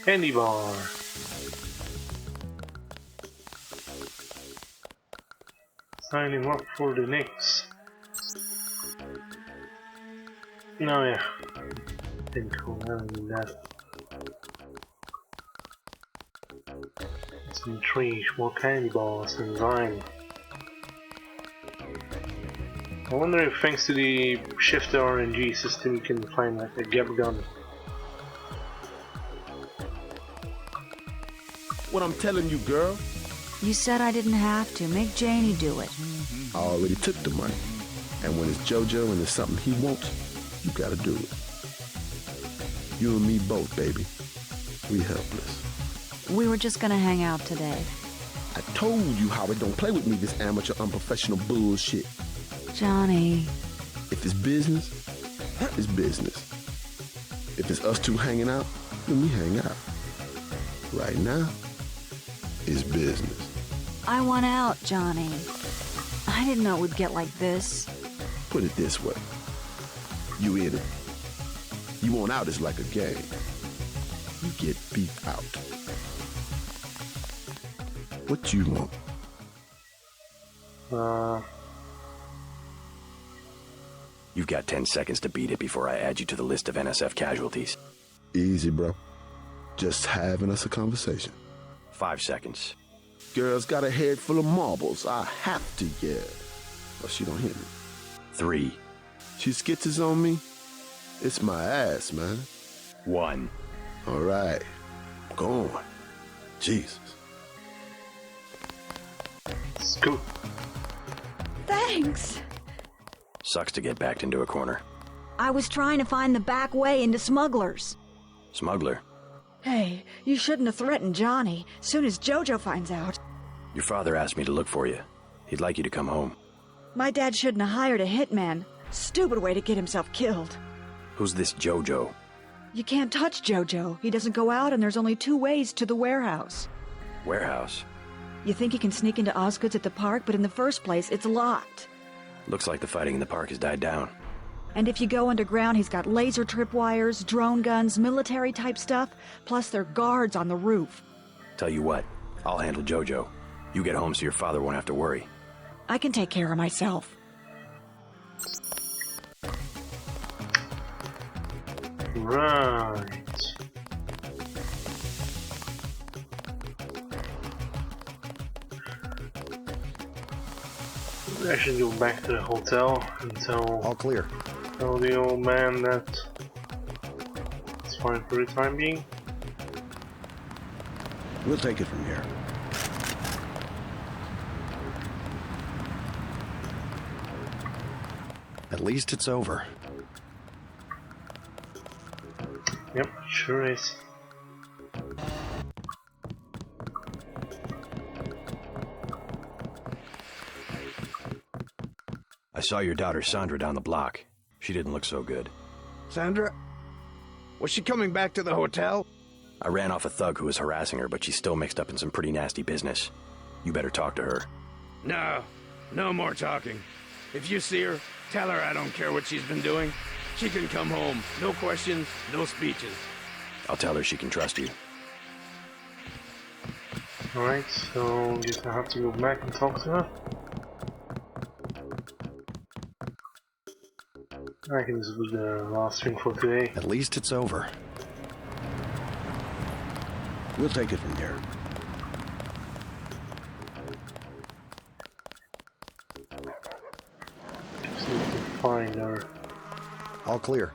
Candy bar. Sign him up for the next. No, yeah. Didn't cool, I don't need that. Some trees, more candy bars, and lime. I wonder if thanks to the shifter RNG system you can find like a gap gun. What I'm telling you, girl. You said I didn't have to. Make Janie do it. I already took the money. And when it's JoJo and it's something he wants, you gotta do it. You and me both, baby. We helpless. We were just gonna hang out today. I told you how it don't play with me, this amateur unprofessional bullshit. Johnny. If it's business, it's business. If it's us two hanging out, then we hang out. Right now, it's business. I want out, Johnny. I didn't know it would get like this. Put it this way. You in it. You want out is like a game. You get beat out. What you want? You've got 10 seconds to beat it before I add you to the list of NSF casualties. Easy, bro. Just having us a conversation. 5 seconds. Girl's got a head full of marbles. I have to yell. Or she don't hear me. 3. She skitzes on me. It's my ass, man. 1. All right. Go on. Jesus. Scoop. Thanks. Sucks to get backed into a corner. I was trying to find the back way into Smugglers. Smuggler? Hey, you shouldn't have threatened Johnny. Soon as JoJo finds out. Your father asked me to look for you. He'd like you to come home. My dad shouldn't have hired a hitman. Stupid way to get himself killed. Who's this JoJo? You can't touch JoJo. He doesn't go out and there's only 2 ways to the warehouse. Warehouse? You think you can sneak into Osgood's at the park, but in the first place, it's locked. Looks like the fighting in the park has died down. And if you go underground, he's got laser tripwires, drone guns, military-type stuff, plus there are guards on the roof. Tell you what, I'll handle JoJo. You get home so your father won't have to worry. I can take care of myself. Right. I should go back to the hotel and tell the old man that it's fine for the time being. We'll take it from here. At least it's over. Yep, sure is. I saw your daughter Sandra down the block. She didn't look so good. Sandra? Was she coming back to the hotel? I ran off a thug who was harassing her, but she's still mixed up in some pretty nasty business. You better talk to her. No more talking. If you see her, tell her I don't care what she's been doing. She can come home. No questions, no speeches. I'll tell her she can trust you. Alright, so guess I have to go back and talk to her. I think this was the last thing for today. At least it's over. We'll take it from here. Just need to find her. All clear.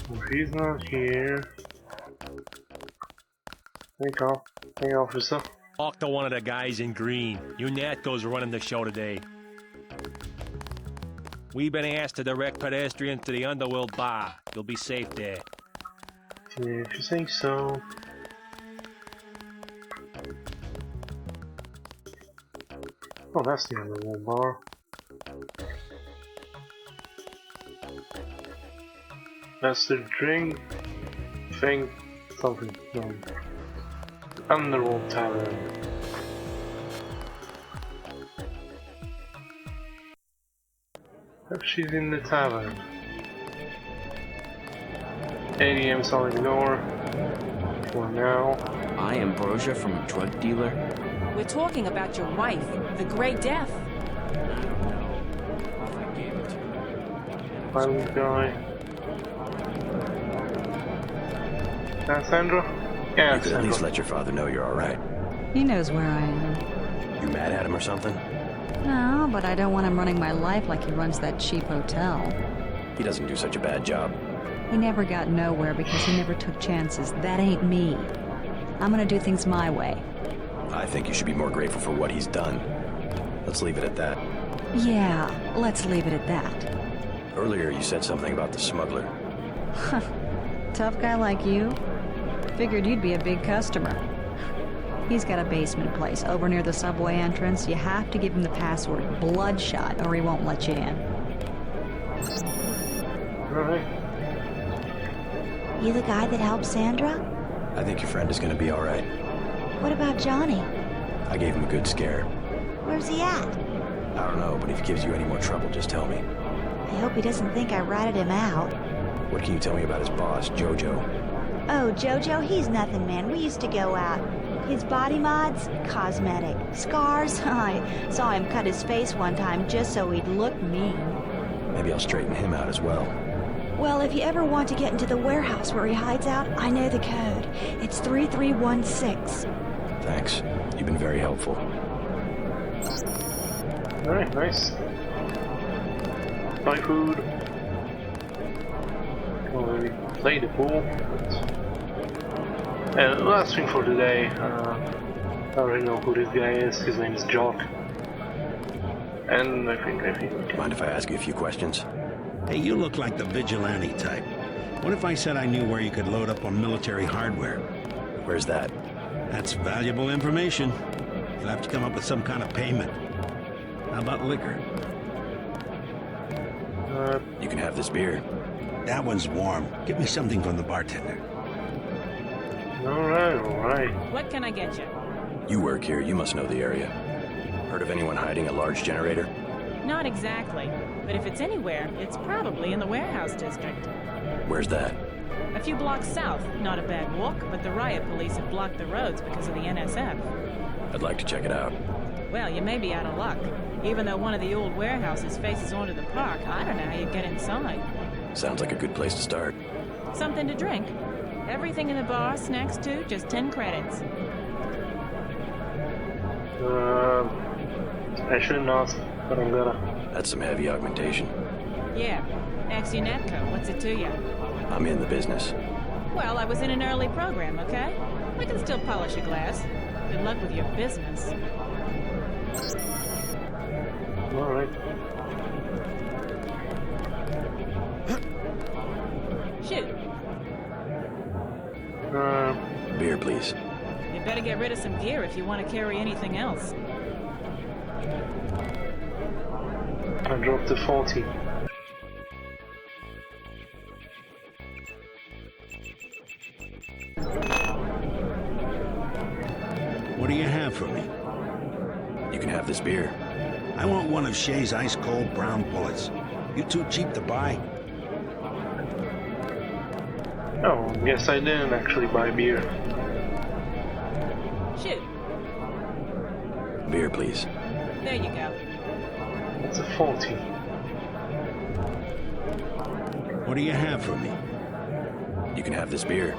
Well, she's not here. Take off. Hey, officer. Talk to one of the guys in green. You Natcos are running the show today. We've been asked to direct pedestrians to the Underworld Bar. You'll be safe there. Yeah, if you say so. Oh, that's the Underworld Bar. That's the drink thing. Something. No. Underworld Tavern. If she's in the tavern. ADM's on ignore. For now. I ambrosia from a drug dealer. We're talking about your wife, the Grey Death. Violent guy. Sandra? Yeah, you could at least let your father know you're alright. He knows where I am. You mad at him or something? No, but I don't want him running my life like he runs that cheap hotel. He doesn't do such a bad job. He never got nowhere because he never took chances. That ain't me. I'm gonna do things my way. I think you should be more grateful for what he's done. Let's leave it at that. Yeah, let's leave it at that. Earlier you said something about the smuggler. Tough guy like you? Figured you'd be a big customer. He's got a basement place over near the subway entrance. You have to give him the password, Bloodshot, or he won't let you in. Alright. You the guy that helped Sandra? I think your friend is gonna be alright. What about Johnny? I gave him a good scare. Where's he at? I don't know, but if he gives you any more trouble, just tell me. I hope he doesn't think I ratted him out. What can you tell me about his boss, Jojo? Oh, Jojo, he's nothing, man. We used to go out. His body mods? Cosmetic. Scars? I saw him cut his face one time just so he'd look mean. Maybe I'll straighten him out as well. Well, if you ever want to get into the warehouse where he hides out, I know the code. It's 3316. Thanks. You've been very helpful. Alright, nice. Buy food. Already played the pool. The last thing for today, I already know who this guy is. His name is Jock. And I think. Mind if I ask you a few questions? Hey, you look like the vigilante type. What if I said I knew where you could load up on military hardware? Where's that? That's valuable information. You'll have to come up with some kind of payment. How about liquor? You can have this beer. That one's warm. Get me something from the bartender. Alright. What can I get you? You work here, you must know the area. Heard of anyone hiding a large generator? Not exactly, but if it's anywhere, it's probably in the warehouse district. Where's that? A few blocks south. Not a bad walk, but the riot police have blocked the roads because of the NSF. I'd like to check it out. Well, you may be out of luck. Even though one of the old warehouses faces onto the park, I don't know how you get inside. Sounds like a good place to start. Something to drink. Everything in the bar, snacks too, just 10 credits. I shouldn't ask, but I'm gonna. That's some heavy augmentation. Yeah. Ask your netco. What's it to you? I'm in the business. Well, I was in an early program, okay? I can still polish a glass. Good luck with your business. Alright. Shoot. Beer, please. You better get rid of some gear if you want to carry anything else. I dropped to 40. What do you have for me? You can have this beer. I want one of Shay's ice-cold brown bullets. You too cheap to buy? Oh, guess I didn't actually buy beer. Shoot. Beer, please. There you go. That's a 40. What do you have for me? You can have this beer.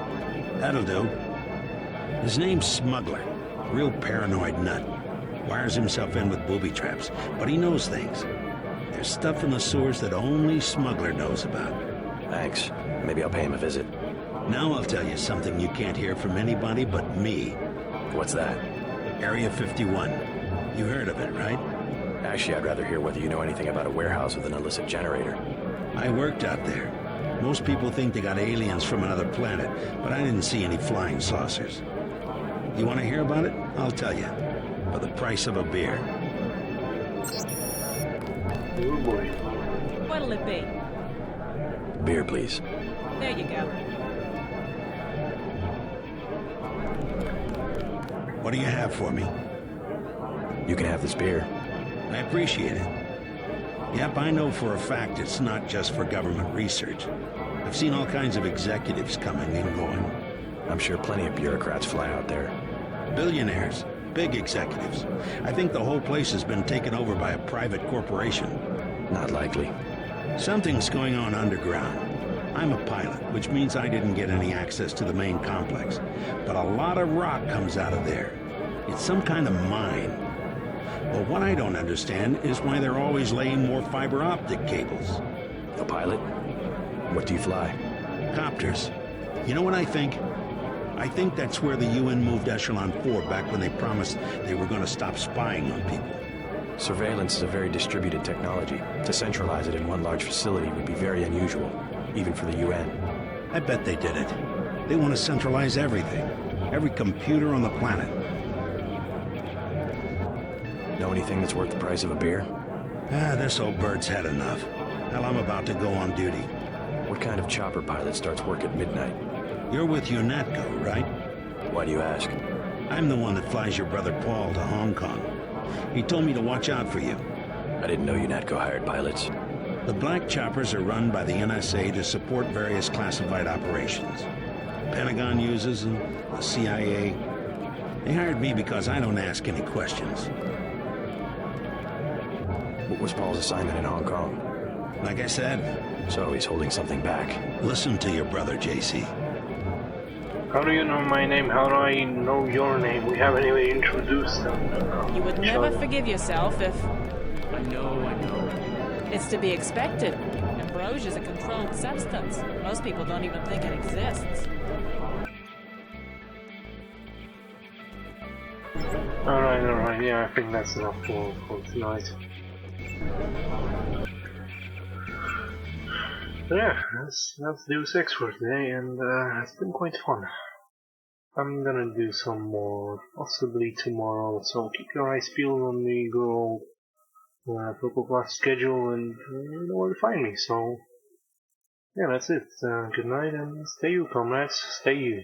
That'll do. His name's Smuggler. Real paranoid nut. Wires himself in with booby traps, but he knows things. There's stuff in the sewers that only Smuggler knows about. Thanks. Maybe I'll pay him a visit. Now I'll tell you something you can't hear from anybody but me. What's that? Area 51. You heard of it, right? Actually, I'd rather hear whether you know anything about a warehouse with an illicit generator. I worked out there. Most people think they got aliens from another planet, but I didn't see any flying saucers. You want to hear about it? I'll tell you. For the price of a beer. Oh boy. What'll it be? Beer, please. There you go. What do you have for me? You can have this beer. I appreciate it. Yep, I know for a fact it's not just for government research. I've seen all kinds of executives coming and going. I'm sure plenty of bureaucrats fly out there. Billionaires. Big executives. I think the whole place has been taken over by a private corporation. Not likely. Something's going on underground. I'm a pilot, which means I didn't get any access to the main complex. But a lot of rock comes out of there. It's some kind of mine. But what I don't understand is why they're always laying more fiber optic cables. A pilot? What do you fly? Copters. You know what I think? I think that's where the UN moved Echelon 4 back when they promised they were going to stop spying on people. Surveillance is a very distributed technology. To centralize it in one large facility would be very unusual, even for the UN. I bet they did it. They want to centralize everything. Every computer on the planet. Know anything that's worth the price of a beer? This old bird's had enough. Hell, I'm about to go on duty. What kind of chopper pilot starts work at midnight? You're with UNATCO, right? Why do you ask? I'm the one that flies your brother Paul to Hong Kong. He told me to watch out for you. I didn't know UNATCO hired pilots. The black choppers are run by the NSA to support various classified operations. Pentagon uses them, the CIA. They hired me because I don't ask any questions. What was Paul's assignment in Hong Kong? Like I said. So he's holding something back. Listen to your brother, JC. How do you know my name? How do I know your name? We haven't even introduced them. You would never forgive yourself if... I know. It's to be expected. Ambrosia's a controlled substance. Most people don't even think it exists. Alright, yeah, I think that's enough for tonight. So yeah, that's Deus Ex for today, and it's been quite fun. I'm gonna do some more, possibly tomorrow, so keep your eyes peeled on the good old Purple Plus schedule, and you know where to find me, so yeah, that's it. Good night, and stay you, comrades, stay you.